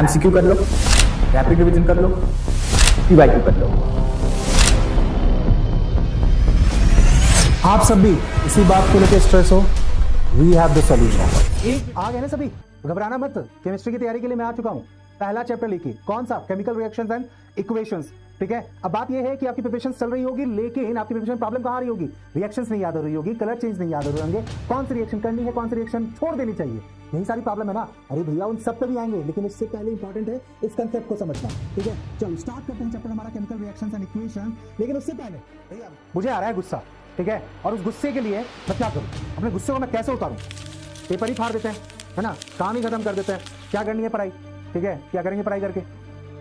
MCQ कर लो, rapid revision कर लो, PYQ कर लो। आप सब भी इसी बात को लेकर स्ट्रेस हो, वी हैव द सॉल्यूशन। आ गए ना सभी, घबराना मत। केमिस्ट्री की तैयारी के लिए मैं आ चुका हूं। पहला चैप्टर लिखिए, कौन सा? Chemical reactions and equations. ठीक है, अब बात यह है कि आपकी प्रिपरेशन चल रही होगी, लेकिन आपकी प्रिपरेशन प्रॉब्लम कहां आ रही होगी? रिएक्शंस नहीं याद हो रही होगी, कलर चेंज नहीं याद हो रहे होंगे, कौन सी रिएक्शन करनी है, कौन सी रिएक्शन छोड़ देनी चाहिए, यही सारी प्रॉब्लम है ना। अरे भैया उन सब पे भी आएंगे, लेकिन उससे पहले इंपॉर्टेंट है इस कंसेप्ट को समझना। ठीक है, चलो स्टार्ट करते हैं चैप्टर हमारा केमिकल रिएक्शंस एंड इक्वेशन। लेकिन उससे पहले भैया मुझे आ रहा है गुस्सा, ठीक है, और उस गुस्से के लिए मैं क्या करूं, अपने गुस्से को मैं कैसे उतारूं? पेपर ही फाड़ देते हैं, है ना, काम ही खत्म कर देते हैं। क्या करनी है पढ़ाई, ठीक है, क्या करेंगे पढ़ाई करके?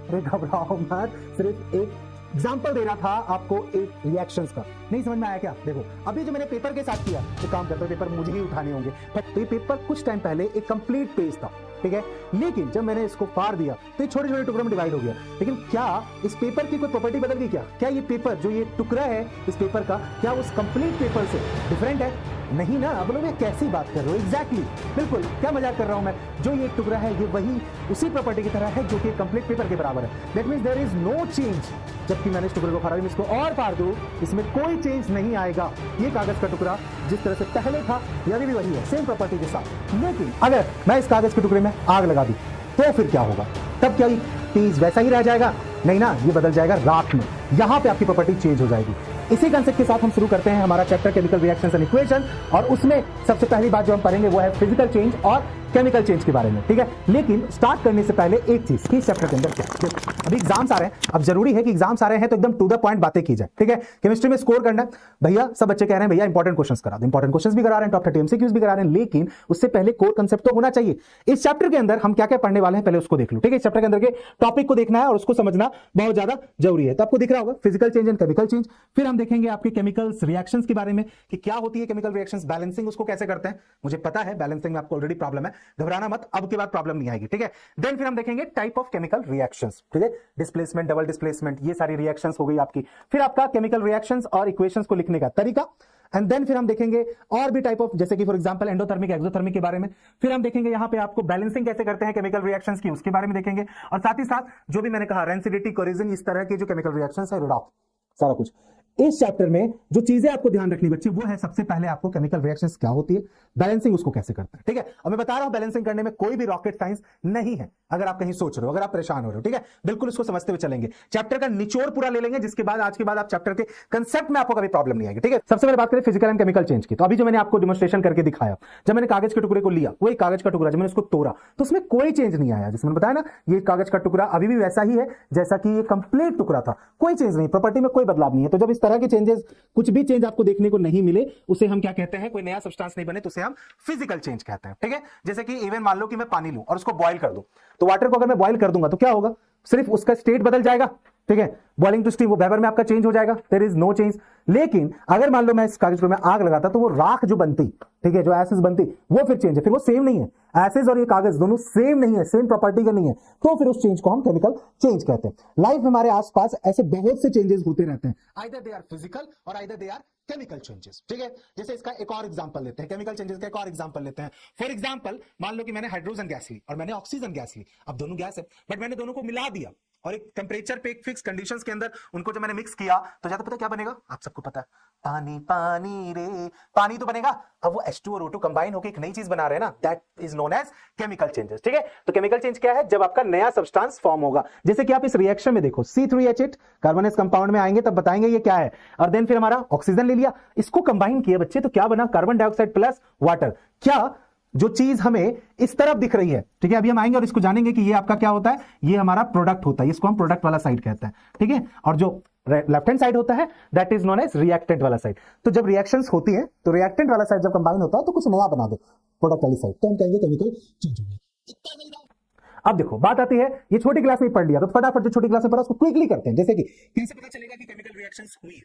अरे घबराओ मत, सिर्फ एक एग्जाम्पल दे रहा था आपको एक रिएक्शंस का। नहीं समझ में आया क्या? देखो अभी जो मैंने पेपर के साथ किया, तो काम करते पेपर मुझे ही उठाने होंगे। तो ये पेपर कुछ टाइम पहले एक कंप्लीट पेज था, ठीक है, लेकिन जब मैंने इसको फाड़ दिया तो ये छोटे छोटे टुकड़ों में डिवाइड हो गया। लेकिन क्या इस पेपर की कोई प्रॉपर्टी बदल गई? क्या ये पेपर, जो ये टुकड़ा है इस पेपर का, क्या उस कंप्लीट पेपर से डिफरेंट है? नहीं ना। अब लोग कैसी बात कर रहे हो? एग्जैक्टली, बिल्कुल, क्या मजाक कर रहा हूं मैं? जो ये टुकड़ा है ये वही उसी प्रॉपर्टी की तरह है जो कि कंप्लीट पेपर के बराबर है। That means there is no change. जबकि मैंने इस टुकड़े को फाड़ा, इसको और फाड़ दूं, इसमें कोई चेंज नहीं आएगा। ये कागज का टुकड़ा जिस तरह से पहले था ये भी वही है, सेम प्रॉपर्टी के साथ। लेकिन अगर मैं इस कागज के टुकड़े में आग लगा दी तो फिर क्या होगा? तब क्या चीज वैसा ही रह जाएगा? नहीं ना, ये बदल जाएगा राख में। यहां पे आपकी प्रॉपर्टी चेंज हो जाएगी। इसी कंसेप्ट के साथ हम शुरू करते हैं हमारा chapter chemical reactions and equation, और उसमें सबसे पहली बात जो हम पढ़ेंगे वो है फिजिकल चेंज और केमिकल चेंज के बारे में। ठीक है, लेकिन स्टार्ट करने से पहले एक चीज कि चैप्टर के अंदर क्या है। अभी एग्जाम्स आ रहे हैं, अब जरूरी है कि एग्जाम्स आ रहे हैं तो एकदम टू द पॉइंट बातें की जाए। ठीक है, केमिस्ट्री में स्कोर करना है भैया, सब बच्चे कह रहे हैं भैया इंपॉर्टेंट क्वेश्चंस करा दो। इंपॉर्टेंट क्वेश्चंस भी करा रहे हैं, टॉप 30 एमसीक्यूज भी करा रहे हैं, लेकिन उससे पहले कोर कंसेप्ट तो होना चाहिए। इस चैप्टर के अंदर हम क्या क्या पढ़ने वाले हैं पहले उसको देख लो। ठीक है, इस चैप्टर के अंदर के टॉपिक को देखना है और उसको समझना बहुत ज्यादा जरूरी है। तो आपको दिख रहा होगा physical change and chemical change. फिर हम देखेंगे आपके केमिकल्स रिएक्शंस के बारे में कि क्या होती है केमिकल रिएक्शंस, बैलेंसिंग उसको कैसे करते हैं। मुझे पता है बैलेंसिंग में आपको ऑलरेडी प्रॉब्लम है, घबराना मत, अब के बाद प्रॉब्लम नहीं आएगी। ठीक है, देन फिर हम देखेंगे टाइप ऑफ केमिकल रिएक्शंस। ठीक है, डिस्प्लेसमेंट, डबल डिस्प्लेसमेंट, ये सारी रिएक्शंस हो गई आपकी। फिर आपका केमिकल रिएक्शंस और इक्वेशंस को लिखने का तरीका। एंड देन फिर हम देखेंगे और भी टाइप ऑफ, जैसे कि फॉर एग्जांपल एंडोथर्मिक, एक्सोथर्मिक के बारे में। फिर हम देखेंगे यहां पे आपको बैलेंसिंग कैसे करते हैं केमिकल रिएक्शंस की, उसके बारे में देखेंगे। और साथ ही साथ जो भी मैंने कहा रेंसिडिटी, कोरिजन, इस तरह के जो केमिकल रिएक्शंस है, रिडॉक्स, सारा कुछ। इस चैप्टर में जो चीजें आपको ध्यान रखनी बच्चे, वो है सबसे पहले आपको केमिकल रिएक्शंस क्या होती है, बैलेंसिंग उसको कैसे करते हैं। ठीक है, और मैं बता रहा हूं बैलेंसिंग करने में कोई भी रॉकेट साइंस नहीं है। अगर आप कहीं सोच रहे हो, अगर आप परेशान हो रहे हो, ठीक है, बिल्कुल इसको समझते हुए चलेंगे। चैप्टर का निचोड़ पूरा ले लेंगे, जिसके बाद आज के बाद आप चैप्टर के कंसेप्ट में आपको कभी प्रॉब्लम नहीं आएगी। ठीक है, सबसे पहले बात करें फिजिकल एंड केमिकल चेंज की। तो अभी जो मैंने आपको डिमोन्स्ट्रेशन करके दिखाया, जब मैंने कागज के टुकड़े को लिया, वही कागज का टुकड़ा जब मैंने उसको तोड़ा तो उसमें कोई चेंज नहीं आया। जिसमें बताया ना, ये कागज का टुकड़ा अभी भी वैसा ही है जैसा कि ये कंप्लीट टुकड़ा था, कोई चेंज नहीं, प्रॉपर्टी में कोई बदलाव नहीं है। तो जब इस तरह के चेंजेस, कुछ भी चेंज आपको देखने को नहीं मिले, उसे हम क्या कहते हैं, कोई नया सब्सटेंस नहीं बने तो उसे हम फिजिकल चेंज कहते हैं। ठीक है, जैसे कि इवन मान लो कि मैं पानी लूं और उसको बॉईल कर दूं, तो वाटर को अगर मैं बॉईल कर दूंगा तो क्या होगा, सिर्फ उसका स्टेट बदल जाएगा। ठीक है, बॉइलिंग टू स्टीम, वो वेपर में आपका चेंज हो जाएगा, देयर इज नो चेंज। लेकिन अगर मान लो मैं इस कागज में आग लगाता तो वो राख जो बनती, ठीक है, जो एसिड बनती, वो फिर चेंज है, फिर वो सेम नहीं है। एसिड और ये कागज दोनों सेम नहीं है, सेम प्रॉपर्टी का नहीं है, तो फिर उस चेंज को हम केमिकल चेंज कहते हैं। लाइफ में हमारे आसपास ऐसे बहुत से चेंजेस होते रहते हैं, आइदर दे आर फिजिकल और either they are chemical changes. ठीक है, जैसे इसका एक और एग्जांपल लेते हैं, केमिकल चेंजेस का एक और एग्जांपल लेते हैं। फॉर एग्जांपल मान लो कि मैंने हाइड्रोजन गैस ली और मैंने ऑक्सीजन गैस ली। अब दोनों गैस है, बट मैंने दोनों को मिला दिया और एक टेम्परेचर पे, एक फिक्स कंडीशंस के अंदर उनको जब मैंने मिक्स किया तो ज्यादा पता क्या बनेगा, आप सबको पता है, पानी पानी रे, पानी तो बनेगा। अब वो H2 और O2 कंबाइन होकर एक नई चीज बना रहे हैं ना, that is known as chemical changes. ठीक है, तो केमिकल चेंज क्या है, जब आपका नया सब्सटेंस फॉर्म होगा। जैसे कि आप इस रिएक्शन में देखो, C3H8 कार्बोनेस कंपाउंड में आएंगे तब बताएंगे ये क्या है। और देन फिर हमारा ऑक्सीजन ले लिया, इसको कंबाइन किया बच्चे, तो क्या बना, कार्बन डाइऑक्साइड प्लस वाटर। क्या जो चीज हमें इस तरफ दिख रही है, ठीक है, अभी हम आएंगे और इसको जानेंगे कि ये आपका क्या होता है, ये हमारा प्रोडक्ट होता है, इसको हम प्रोडक्ट वाला साइड कहते हैं। ठीक है, और जो लेफ्ट हैंड साइड होता है that is known as reactant वाला साइड। तो जब रिएक्शंस होती है तो रिएक्टेंट वाला साइड जब कंबाइन होता है तो कुछ नया बना दे प्रोडक्ट वाली साइड, तो हम कहेंगे केमिकल चेंज हो गया। अब देखो बात आती है, ये छोटी क्लास में पढ़ लिया तो फटाफट जो छोटी क्लास में पढ़ा उसको क्विकली करते हैं। जैसे कि कैसे पता चलेगा कि केमिकल रिएक्शंस हुई है,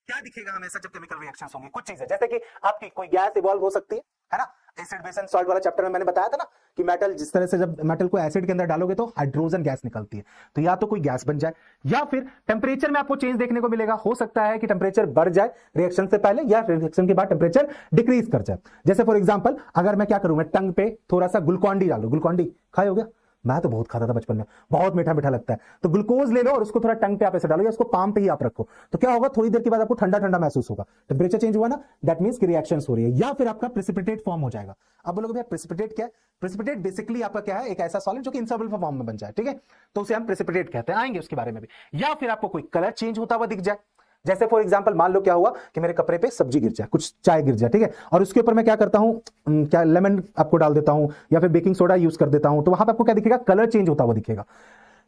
क्या दिखेगा हमेशा जब केमिकल रिएक्शंस होंगी। कुछ चीजें जैसे कि आपकी कोई गैस इवॉल्व हो सकती है ना, एसिड बेस एंड सॉल्ट वाला चैप्टर में मैंने बताया था ना कि मेटल, जिस तरह से जब मेटल को एसिड के अंदर डालोगे तो हाइड्रोजन गैस निकलती है, तो या तो कोई गैस बन जाए या फिर टेंपरेचर में आपको चेंज देखने को मिलेगा। हो सकता है कि टेंपरेचर बढ़ जाए रिएक्शन से पहले या रिएक्शन के बाद टेंपरेचर डिक्रीज कर जाए। जैसे फॉर एग्जांपल अगर मैं क्या करूं, मैं टंग पे थोड़ा सा ग्लूकॉन डी डालूं, ग्लूकॉन डी खाए हो गया, मैं तो बहुत खाता था बचपन में, बहुत मीठा मीठा लगता है। तो ग्लूकोज ले लो और उसको थोड़ा टंग पे आप ऐसे डालो या उसको पाम पे ही आप रखो, तो क्या होगा, थोड़ी देर के बाद आपको ठंडा ठंडा महसूस होगा। टेम्परेचर चेंज हुआ ना, दैट मींस कि रिएक्शंस हो रही है, या फिर आपका प्रेसिपिटेट फॉर्म हो जाएगा। अब बोलोगे भैया प्रेसिपिटेट क्या है? प्रेसिपिटेट बेसिकली आपका क्या है, एक ऐसा सॉलिड जो कि इनसॉल्युबल फॉर्म में बन जाए, ठीक है, तो उसे हम प्रेसिपिटेट कहते हैं, आएंगे उसके बारे में भी। या फिर आपको कोई कलर चेंज होता हुआ दिख जाए, जैसे फॉर एग्जांपल मान लो क्या हुआ कि मेरे कपड़े पे सब्जी गिर जाए, कुछ चाय गिर जाए, ठीक है, और उसके ऊपर मैं क्या करता हूं, क्या लेमन आपको डाल देता हूं या फिर बेकिंग सोडा यूज कर देता हूं, तो वहां पे आपको क्या दिखेगा, कलर चेंज होता हुआ दिखेगा।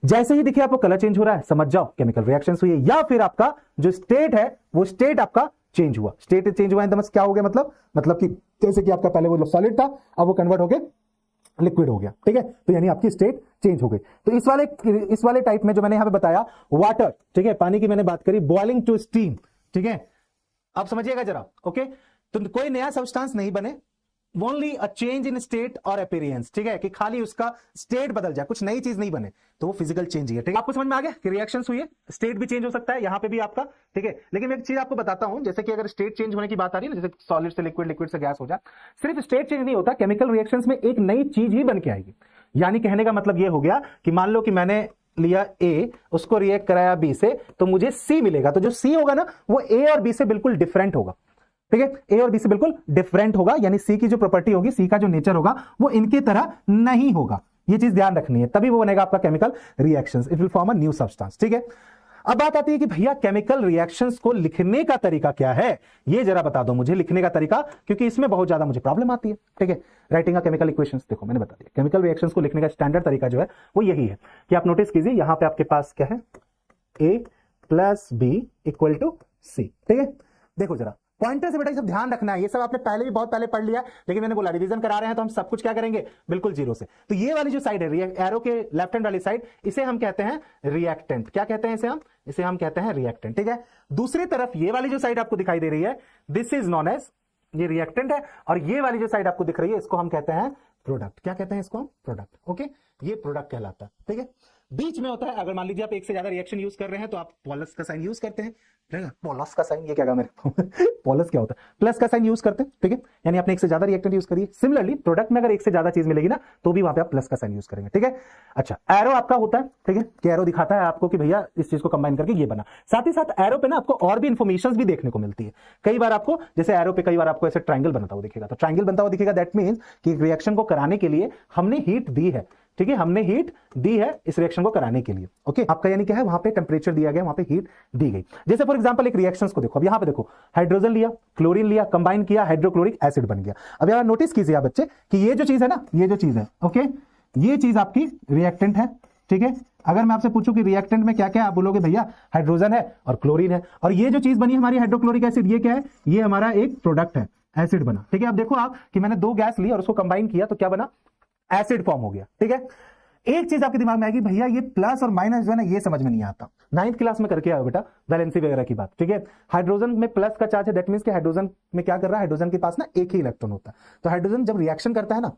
जैसे ही दिखे आपको कलर चेंज हो रहा है, समझ जाओ केमिकल रिएक्शंस हुई है। या फिर आपका जो स्टेट है वो स्टेट आपका चेंज हुआ, स्टेट चेंज हुआ मतलब क्या हो गया, मतलब कि जैसे कि आपका पहले वो सॉलिड था, अब वो कन्वर्ट हो गया लिक्विड हो गया, ठीक है, तो यानी आपकी स्टेट चेंज हो गई। तो इस वाले टाइप में जो मैंने यहां पे बताया वाटर, ठीक है, पानी की मैंने बात करी, बॉइलिंग टू स्टीम, ठीक है, आप समझिएगा जरा, ओके। तो कोई नया सब्सटेंस नहीं बने, only a change in state और अपीयरेंस, ठीक है, कि खाली उसका स्टेट बदल जाए, कुछ नई चीज नहीं बने, तो वो फिजिकल चेंज ही है, ठीक है। आपको समझ में आ गया कि रिएक्शंस हुई है, स्टेट भी चेंज हो सकता है यहां पे भी आपका, ठीक है। लेकिन मैं एक चीज आपको बताता हूं, जैसे कि अगर स्टेट चेंज होने की बात आ रही है ना, जैसे सॉलिड से लिक्विड, लिक्विड से गैस हो जाए, सिर्फ स्टेट चेंज नहीं होता, केमिकल रिएक्शंस में एक नई चीज ही बन के आएगी। यानी कहने का मतलब ये हो गया कि मान लो कि मैंने लिया ए, उसको रिएक्ट कराया बी से, तो मुझे सी मिलेगा, तो जो सी होगा ना वो ए और बी से बिल्कुल डिफरेंट होगा, ठीक है, ए और बी से बिल्कुल डिफरेंट होगा, यानी सी की जो प्रॉपर्टी होगी, सी का जो नेचर होगा वो इनकी तरह नहीं होगा। ये चीज ध्यान रखनी है, तभी वो बनेगा आपका chemical reactions, it will form a new substance, ठीक है। अब बात आती है कि भैया केमिकल रिएक्शंस को लिखने का तरीका क्या है, ये जरा बता दो मुझे, लिखने का तरीका, क्योंकि इसमें बहुत ज्यादा मुझे प्रॉब्लम आती है, ठीक है। राइटिंग केमिकल इक्वेशंस, देखो मैंने बता दिया, केमिकल रिएक्शंस को लिखने का स्टैंडर्ड तरीका जो है वो यही है कि आप नोटिस कीजिए, यहां पे आपके पास क्या है, ए प्लस बी इक्वल टू सी, ठीक है। देखो जरा पॉइंटर से बेटा ये सब ध्यान रखना है, ये सब आपने पहले भी बहुत पहले पढ़ लिया, लेकिन मैंने बोला रिवीजन करा रहे हैं तो हम सब कुछ क्या करेंगे, बिल्कुल जीरो से। तो ये वाली जो साइड है एरो के लेफ्ट हैंड वाली साइड, इसे हम कहते हैं रिएक्टेंट। क्या कहते हैं इसे हम कहते हैं रिएक्टेंट, ठीक है। दूसरी तरफ ये वाली जो साइड आपको दिखाई दे रही है, दिस इज नॉन एज, ये रिएक्टेंट है, और ये वाली जो साइड आपको दिख रही है इसको हम कहते हैं प्रोडक्ट। क्या कहते हैं इसको हम, प्रोडक्ट, ओके, ये प्रोडक्ट कहलाता है, ठीक है। बीच में होता है, अगर मान लीजिए आप एक से ज्यादा रिएक्शन यूज कर रहे हैं तो आप पॉलस का साइन यूज करते हैं, पॉलस का साइन, ये क्या मेरे पॉलस क्या होता है, प्लस का साइन यूज करते हैं, ठीक है, यानी आपने एक से ज्यादा रिएक्टेंट यूज करिए। सिमिलरली प्रोडक्ट में अगर एक से ज्यादा चीज मिलेगी ना तो भी वहां पे आप प्लस का साइन यूज करेंगे, ठीक है। अच्छा, एरो आपका होता है, ठीक है, कि एरो दिखाता है आपको कि भैया इस चीज को कंबाइन करके ये बना। साथ ही साथ एरो पे ना आपको और भी इंफॉर्मेशन भी देखने को मिलती है। कई बार आपको जैसे एरो पे कई बार आपको ऐसे ट्रायंगल बनता हुआ दिखेगा, तो ट्रायंगल बनता हुआ दिखेगा, दैट मींस कि रिएक्शन को कराने के लिए हमने हीट दी है, ठीक है, हमने हीट दी है इस रिएक्शन को कराने के लिए, ओके। आपका यानी क्या है, वहां पे टेंपरेचर दिया गया, वहां पे हीट दी गई। जैसे फॉर एग्जांपल एक रिएक्शंस को देखो, अब यहां पे देखो, हाइड्रोजन लिया, क्लोरीन लिया, कंबाइन किया, हाइड्रोक्लोरिक एसिड बन गया। अब यहां नोटिस कीजिए आप बच्चे कि ये जो चीज है ना, ये जो चीज है, ओके, ये चीज आपकी रिएक्टेंट है, ठीक है। अगर मैं आपसे पूछूं कि रिएक्टेंट में क्या क्या है, आप बोलोगे भैया हाइड्रोजन है और क्लोरीन है, और ये जो चीज बनी हमारी हाइड्रोक्लोरिक एसिड, ये क्या है, ये हमारा एक प्रोडक्ट है, एसिड बना, ठीक है। अब देखो आप कि मैंने दो गैस ली और उसको कंबाइन किया तो क्या बना, एसिड फॉर्म हो गया, ठीक है। एक चीज आपके दिमाग में आएगी, भैया ये प्लस और माइनस जो है ना, ये समझ में नहीं आता। 9th क्लास में करके आओ बेटा, वैलेंसी वगैरह की बात, ठीक है। हाइड्रोजन में प्लस का चार्ज है, दैट मींस कि हाइड्रोजन में क्या कर रहा है, हाइड्रोजन के पास ना एक ही इलेक्ट्रॉन होता है। तो हाइड्रोजन जब रिएक्शन करता है ना,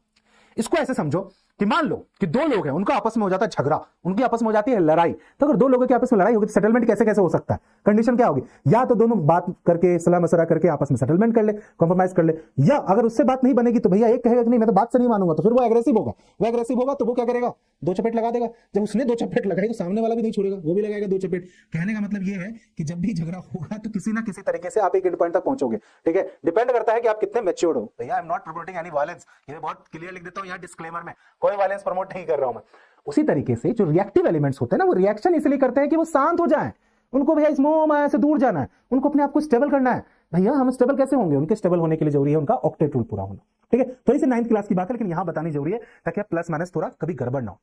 इसको ऐसे समझो कि मान लो कि दो लोग हैं, उनका आपस में हो जाता है झगड़ा, उनकी आपस में हो जाती है लड़ाई। तो अगर दो लोगों की आपस में लड़ाई होगी तो सेटलमेंट कैसे कैसे हो सकता है, कंडीशन क्या होगी, या तो दोनों बात करके सलाह मशवरा करके आपस में सेटलमेंट कर ले, कॉम्प्रोमाइज कर ले, या अगर उससे बात नहीं बनेगी तो भैया एक कहेगा कि नहीं मैं तो बात से नहीं मानूंगा, तो फिर वो एग्रेसिव होगा। वो एग्रेसिव होगा तो वो क्या करेगा, दो चपेट लगा देगा। जब उसने दो चपेट लगाई तो सामने वाला भी नहीं छोड़ेगा, वो भी लगाएगा दो चपेट। कहने का मतलब ये है कि जब भी झगड़ा होगा तो किसी ना किसी तरीके से आप एक एंड पॉइंट तक पहुंचोगे, ठीक है। डिपेंड करता है कि आप कितने मैच्योर्ड हो। भैया I am not promoting any violence, ये बहुत क्लियर लिख देता हूं यहाँ डिस्क्लेमर में, कोई वायलेंस प्रमोट नहीं कर रहा हूं मैं। उसी तरीके से जो रिएक्टिव एलिमेंट्स होते हैं ना, वो रिएक्शन इसलिए करते हैं कि वो शांत हो जाएं, उनको भैया इस मोह माया से दूर जाना है, उनको अपने आप को स्टेबल करना है। भैया हम स्टेबल कैसे होंगे, उनके स्टेबल होने के लिए जरूरी है उनका ऑक्टेट रूल पूरा होना, ठीक है। थोड़ी सी 9th क्लास की बात है, लेकिन यहां बतानी जरूरी है ताकि प्लस माइनस थोड़ा कभी गड़बड़ ना हो।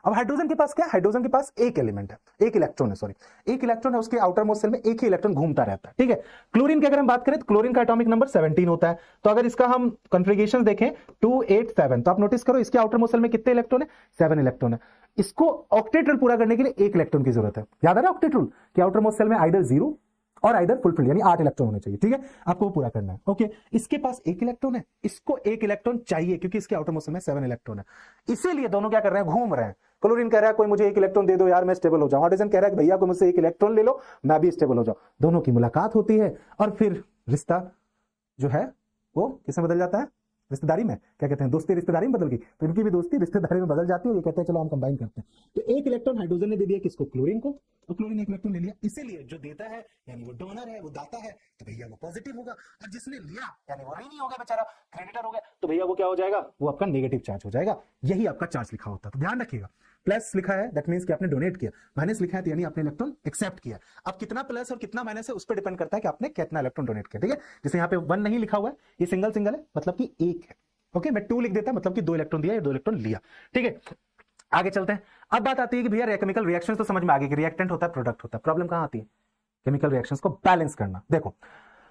अब हाइड्रोजन के पास क्या है, हाइड्रोजन के पास एक एलिमेंट है, एक इलेक्ट्रॉन है, सॉरी एक इलेक्ट्रॉन है, उसके आउटर मोस्ट सेल में एक ही इलेक्ट्रॉन घूमता रहता है, ठीक है। क्लोरीन की अगर हम बात करें तो क्लोरीन का एटॉमिक नंबर 17 होता है। तो अगर इसका हम कॉन्फ़िगरेशन देखें 287, तो आप नोटिस करो इसके आउटर मोस्ट सेल में कितने इलेक्ट्रॉन है, 7 इलेक्ट्रॉन है। इसको ऑक्टेट रूल पूरा करने के लिए एक इलेक्ट्रॉन की जरूरत है। याद आ रहा है ऑक्टेट रूल कि आउटर मोस्ट सेल में आइदर 0 और आइदर फुलफिल, यानी 8 इलेक्ट्रॉन होने चाहिए, ठीक है। आपको वो पूरा करना है, ओके। इसके पास एक इलेक्ट्रॉन है, इसको एक इलेक्ट्रॉन चाहिए क्योंकि इसके आउटर मोस्ट सेल में 7 इलेक्ट्रॉन है। इसीलिए दोनों क्या कर रहे हैं, घूम रहे हैं। क्लोरीन कह रहा है कोई मुझे एक इलेक्ट्रॉन दे दो यार मैं स्टेबल हो जाऊं, हाइड्रोजन कह रहा है भैया को मुझसे एक इलेक्ट्रॉन ले लो मैं भी स्टेबल हो जाऊं। दोनों की मुलाकात होती है और फिर रिश्ता जो है वो किसमें बदल जाता है, रिश्तेदारी में क्या कहते हैं, दोस्ती रिश्तेदारी में बदल गई, तो इनकी भी दोस्ती रिश्तेदारी में बदल जाती है। ये कहते हैं चलो हम कंबाइन करते हैं। तो एक इलेक्ट्रॉन हाइड्रोजन ने दे दिया किसको, क्लोरीन को, और क्लोरीन एक इलेक्ट्रॉन ले लिया। इसीलिए जो देता है यानी वो डोनर है, वो दाता है, तो भैया वो पॉजिटिव होगा, और जिसने लिया यानी वो ऋणी हो गया बेचारा, क्रेडिटर हो गया, तो भैया वो क्या हो जाएगा, वो आपका नेगेटिव चार्ज हो जाएगा। यही आपका चार्ज लिखा होता है, तो ध्यान रखिएगा। प्लस लिखा है दैट मींस कि आपने डोनेट किया, माइनस लिखा है तो यानी आपने इलेक्ट्रॉन एक्सेप्ट किया। अब कितना प्लस और कितना माइनस है उस पर डिपेंड करता है कि आपने कितना इलेक्ट्रॉन डोनेट किया, ठीक है। जैसे यहाँ पे 1 नहीं लिखा हुआ है, ये सिंगल सिंगल है, मतलब कि एक है। ओके, मैं 2 लिख देता, मतलब कि 2 इलेक्ट्रॉन दिया या 2 इलेक्ट्रॉन लिया, ठीक है। आगे चलते हैं। अब बात आती है कि भैया केमिकल रिएक्शंस तो समझ में आ गई कि रिएक्टेंट होता है, प्रोडक्ट होता है। प्रॉब्लम कहां आती है, केमिकल रिएक्शंस को बैलेंस करना। देखो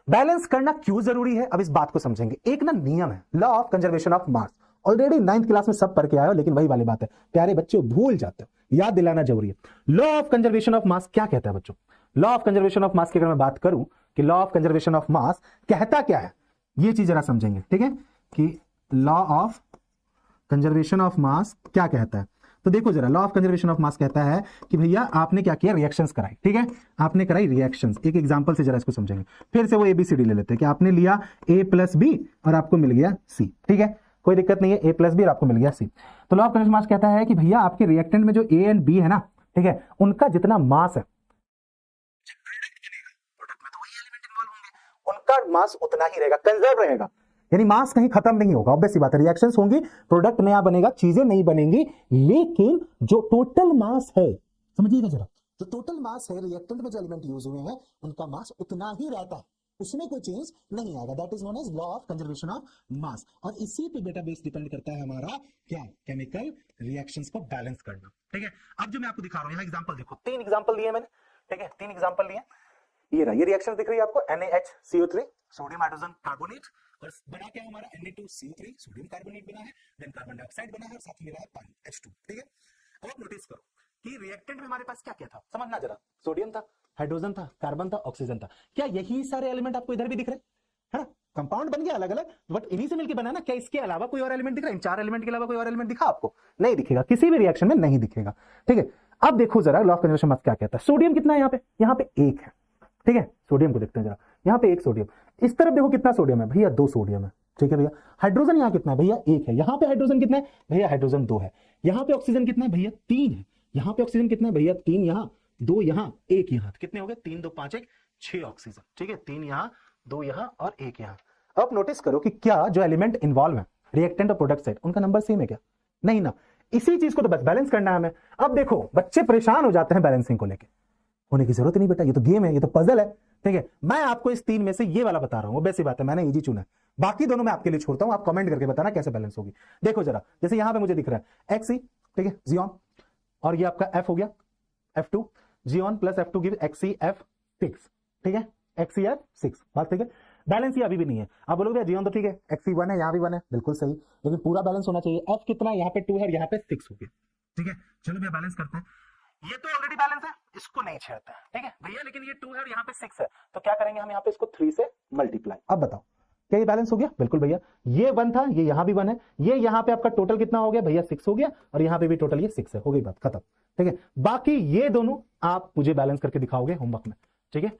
बैलेंस करना क्यों जरूरी है, अब इस बात को समझेंगे। एक ना नियम है, law of conservation of mass. Already 9th class में सब पढ़ के आए हो, लेकिन वही वाली बात है, प्यारे बच्चों भूल जाते हो, याद दिलाना जरूरी है। लॉ ऑफ कंजर्वेशन ऑफ मास क्या कहता है बच्चों? लॉ ऑफ कंजर्वेशन ऑफ मास की अगर मैं बात करूं कि लॉ ऑफ कंजर्वेशन ऑफ मास कहता क्या है, ये चीज जरा समझेंगे, ठीक है, कि लॉ ऑफ कंजर्वेशन ऑफ मास क्या कहता है। तो देखो जरा, लॉ ऑफ कंजर्वेशन ऑफ मास कहता है कि भैया आपने क्या किया, रिएक्शंस कराई, ठीक है, आपने कराई रिएक्शंस। एक एग्जांपल से जरा इसको समझेंगे, फिर से वो एबीसीडी ले लेते हैं कि आपने लिया A + B और आपको मिल गया C, ठीक है, कोई दिक्कत नहीं है, A + B और आपको मिल गया C। तो लॉ ऑफ कंजर्वेशन मास कहता है कि भैया आपके रिएक्टेंट में जो A एंड B है ना, ठीक है, उनका जितना मास है, उनका मास उतना ही रहेगा, कंजर्व रहेगा, यानी मास कहीं खत्म नहीं होगा। ऑब्वियस सी बात है, रिएक्शंस होंगी, प्रोडक्ट नया बनेगा, चीजें नहीं बनेंगी, लेकिन जो टोटल मास है, समझिएगा जरा, जो टोटल मास है रिएक्टेंट में जो एलिमेंट यूज हुए हैं उनका मास उतना ही रहता है, उसमें कोई चेंज नहीं आएगा। That is known as law of conservation of mass. और इसी पे बेटा बेस डिपेंड करता है हमारा क्या, केमिकल रिएक्शंस को बैलेंस करना, ठीक है। अब जो मैं आपको दिखा रहा हूं यहाँ एग्जांपल देखो, 3 एग्जांपल दिए मैंने, ठीक है, 3 एग्जांपल लिए। ये रहा, ये रिएक्शन दिख रही है आपको, NaHCO3 सोडियम हाइड्रोजन कार्बोनेट, और बना क्या हमारा Na2CO3 सोडियम कार्बोनेट बना है, देन कार्बन डाइऑक्साइड बना है, और साथ में रहा है पानी H2, ठीक है। अब आप नोटिस करो कि रिएक्टेंट में हमारे पास क्या क्या था, समझना जरा, सोडियम था, हाइड्रोजन था, कार्बन था, ऑक्सीजन था। क्या यही सारे एलिमेंट आपको इधर भी दिख रहे हैं ना, कंपाउंड बन गया अलग अलग, बट इन्हीं से मिलकर बना ना। क्या इसके अलावा कोई और एलिमेंट दिख रहा है, इन 4 एलिमेंट के अलावा कोई और एलिमेंट दिखा आपको? नहीं दिखेगा, किसी भी रिएक्शन में नहीं दिखेगा, ठीक है। अब देखो जरा लॉ ऑफ कंजर्वेशन मास क्या कहता है। सोडियम कितना है यहाँ पे 1 है, ठीक है, सोडियम को देखते हैं जरा, यहाँ पे 1 सोडियम, इस तरफ देखो कितना सोडियम है भैया, 2 सोडियम है, ठीक है भैया। हाइड्रोजन यहाँ कितना है भैया, 1 है, यहाँ पे हाइड्रोजन कितना है भैया, हाइड्रोजन 2 है। यहाँ पे ऑक्सीजन कितना है भैया, 3 है। यहाँ पे ऑक्सीजन कितना है भैया, 3 यहाँ, 2 यहाँ, 1 यहाँ, कितने हो गए, 3 2 5 1 6 ऑक्सीजन, ठीक है, 3 यहाँ, 2 यहाँ और 1 यहाँ। अब नोटिस करो कि क्या जो एलिमेंट इन्वॉल्व है रिएक्टेंट और प्रोडक्ट साइड, उनका नंबर सेम है क्या? नहीं ना, इसी चीज को तो बस बैलेंस करना है हमें। अब देखो बच्चे परेशान हो जाते हैं बैलेंसिंग को लेके, होने की जरूरत नहीं बेटा, ये तो गेम है, ये तो पजल है, ठीक है। मैं आपको इस 3 में से ये वाला बता रहा हूं, वैसी बात है, मैंने इजी चुना है, बाकी दोनों मैं आपके लिए छोड़ता हूं, आप कमेंट करके बताना कैसे बैलेंस होगी। देखो जरा, जैसे यहां पे मुझे दिख रहा है Xe, ठीक है, जियोन, और ये आपका F हो गया, F2, Xeon plus F2 give XeF6, ठीक है, XeF6, बात ठीक है। बैलेंस ये अभी भी नहीं है। आप बोलोगे जियोन तो ठीक है, Xe1 है, यहां भी 1 है, बिल्कुल सही, लेकिन पूरा बैलेंस होना चाहिए। F कितना, यहाँ पे 2 है और यहाँ पे 6 हो गया, ठीक है। चलो भैया बैलेंस करते हैं, ये तो ऑलरेडी बैलेंस है, इसको नहीं छेड़ते हैं, ठीक है भैया, लेकिन ये 2 है और यहाँ पे 6 है, तो क्या करेंगे हम यहाँ पे इसको 3 से मल्टीप्लाई। अब बताओ क्या ये बैलेंस हो गया? बिल्कुल भैया, ये 1 था, ये यहाँ भी 1 है, ये यहाँ पे आपका टोटल कितना हो गया भैया, 6 हो गया, और यहाँ पे भी टोटल ये 6 है, हो गई बात खत्म, ठीक है। बाकी ये दोनों आप मुझे बैलेंस करके दिखाओगे होमवर्क में, ठीक है।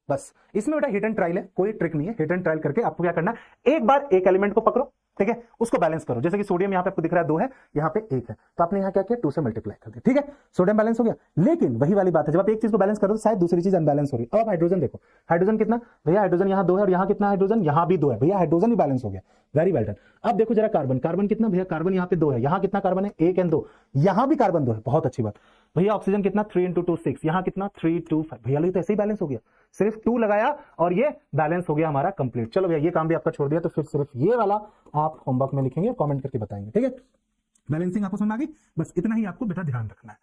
बस इसमें बेटा हिट एंड ट्रायल है, कोई ट्रिक नहीं है, हिट एंड ट्रायल करके आपको क्या करना है, एक बार एक एलिमेंट को पकड़ो, ठीक है, उसको बैलेंस करो। जैसे कि सोडियम यहाँ पे आपको दिख रहा है 2 है, यहाँ पे 1 है, तो आपने यहाँ क्या किया, 2 से मल्टीप्लाई कर दिया, ठीक है, सोडियम बैलेंस हो गया। लेकिन वही वाली बात है, जब आप एक चीज को बैलेंस करो तो शायद दूसरी चीज अनबैलेंस हो रही है। अब हाइड्रोजन देखो, हाइड्रोजन कितना भैया, हाइड्रोजन यहाँ 2 है और यहाँ कितना हाइड्रोजन, यहाँ भी 2 है भैया, हाइड्रोजन भी बैलेंस हो गया, वेरी वेल डन। अब देखो जरा कार्बन, कार्बन कितना भैया, कार्बन यहाँ पे 2 है, यहाँ कितना कार्बन है, 1 और 2, यहाँ भी कार्बन 2 है, बहुत अच्छी बात भैया। ऑक्सीजन कितना, 3 × 2 6, यहाँ कितना 3 2 5 भैया, तो ऐसे ही बैलेंस हो गया, सिर्फ 2 लगाया और ये बैलेंस हो गया हमारा कंप्लीट। चलो भैया ये काम भी आपका छोड़ दिया, तो फिर सिर्फ ये वाला आप होमवर्क में लिखेंगे, कमेंट करके बताएंगे, ठीक है। बैलेंसिंग आपको समझ आ गई, बस इतना ही आपको बेटा ध्यान रखना है।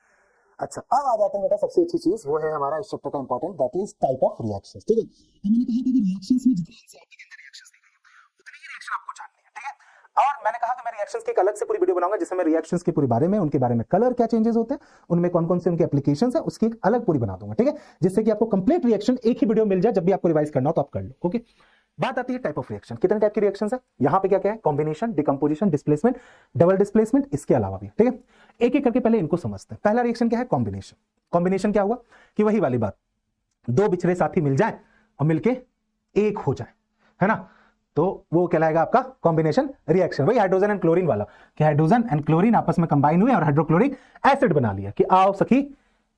अच्छा अब आ जाते हैं बेटा सबसे अच्छी चीज, वो है हमारा इस चैप्टर का important, that is type of reactions, ठीक है। मैंने कहा था कि रिएक्शंस में जितने एनसीईआरटी के अंदर रिएक्शंस दिख रही है उतनी ही रिएक्शन आपको जाननी है, ठीक है। और मैंने कहा कि मैं रिएक्शंस की एक अलग से पूरी वीडियो बनाऊंगा, जिसमें मैं रिएक्शंस के पूरे बारे में, उनके बारे में कलर क्या चेंजेस होते हैं, उनमें कौन कौन से उनके एप्लीकेशंस है, उसकी एक अलग पूरी बना दूंगा, ठीक है, जिससे कि आपको कंप्लीट रिएक्शन एक ही वीडियो मिल जाए, जब भी आपको रिवाइज करना हो तो आप कर लो, ओके। बात आती है टाइप ऑफ रिएक्शन, कितने टाइप की रिएक्शंस है, यहां पे क्या क्या है, combination, decomposition, displacement, double displacement, इसके अलावा भी, ठीक है। एक एक करके पहले इनको समझते हैं। पहला रिएक्शन क्या है, कॉम्बिनेशन। कॉम्बिनेशन क्या हुआ कि वही वाली बात, 2 बिछड़े साथी मिल जाए और मिलके एक हो जाए, है ना। तो वो कहलाएगा आपका कॉम्बिनेशन रिएक्शन। वही हाइड्रोजन एंड क्लोरीन वाला कि हाइड्रोजन एंड क्लोरीन आपस में कंबाइन हुए और हाइड्रोक्लोरिक एसिड बना लिया कि आओ सखी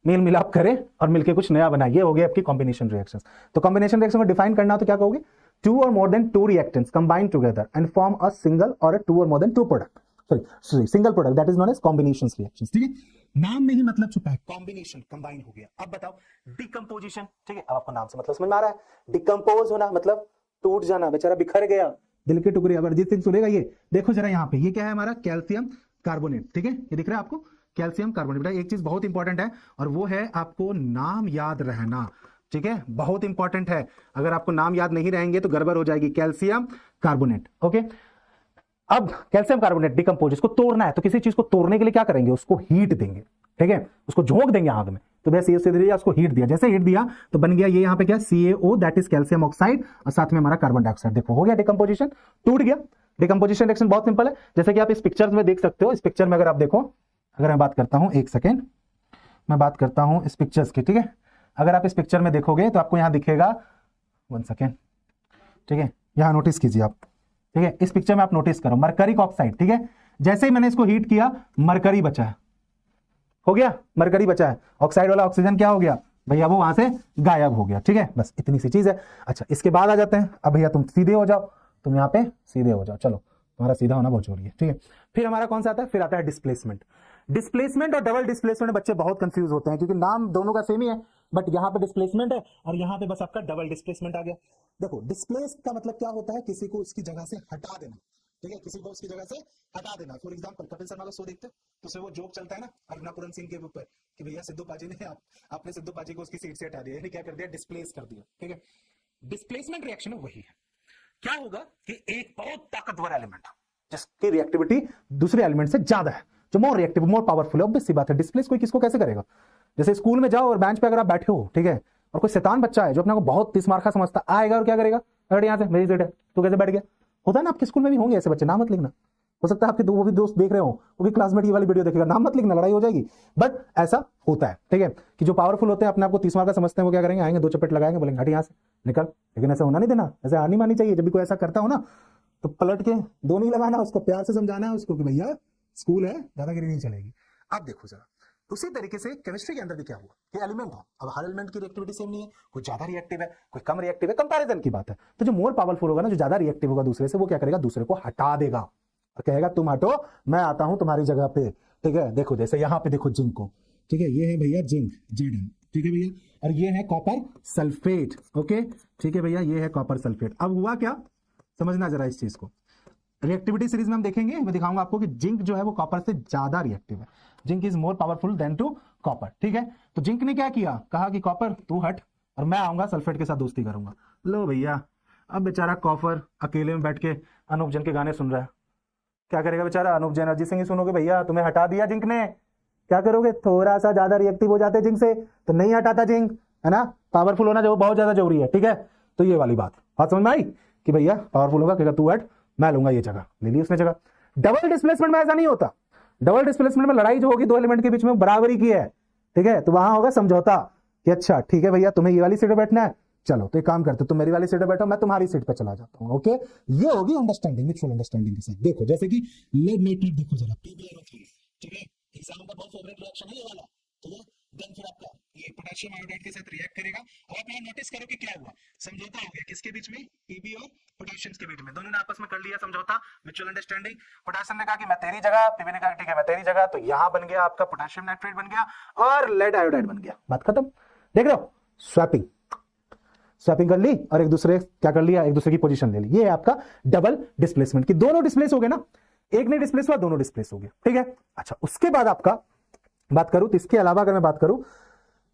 मेल मिलाप करें और मिलके कुछ नया बनाइए, हो गया आपकी कॉम्बिनेशन रिएक्शंस। तो कॉम्बिनेशन रिएक्शन को डिफाइन करना हो तो क्या कहोगे, 2 or more than 2 reactants combine together and form a single or a 2 or more than 2 product, sorry single product, that is known as combinations reactions। ठीक है, नाम में ही मतलब छुपा है, कॉम्बिनेशन कंबाइन हो गया। अब बताओ डिकम्पोजिशन, ठीक है, अब आपको नाम से मतलब समझ में आ रहा है, डिकम्पोज होना मतलब टूट जाना, बेचारा बिखर गया, दिल के टुकड़े। अब अरिजीत सिंह सुनेगा ये, देखो जरा यहाँ पे ये क्या है हमारा कैल्शियम कार्बोनेट, ठीक है, ये दिख रहा है आपको कैल्शियम कार्बोनेट। बेटा एक चीज बहुत इंपॉर्टेंट है और वो है आपको नाम याद रहना, ठीक है, बहुत इंपॉर्टेंट है। अगर आपको नाम याद नहीं रहेंगे तो गड़बड़ हो जाएगी। Calcium carbonate, okay. अब कैल्शियम कार्बोनेट डिकम्पोज, इसको तोड़ना है तो किसी चीज को तोड़ने के लिए क्या करेंगे, उसको हीट देंगे, ठीक है, उसको झोंक देंगे आग में। तो भैया CH दिया, उसको हीट दिया, जैसे हीट दिया तो बन गया ये यहाँ पे क्या CaO, that is calcium oxide, और साथ में हमारा कार्बन डाइऑक्साइड। देखो हो गया डिकम्पोजिशन, टूट गया। डिकम्पोजिशन रिएक्शन बहुत सिंपल है, जैसे कि आप इस पिक्चर में देख सकते हो। इस पिक्चर में अगर आप देखो, अगर मैं बात करता हूं, एक सेकेंड मैं बात करता हूं इस पिक्चर्स की, ठीक है। अगर आप इस पिक्चर में देखोगे तो आपको यहां दिखेगा, 1 सेकेंड, ठीक है, यहां नोटिस कीजिए आप, ठीक है, इस पिक्चर में आप नोटिस करो मरकरिक ऑक्साइड, ठीक है। जैसे ही मैंने इसको हीट किया मरकरी बचा है, हो गया मरकरी बचा है, ऑक्साइड वाला ऑक्सीजन क्या हो गया भैया, वो वहां से गायब हो गया, ठीक है, बस इतनी सी चीज है। अच्छा इसके बाद आ जाते हैं, अब भैया तुम सीधे हो जाओ, तुम यहाँ पे सीधे हो जाओ, चलो तुम्हारा सीधा होना बहुत जरूरी है, ठीक है। फिर हमारा कौन सा आता है, फिर आता है डिस्प्लेसमेंट। डिस्प्लेसमेंट और डबल डिस्प्लेसमेंट बच्चे बहुत कंफ्यूज होते हैं क्योंकि नाम दोनों का सेम ही है, बट यहाँ पे डिस्प्लेसमेंट है और यहाँ पे बस आपका डबल डिस्प्लेसमेंट आ गया। देखो डिस्प्लेस का मतलब क्या होता है, किसी को उसकी जगह से हटा देना, ठीक है, किसी को उसकी जगह से हटा देना। फॉर एग्जांपल कपिल शर्मा का शो देखते हो तो उसमें वो जोक चलता है ना अरुणापुरम सिंह के ऊपर कि भैया सिद्धू पाजी ने आपने सिद्धू पाजी को उसकी सीट से हटा दिया, यानी क्या कर दिया, डिस्प्लेस कर दिया, ठीक है। डिस्प्लेसमेंट रिएक्शन वही है। क्या होगा कि एक बहुत ताकतवर एलिमेंट जिसकी रिएक्टिविटी दूसरे एलिमेंट से ज्यादा है, जो मोर रिएक्टिव मोर पावरफुल है, ऑब्वियस सी बात है, डिस्प्लेस कोई किसको कैसे करेगा। जैसे स्कूल में जाओ और बेंच पे अगर आप बैठे हो, ठीक है, और कोई शैतान बच्चा है जो अपने को बहुत 30 मार्का समझता, आएगा और क्या करेगा, बैठ यहाँ से मेरी सीट है, तू कैसे बैठ गया। होता है ना, आपके स्कूल में भी होंगे ऐसे बच्चे, नाम मत लिखना, हो सकता है आपके वो भी दोस्त देख रहे हो, वो भी क्लासमेट ये वाली वीडियो देखेगा, नाम मत लिखना, लड़ाई हो जाएगी, बट ऐसा होता है, ठीक है, कि जो पावरफुल होते हैं अपने आपको 30 मार्का समझते हैं, वो क्या करेंगे, आएंगे 2 चपेट लगाएंगे, बोलेंगे हट यहाँ से निकल। लेकिन ऐसा होना नहीं देना, ऐसे आनी मानी चाहिए। जब भी कोई ऐसा करता हो ना तो पलट के 2 नहीं लगाना, उसको प्यार से समझाना है उसको कि भैया स्कूल है, दादागिरी नहीं चलेगी। अब देखो जरा उसी तरीके से केमिस्ट्री के अंदर भी क्या हुआ कि एलिमेंट है, अब हर एलिमेंट की रिएक्टिविटी सेम नहीं है, कोई ज्यादा रिएक्टिव है कोई कम रिएक्टिव है, कंपैरिजन की बात है। तो जो मोर पावरफुल होगा ना, जो ज्यादा रिएक्टिव होगा दूसरे से, वो क्या करेगा, दूसरे को हटा देगा और कहेगा तुम हटो मैं आता हूं तुम्हारी जगह पे, ठीक है। देखो जैसे यहाँ पे देखो जिंक को, ठीक है, ये है भैया जिंक Zn, ठीक है भैया, और ये है कॉपर सल्फेट, ओके, ठीक है भैया, ये है कॉपर सल्फेट। अब हुआ क्या, समझना जरा इस चीज को, रिएक्टिविटी सीरीज में हम देखेंगे, मैं दिखाऊंगा आपको कि जिंक जो है वो कॉपर से ज्यादा रिएक्टिव है, zinc is more powerful than to copper, ठीक है। तो जिंक ने क्या किया, कहा कि कॉपर तू हट और मैं आऊंगा सल्फेट के साथ दोस्ती करूंगा। लो भैया, अब बेचारा कॉपर अकेले में बैठ के अनूप जैन के गाने सुन रहा है, क्या करेगा बेचारा, अनूप जैन अरिजीत सिंह ही सुनोगे भैया, तुम्हें हटा दिया जिंक ने, क्या करोगे, थोड़ा सा ज्यादा रिएक्टिव हो जाते जिंक से तो नहीं हटाता जिंक, है ना, पावरफुल होना जो बहुत ज्यादा जरूरी है, ठीक है। तो ये वाली बात समझ में आई कि भैया पावरफुल होगा, कहेगा तू हट मैं लूंगा ये जगह, ले ली उसने जगह। डबल डिस्प्लेसमेंट में ऐसा नहीं होता, डबल डिस्प्लेसमेंट में लड़ाई जो होगी 2 एलिमेंट के बीच में बराबरी की है, ठीक है, तो वहां होगा समझौता कि अच्छा ठीक है भैया तुम्हें ये वाली सीट पे बैठना है, चलो तो एक काम करते तुम मेरी वाली सीट पे बैठो, मैं तुम्हारी सीट पे चला जाता हूँ, ओके। ये होगी अंडरस्टैंडिंग, म्यूचुअल अंडरस्टैंडिंग के साथ। देखो जैसे कि लेड नाइट्रेट देखो जरा, PbNO3, ठीक है, एग्जाम का बहुत फेवरेट रिएक्शन है ये वाला, ठीक है। देन फिर आपका ये पोटेशियम आयोडाइड के साथ रिएक्ट करेगा और आप यहाँ नोटिस करो कि क्या हुआ, समझौता हो गया किसके बीच में, Pb और पोटेशियम के बीच में, दोनों ने आपस में कर लिया समझौता, म्यूचुअल अंडरस्टैंडिंग। पोटेशियम ने कहा कि मैं तेरी जगह, Pb ने कहा ठीक है मैं तेरी जगह, तो यहाँ बन गया आपका पोटेशियम नाइट्रेट बन गया और लेड आयोडाइड बन गया, बात खत्म। देख रहे हो, स्वैपिंग स्वैपिंग कर ली और एक दूसरे क्या कर लिया, एक दूसरे की पोजीशन ले ली, ये है आपका डबल डिस्प्लेसमेंट की दोनों डिस्प्लेस हो गए ना, एक ने डिस्प्लेस हुआ दोनों डिस्प्लेस हो गए, ठीक है। अच्छा उसके बाद आपका बात करूं तो इसके अलावा अगर मैं बात करूं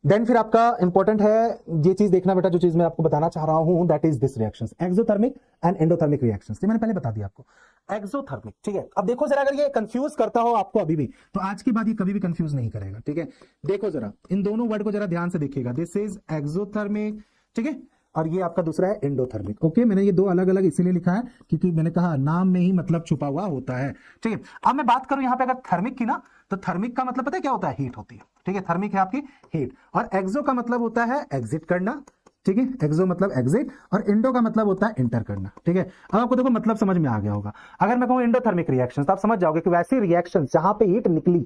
देन फिर आपका इंपॉर्टेंट है ये चीज देखना बेटा, जो चीज मैं आपको बताना चाह रहा हूं that is this reactions, exothermic and endothermic reactions, ये मैंने पहले बता दिया आपको। एक्सोथर्मिक, ठीक है, अब देखो जरा अगर ये कंफ्यूज करता हो आपको अभी भी, तो आज के बाद ये कभी भी कंफ्यूज नहीं करेगा, ठीक है। देखो जरा इन दोनों वर्ड को जरा ध्यान से देखिएगा, दिस इज एक्सोथर्मिक, ठीक है, और ये आपका दूसरा है एंडोथर्मिक, ओके। मैंने ये 2 अलग अलग इसीलिए लिखा है क्योंकि मैंने कहा नाम में ही मतलब छुपा हुआ होता है, ठीक है। अब मैं बात करूं यहाँ पे अगर थर्मिक की ना, तो थर्मिक का मतलब पता है क्या होता है, हीट होती है, ठीक है, थर्मिक है आपकी हीट, और एक्सो का मतलब होता है एग्जिट करना, ठीक है, एक्सो मतलब एग्जिट और इंडो का मतलब होता है इंटर करना। ठीक है, अब आपको देखो मतलब समझ में आ गया होगा। अगर मैं कहूं एंडोथर्मिक रिएक्शन तो आप समझ जाओगे कि वैसी रिएक्शन जहां पे हीट निकली,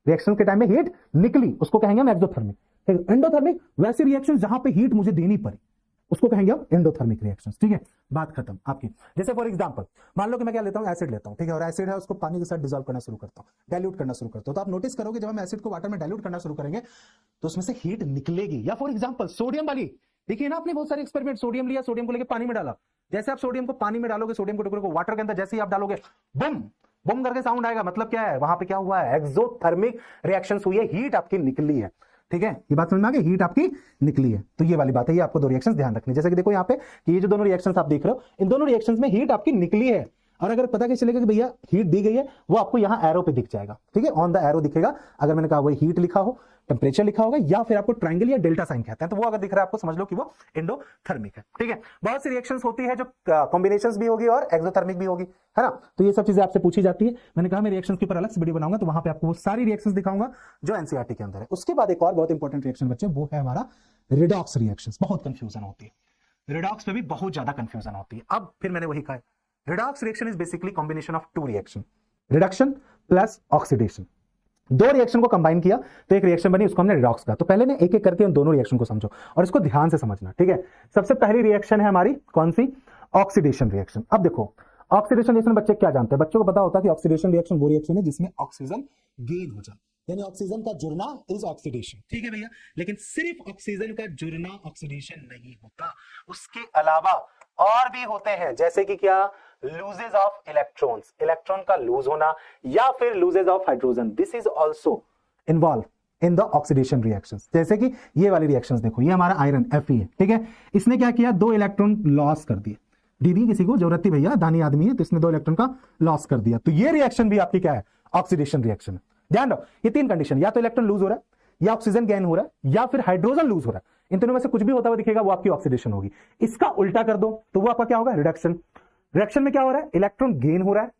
रिएक्शन के टाइम में हीट निकली उसको कहेंगे हम एक्सोथर्मिक। एंडोथर्मिक वैसी रिएक्शन जहां पे हीट मुझे देनी पड़ी उसको कहेंगे हम एंडोथर्मिक रिएक्शंस। ठीक है, बात खत्म आपकी। जैसे फॉर एग्जांपल मान लो कि मैं क्या लेता हूं, एसिड लेता हूं, ठीक है, और एसिड है उसको पानी के साथ डिसॉल्व करना शुरू करता हूं, डाइल्यूट करना शुरू करता हूं, तो आप नोटिस करोगे जब हम एसिड को वाटर में डाइल्यूट करना शुरू करेंगे तो उसमें से हीट निकलेगी। या फॉर एग्जांपल सोडियम वाली, देखिए ना आपने बहुत सारे एक्सपेरिमेंट, सोडियम लिया, सोडियम को लेकर पानी में डाला, जैसे आप सोडियम को पानी में डालोगे, सोडियम के टुकड़े को वाटर के अंदर जैसे ही आप डालोगे बम बम करके साउंड आएगा, मतलब क्या है, वहां पे क्या हुआ है, एक्सोथर्मिक रिएक्शंस हुई है, हीट आपकी निकली है। ठीक है, ये बात समझ में आ गई, हीट आपकी निकली है। तो ये वाली बात है, ये आपको दो रिएक्शंस ध्यान रखनी है। जैसे कि देखो यहाँ पे कि ये जो दोनों रिएक्शंस आप देख रहे हो, इन दोनों रिएक्शंस में हीट आपकी निकली है। और अगर पता कैसे चलेगा कि भैया हीट दी गई है, वो आपको यहाँ एरो पे दिख जाएगा। ठीक है, ऑन द एरो दिखेगा। अगर मैंने कहा वही हीट लिखा हो, टेम्परेचर लिखा होगा, या फिर आपको ट्रायंगल या डेल्टा साइन कहते हैं, तो वो अगर दिख रहा है आपको समझ लो कि वो एंडोथर्मिक है। ठीक है, बहुत सी रिएक्शंस होती है जो कॉम्बिनेशंस भी होगी और एक्सोथर्मिक भी होगी, है ना। तो ये सब चीजें आपसे पूछी जाती है। मैंने कहा मैं रिएक्शंस के ऊपर अलग से वीडियो बनाऊंगा, तो वहां पे आपको वो सारी रिएक्शंस दिखाऊंगा जो एनसीईआरटी के अंदर है। उसके बाद एक और बहुत इंपॉर्टेंट रिएक्शन बच्चे, वो है हमारा रिडॉक्स रिएक्शंस। बहुत कंफ्यूजन होती है रिडॉक्स में भी, बहुत ज्यादा कंफ्यूजन होती है। अब फिर मैंने वही कहा, redox reaction is basically combination of two reaction, reduction plus oxidation. दो रिएक्शन को कंबाइन किया तो एक रिएक्शन बनी, उसको हमने रिडॉक्स कहा। तो पहले ने एक एक करके उन दोनों रिएक्शन को समझो और इसको ध्यान से समझना। ठीक है, सबसे पहली रिएक्शन है हमारी कौन सी, ऑक्सीडेशन रिएक्शन। अब देखो ऑक्सीडेशन रिएक्शन बच्चे क्या जानते हैं, बच्चों को पता होता है कि ऑक्सीडेशन रिएक्शन वो रिएक्शन है जिसमें ऑक्सीजन गेन हो जाए, यानी ऑक्सीजन का जुड़ना इज ऑक्सीडेशन। ठीक है भैया, लेकिन सिर्फ ऑक्सीजन का जुड़ना ऑक्सीडेशन नहीं होता, उसके अलावा और भी होते हैं, जैसे कि क्या, लूजेज ऑफ इलेक्ट्रॉन्स, इलेक्ट्रॉन का लूज होना, या फिर loses of hydrogen, this is also involve in the oxidation reactions. जैसे कि ये वाली रिएक्शंस देखो, ये हमारा आयरन Fe है, ठीक है, इसने क्या किया, दो इलेक्ट्रॉन लॉस कर दिए, दीदी किसी को जरूरत थी भैया, दानी आदमी है, तो इसने दो इलेक्ट्रॉन का लॉस कर दिया, तो ये रिएक्शन भी आपकी क्या है, ऑक्सीडेशन रिएक्शन है। ध्यान रखो ये तीन कंडीशन, या तो इलेक्ट्रॉन लूज हो रहा है, या ऑक्सीजन गेन हो रहा है, या फिर हाइड्रोजन लूज हो रहा है, इन तीनों में से कुछ भी होता हुआ दिखेगा वो आपकी ऑक्सीडेशन होगी। इसका उल्टा कर दो तो वो आपका क्या होगा, रिडक्शन। रिडक्शन में क्या हो रहा है, इलेक्ट्रॉन गेन हो रहा है,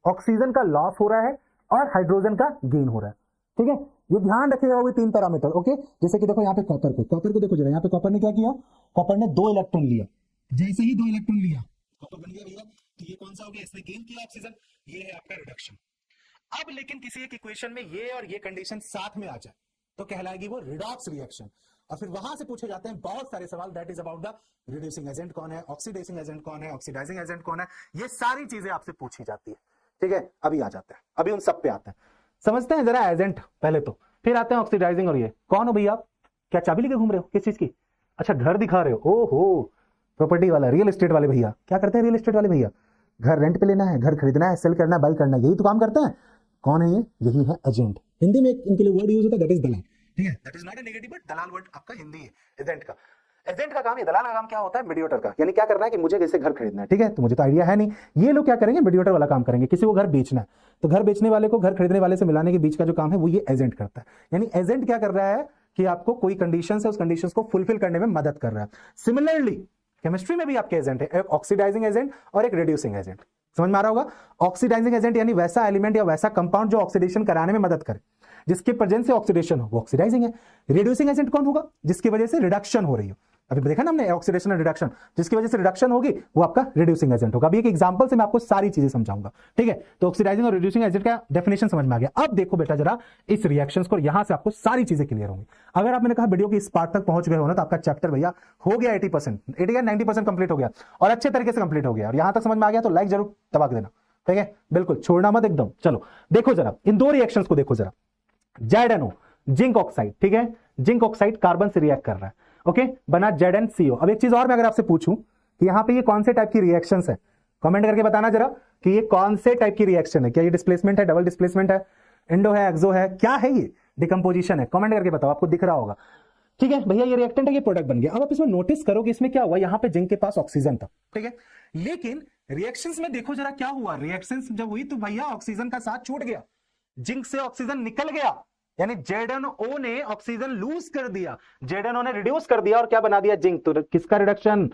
ऑक्सीजन का लॉस हो रहा है और हाइड्रोजन का गेन हो रहा है। ठीक है, ये ध्यान रखिएगा वो तीन पैरामीटर। ओके, जैसे कि देखो यहाँ पे कॉपर को देखो जरा, यहाँ पे कॉपर ने क्या किया, कॉपर ने दो इलेक्ट्रॉन लिया, जैसे ही दो इलेक्ट्रॉन लिया कॉपर बन गया भैया, तो ये कौन सा हो गया, इसने गेन किया ऑक्सीजन, ये है आपका रिडक्शन। अब लेकिन किसी एक इक्वेशन में ये और ये कंडीशन साथ में आ जाए तो कहलाएगी वो रिडॉक्स रिएक्शन। और फिर वहां से पूछे जाते हैं बहुत सारे सवाल, that is about the reducing agent कौन है, ऑक्सीडाइजिंग एजेंट कौन है, ऑक्सीडाइजिंग एजेंट कौन है, ये सारी चीजें आपसे पूछी जाती है। ठीक है, अभी आ जाते हैं, अभी उन सब पे आते हैं, समझते हैं जरा एजेंट पहले तो, फिर आते हैं ऑक्सीडाइजिंग। और ये कौन हो भैया, क्या चाबी लेके घूम रहे हो, किस चीज की, अच्छा घर दिखा रहे हो, ओहो प्रॉपर्टी वाला, रियल एस्टेट वाले भैया, क्या करते हैं रियल एस्टेट वाले भैया, घर रेंट पे लेना है, घर खरीदना है, सेल करना है, बाई करना है, यही तो काम करते हैं। कौन है ये, यही है एजेंट। हिंदी में इनके लिए वर्ड यूज होता है, दैट इज दलाल। ठीक है, that is not a negative but Dalal word आपका हिंदी है एजेंट का। एजेंट का काम, ये दलाल का काम क्या होता है, मीडिएटर का, यानी क्या करना है कि मुझे कैसे घर खरीदना है, ठीक है, तो मुझे तो आइडिया है नहीं, ये लोग क्या करेंगे, मीडिएटर वाला काम करेंगे। किसी को घर बेचना है तो घर बेचने वाले को घर खरीदने वाले से मिलाने के बीच का जो काम है वो ये एजेंट करता है। यानी एजेंट क्या कर रहा है कि आपको कोई कंडीशन है, उस कंडीशन को फुलफिल करने में मदद कर रहा है। सिमिलरली केमिस्ट्री में भी आपके एजेंट है, एक ऑक्सीडाइजिंग एजेंट और एक रिड्यूसिंग एजेंट। समझ में आ रहा होगा, ऑक्सीडाइजिंग एजेंट यानी वैसा एलिमेंट या वैसा कंपाउंड जो ऑक्सीडेशन कराने में मदद करे, जिसके प्रेजेंस से ऑक्सीडेशन हो, वो ऑक्सीडाइजिंग है। रिड्यूसिंग एजेंट कौन होगा, जिसकी वजह से रिडक्शन हो रही हो, अभी देखा ना हमने ऑक्सीडेशन और रिडक्शन, जिसकी वजह से रिडक्शन होगी वो आपका रिड्यूसिंग एजेंट होगा। अभी एक एग्जांपल से मैं आपको सारी चीजें समझाऊंगा। ठीक है, तो ऑक्सीडाइजिंग और रिड्यूसिंग एजेंट का डेफिनेशन समझ में आ गया। अब देखो बेटा जरा इस रिएक्शंस को, यहां से आपको सारी चीजें क्लियर होंगी। अगर आप मैंने कहा वीडियो की इस पार्ट तक पहुंच गए हो ना, तो आपका चैप्टर भैया हो गया 80%, 80 या 90% कंप्लीट हो गया और अच्छे तरीके से कंप्लीट हो गया। और यहां तक समझ में आ गया तो लाइक जरूर दबा देना, ठीक है, बिल्कुल छोड़ना मत एकदम। चलो देखो जरा इन दो रिएक्शंस को देखो जरा, ZnO जिंक ऑक्साइड, ठीक है, जिंक ऑक्साइड कार्बन से रिएक्ट कर रहा है, ओके, बना ZnCO। अब एक चीज और मैं अगर आपसे पूछूं कि यहां पे ये कौन से टाइप की रिएक्शंस है, कमेंट करके बताना जरा कि ये कौन से टाइप की रिएक्शन है। क्या ये डिस्प्लेसमेंट है, डबल डिस्प्लेसमेंट है, इंडो है, एक्सो है, क्या है ये, डिकम्पोजिशन है, कमेंट करके बताओ, आपको दिख रहा होगा। ठीक है भैया, ये रिएक्टेंट है, ये प्रोडक्ट बन गया। अब आप इसमें नोटिस करो कि इसमें क्या हुआ, यहां पे जिंक के पास ऑक्सीजन था, ठीक है, लेकिन रिएक्शंस में देखो जरा क्या हुआ, रिएक्शंस जब हुई तो भैया ऑक्सीजन का साथ छूट गया, जिंक से ऑक्सीजन निकल गया, यानी ZnO ने ऑक्सीजन लूज कर दिया, ZnO ने रिड्यूस कर दिया और क्या बना दिया, जिंक। तो किसका रिडक्शन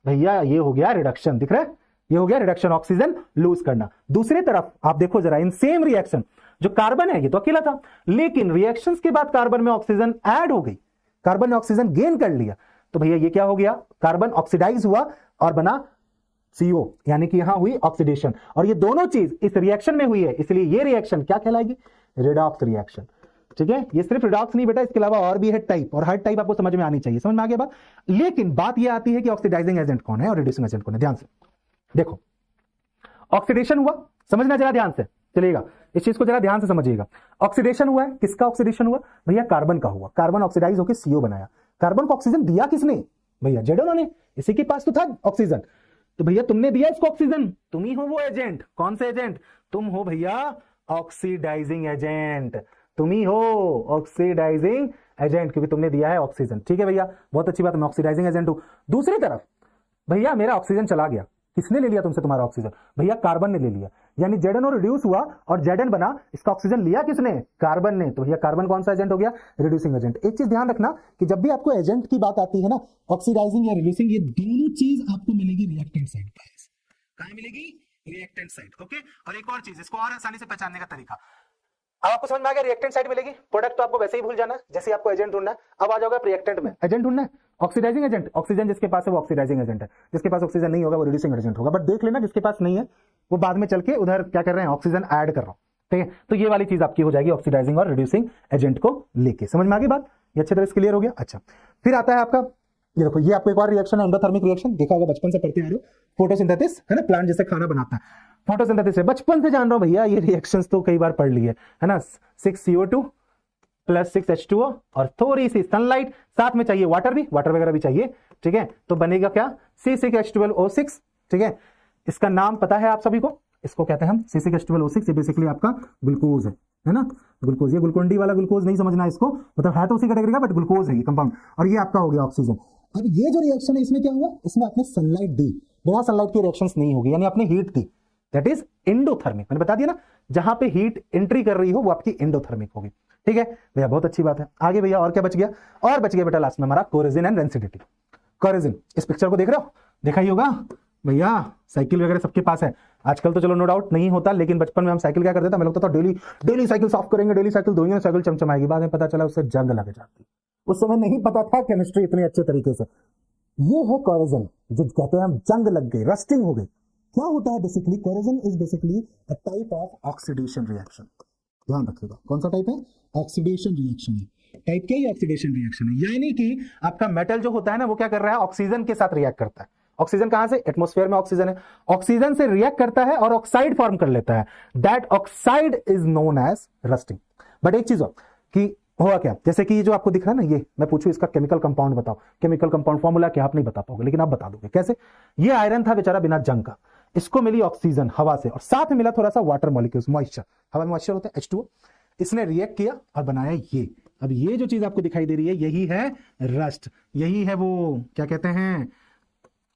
भैया, ये हो गया रिडक्शन, दिख रहा है, ये हो गया रिडक्शन, ऑक्सीजन लूज करना। दूसरी तरफ आप देखो जरा इन सेम रिएक्शन, जो कार्बन है ये तो अकेला था, लेकिन रिएक्शंस के बाद कार्बन में ऑक्सीजन ऐड हो गई, कार्बन ने ऑक्सीजन गेन कर लिया, तो भैया ये क्या हो गया, कार्बन ऑक्सीडाइज हुआ और बना CO, यानी कि यहां हुई ऑक्सीडेशन, और ये दोनों चीज इस रिएक्शन में हुई है, इसलिए ये रिएक्शन क्या कहलाएगी, रिडॉक्स रिएक्शन। ठीक है, ये सिर्फ रिडॉक्स नहीं बेटा, इसके अलावा और भी है टाइप, और हर टाइप आपको समझ में आनी चाहिए। समझ में आ गया बात। लेकिन बात ये आती है कि ऑक्सीडाइजिंग एजेंट कौन है और रिड्यूसिंग एजेंट कौन है। ध्यान से देखो, ऑक्सीडेशन हुआ, समझना जरा ध्यान से चलिएगा, इस चीज को जरा ध्यान से समझिएगा। ऑक्सीडेशन हुआ है, किसका ऑक्सीडेशन हुआ भैया, कार्बन का हुआ। कार्बन ऑक्सीडाइज होकर CO बनाया। कार्बन को ऑक्सीजन दिया किसने भैया, जेडोन ने, इसी के पास तो था ऑक्सीजन, तो भैया तुमने दिया इसको ऑक्सीजन, तुम ही हो वो एजेंट। कौन से एजेंट, तुम हो भैया ऑक्सीडाइजिंग एजेंट, तुम ही हो ऑक्सीडाइजिंग एजेंट, क्योंकि तुमने दिया है ऑक्सीजन। ठीक है भैया, बहुत अच्छी बात, मैं ऑक्सीडाइजिंग एजेंट हूं। दूसरी तरफ भैया मेरा ऑक्सीजन चला गया, किसने ले लिया तुमसे तुम्हारा ऑक्सीजन, भैया कार्बन ने ले लिया, यानी ZNO रिड्यूस हुआ और ZN बना, इसका ऑक्सीजन लिया किसने, कार्बन ने, तो भैया कार्बन कौन सा एजेंट हो गया, रिड्यूसिंग एजेंट। एक चीज ध्यान रखना कि जब भी आपको एजेंट की बात आती है ना, ऑक्सीडाइजिंग या रिड्यूसिंग, ये दोनों चीज आपको मिलेगी रिएक्टेंट साइड पर। कहां मिलेगी, रिएक्टेंट साइड। ओके, और एक और चीज, इसको और आसानी से पहचानने का तरीका, अब आपको समझ में आ गया, रिएक्टेंट साइड मिलेगी, प्रोडक्ट तो आपको वैसे ही भूल जाना, जैसे आपको एजेंट ढूंढना है। अब आ जाओगे रिएक्टेंट में, एजेंट ढूंढना है, ऑक्सीडाइजिंग एजेंट, ऑक्सीजन जिसके पास है वो ऑक्सीडाइजिंग एजेंट है, जिसके पास ऑक्सीजन नहीं होगा वो रिड्यूसिंग एजेंट होगा। बट देख लेना जिसके पास नहीं है वो बाद में चल के उधर क्या कर रहे हैं, ऑक्सीजन ऐड कर रहा हूं। ठीक है, तो ये वाली चीज आपकी हो जाएगी ऑक्सीडाइजिंग और रिड्यूसिंग एजेंट को लेके। समझ में आ गई बात, ये अच्छे तरह से क्लियर हो गया। अच्छा, फिर आता है आपका, ये देखो, ये आपको एक और रिएक्शन है, एंडोथर्मिक रिएक्शन, देखा होगा बचपन से पढ़ते आ रहे हो, फोटोसिंथेसिस है ना, प्लांट जैसे खाना बनाता है, फोटोसिंथेसिस है, बचपन से जान रहा हूं भैया, ये रिएक्शंस तो कई बार पढ़ ली है ना। 6CO2 प्लस 6H2O और थोड़ी सी सनलाइट, साथ में चाहिए वाटर भी, वाटर वगैरह भी चाहिए। ठीक है, तो बनेगा क्या, C6H12O6। ठीक है, इसका नाम पता है आप सभी को, इसको कहते हैं हम C6H12O6, ये बेसिकली आपका ग्लूकोज है ना, ग्लूकोज, ये ग्लूकोन डी वाला ग्लूकोज नहीं समझना इसको, मतलब है तो उसी कैटेगरी का बट ग्लूकोज है ये कंपाउंड, और ये आपका हो गया ऑक्सीजन। अब ये जो रिएक्शन है इसमें क्या हुआ, इसमें आपने सनलाइट दी, बिना सनलाइट की रिएक्शंस नहीं होगी, यानी आपने heat the, that is endothermic. मैंने बता दिया ना, जहां पे हीट एंट्री कर रही हो वो आपकी एंडोथर्मिक होगी। ठीक है भैया, बहुत अच्छी बात है। आगे भैया और क्या बच गया, और बच गया बेटा लास्ट में हमारा कोरेजिन एंड रेंसिडिटी। कोरेजिन, इस पिक्चर को देख रहे हो, देखा ही होगा भैया, साइकिल वगैरह सबके पास है। आजकल तो चलो नो डाउट नहीं होता, लेकिन बचपन में हम साइकिल क्या करते थे, हमें लगता था डेली साइकिल साफ करेंगे, डेली साइकिल धोएंगे, साइकिल चमचमाएगी। बाद में पता चला उससे जंग लग जाती, उस समय नहीं पता था केमिस्ट्री इतने अच्छे तरीके से। ये है कोरेजिन, जो कहते हैं हम जंग लग गई, रस्टिंग हो गई। क्या होता है basically, corrosion is basically a type of oxidation reaction. ध्यान रखिएगा, कौन सा टाइप है, ऑक्सीडेशन रिएक्शन है। टाइप क्या है, ऑक्सीडेशन रिएक्शन है, यानी कि आपका मेटल जो होता है ना वो क्या कर रहा है, ऑक्सीजन के साथ रिएक्ट करता है। ऑक्सीजन कहां से, एटमॉस्फेयर में ऑक्सीजन है, ऑक्सीजन से रिएक्ट करता है और ऑक्साइड फॉर्म कर लेता है। That oxide is known as rusting. But एक चीज हो कि हुआ क्या, जैसे कि जो आपको दिख रहा है ना, ये मैं पूछूं इसका केमिकल कंपाउंड बताओ, केमिकल कंपाउंड फॉर्मूला क्या, आप नहीं बता पाओगे, लेकिन आप बता दोगे कैसे। ये आयरन था बेचारा बिना जंग का, इसको मिली ऑक्सीजन हवा से, और साथ में मिला थोड़ा सा वाटर मॉलिक्यूल्स, मॉइस्चर, हवा में मॉइस्चर होता है H2O, इसने रिएक्ट किया और बनाया ये। अब ये जो चीज आपको दिखाई दे रही है यही है रस्ट, यही है वो क्या कहते हैं,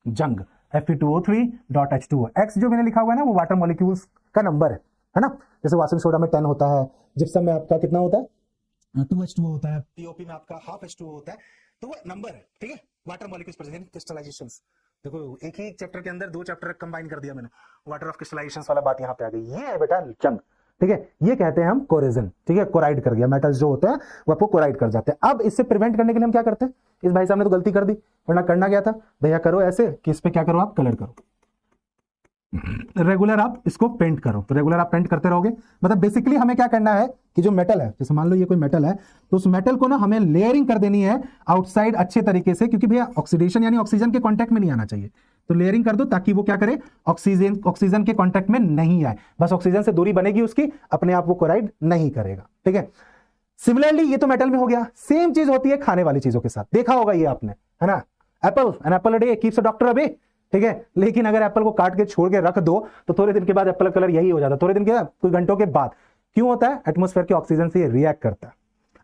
जंग। Fe2O3.H2O, X जो मैंने लिखा हुआ है ना वो वाटर मॉलिक्यूल्स का नंबर है ना, जैसे वाशिंग सोडा में 10 होता है, जिप्सम में आपका कितना होता है, 2H2O होता है, TOP में आपका हाफ H2O होता है, तो वो नंबर है। ठीक है, वाटर मॉलिक्यूल्स प्रेजेंट, क्रिस्टलाइजेशंस, देखो एक ही चैप्टर के अंदर दो चैप्टर कंबाइन कर दिया मैंने, वाटर ऑफ क्रिस्टलाइजेशंस वाला बात यहाँ पे आ गई। ये है बेटा जंग। ठीक है, ये कहते हैं हम कोरेजिन। ठीक है, कोराइड कर गया, मेटल्स जो होते हैं वो आपको कोराइड कर जाते हैं। अब इससे प्रिवेंट करने के लिए हम क्या करते हैं, इस भाई साहब ने तो गलती कर दी, वरना करना क्या था भैया, करो ऐसे कि इस पे क्या करो, आप कलर करो, रेगुलर आप इसको पेंट करो, तो रेगुलर आप पेंट करते रहोगे। मतलब बेसिकली हमें क्या करना है कि जो मेटल है, जैसे मान लो ये कोई मेटल है, तो उस मेटल को ना हमें लेयरिंग कर देनी है आउटसाइड अच्छे तरीके से, क्योंकि भैया ऑक्सीडेशन यानी ऑक्सीजन के कांटेक्ट में नहीं आना चाहिए, तो लेयरिंग कर दो ताकि वो क्या करे, ऑक्सीजन के कांटेक्ट में नहीं आए, बस ऑक्सीजन से दूरी बनेगी उसकी, अपने आप वो कोराइड नहीं करेगा। ठीक है, सिमिलरली ये तो मेटल में हो गया, सेम चीज होती है खाने वाली चीजों के साथ, देखा होगा ये आपने, है ना, an apple a day keeps a doctor away. ठीक है, लेकिन अगर एप्पल को काट के छोड़ के रख दो तो थोड़े दिन के बाद एप्पल कलर यही हो जाता है, थोड़े दिन के कुछ घंटों के बाद। क्यों होता है, एटमॉस्फेयर के ऑक्सीजन से रिएक्ट करता है।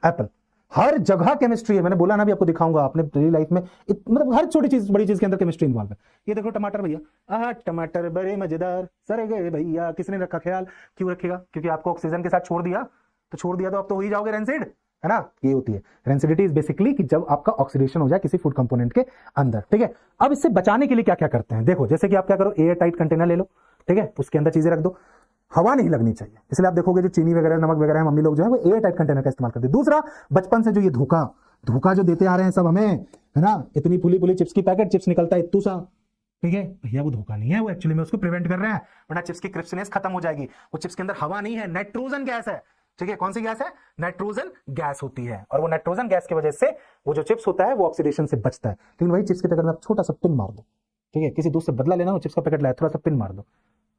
एप्पल हर जगह केमिस्ट्री है, मैंने बोला ना, भी आपको दिखाऊंगा अपने डेली लाइफ में, मतलब हर छोटी चीज बड़ी चीज के अंदर केमिस्ट्री इन्वॉल्व है। ये देखो टमाटर भैया, टमाटर बड़े मजेदार, सरे गए भैया, किसने रखा ख्याल, क्यों रखेगा, क्योंकि आपको ऑक्सीजन के साथ छोड़ दिया तो आप तो हो ही जाओगे रेंसिड, है ना। ये होती है रेंसिडिटी, इज बेसिकली कि जब आपका ऑक्सीडेशन हो जाए किसी फूड कंपोनेंट के अंदर। ठीक है, अब इससे बचाने के लिए क्या क्या करते हैं, देखो जैसे कि आप क्या करो, एयर टाइट कंटेनर ले लो, ठीक है, उसके अंदर चीजें रख दो, हवा नहीं लगनी चाहिए। इसलिए आप देखोगे जो चीनी वगैरह नमक वगैरह है, मम्मी लोग जो है वो एयर टाइट कंटेनर का इस्तेमाल करते हैं। दूसरा, बचपन से जो ये धोखा धोखा जो देते आ रहे हैं सब हमें, है ना, इतनी फुली फुली चिप्स की पैकेट, चिप्स निकलता है इत्तू सा, ठीक है भैया, वो धोखा नहीं है, वो एक्चुअली में उसको प्रिवेंट कर रहे हैं, वरना चिप्स की क्रिस्पीनेस खत्म हो जाएगी। वो चिप्स के अंदर हवा नहीं है, नाइट्रोजन गैस है, ठीक है। कौन सी गैस है? नाइट्रोजन गैस होती है, और वो नाइट्रोजन गैस की वजह से वो जो चिप्स होता है वो ऑक्सीडेशन से बचता है। लेकिन वही चिप्स के टक्कर में आप छोटा सा पिन मार दो, ठीक है, किसी दूसरे से बदला लेना हो, चिप्स का पैकेट लाया, थोड़ा सा पिन मार दो,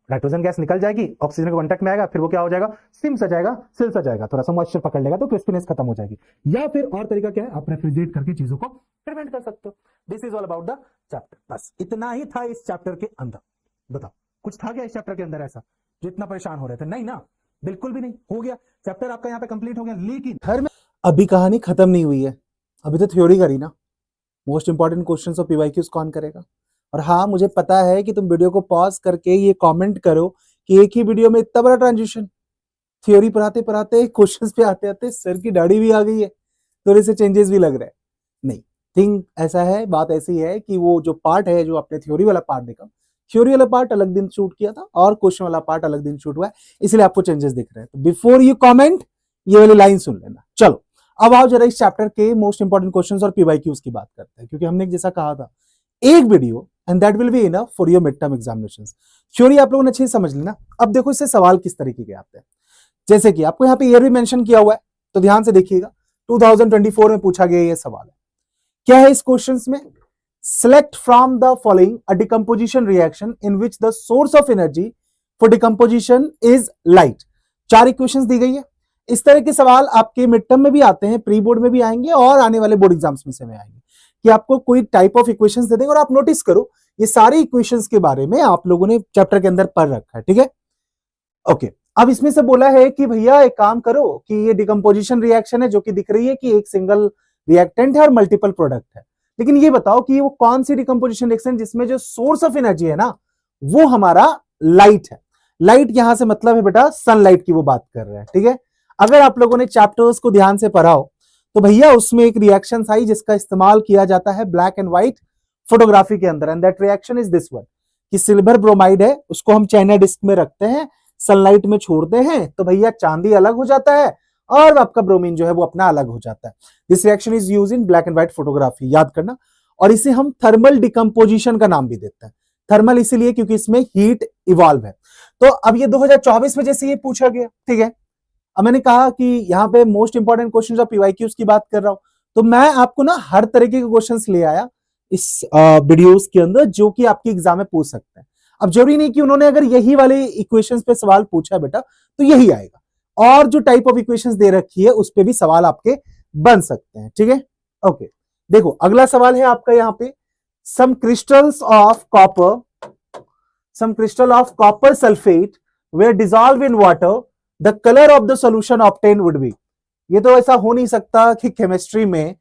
नाइट्रोजन गैस निकल जाएगी, ऑक्सीजन के कांटेक्ट में आएगा, फिर वो क्या हो जाएगा, सिम सा जाएगा, सिल सा जाएगा, थोड़ा सा मॉइस्चर पकड़ लेगा तो क्रिस्पीनेस खत्म हो जाएगी। या फिर और तरीका क्या है, आप रेफ्रिजरेट करके चीजों को प्रिवेंट कर सकते हो। This is all about the chapter. बस इतना ही था इस चैप्टर के अंदर। बताओ कुछ था क्या इस चैप्टर के अंदर ऐसा जो इतना परेशान हो रहे थे? नहीं ना, बिल्कुल भी नहीं। हो गया चैप्टर आपका यहाँ पे कंप्लीट हो गया। लेकिन घर में अभी कहानी खत्म नहीं हुई है, अभी तो थ्योरी करी ना। मोस्ट इंपॉर्टेंट क्वेश्चंस और पीवाईक्यूज कौन करेगा? और हाँ, मुझे पता है कि तुम वीडियो को पॉज करके ये कमेंट करो कि एक ही वीडियो में इतना बड़ा ट्रांजिशन, थ्योरी पढ़ाते पढ़ाते क्वेश्चंस पे आते आते सर की दाढ़ी भी आ गई है, थोड़े से चेंजेस भी लग रहे हैं। नहीं, थिंग ऐसा है, बात ऐसी है कि वो जो पार्ट है, जो आपने थ्योरी वाला पार्ट देखा, थ्योरी वाला पार्ट अलग दिन शूट किया था और क्वेश्चन वाला पार्ट अलग दिन शूट हुआ है, इसलिए आपको चेंजेस दिख रहे हैं। तो बिफोर यू कमेंट ये वाली लाइन सुन लेना। चलो अब आओ जरा इस चैप्टर के मोस्ट इंपॉर्टेंट क्वेश्चंस और पीवाईक्यूज की बात करते हैं, क्योंकि हमने जैसा कहा था एक video and that will be enough for your mid term examinations. Theory आप लोगों ने अच्छे से समझ ली ना। अब देखो इससे सवाल किस तरीके के आते हैं, जैसे कि आपको यहाँ पे ईयर भी मेंशन किया हुआ है, तो ध्यान से देखिएगा। 2024 में पूछा गया ये सवाल है। क्या है इस क्वेश्चन में? Select from the following a decomposition reaction in which the source of energy for decomposition is light. 4 equations दी गई है। इस तरह के सवाल आपके मिड टर्म में भी आते हैं, प्री बोर्ड में भी आएंगे और आने वाले बोर्ड एग्जाम्स में से आएंगे, कि आपको कोई टाइप ऑफ इक्वेशंस दे देंगे और आप नोटिस करो ये सारी इक्वेशंस के बारे में आप लोगों ने चैप्टर के अंदर पढ़ रखा है, ठीक है। ओके, अब इसमें से बोला है कि भैया एक काम करो कि ये डिकम्पोजिशन रिएक्शन है जो कि दिख रही है कि एक सिंगल रिएक्टेंट है और मल्टीपल प्रोडक्ट है, लेकिन ये बताओ कि वो कौन सी डिकम्पोजिशन रिएक्शन जिसमें जो सोर्स ऑफ एनर्जी है ना वो हमारा लाइट है। लाइट यहां से मतलब है बेटा सनलाइट की वो बात कर रहे हैं, ठीक है। अगर आप लोगों ने चैप्टर्स को ध्यान से पढ़ा हो तो भैया उसमें एक रिएक्शन आई जिसका इस्तेमाल किया जाता है ब्लैक एंड व्हाइट फोटोग्राफी के अंदर, and that reaction is this one, कि सिल्वर ब्रोमाइड है, उसको हम चाइना डिस्क में रखते हैं, सनलाइट में छोड़ते हैं तो भैया चांदी अलग हो जाता है और आपका ब्रोमीन जो है वो अपना अलग हो जाता है। This reaction is used in black and white photography, याद करना। और इसे हम थर्मल डिकम्पोजिशन का नाम भी देते हैं। थर्मल इसीलिए क्योंकि इसमें हीट इवॉल्व है। तो अब ये 2024 में जैसे ये पूछा गया, ठीक है। अब मैंने कहा कि यहाँ पे मोस्ट इंपॉर्टेंट क्वेश्चंस और पीवाईक्यूज की बात कर रहा हूं, तो मैं आपको ना हर तरीके के क्वेश्चंस ले आया इस वीडियोस के अंदर जो कि आपके एग्जाम में पूछ सकते हैं। अब जरूरी नहीं कि उन्होंने अगर यही वाले इक्वेशंस पे सवाल पूछा बेटा तो यही आएगा, और जो टाइप ऑफ इक्वेशंस दे रखी है उस पे भी सवाल आपके बन सकते हैं, ठीक है। ओके, देखो अगला सवाल है आपका यहाँ पे, some crystal of copper sulphate were dissolve in water the colour of the solution obtain would be. ये तो ऐसा हो नहीं सकता कि केमिस्ट्री में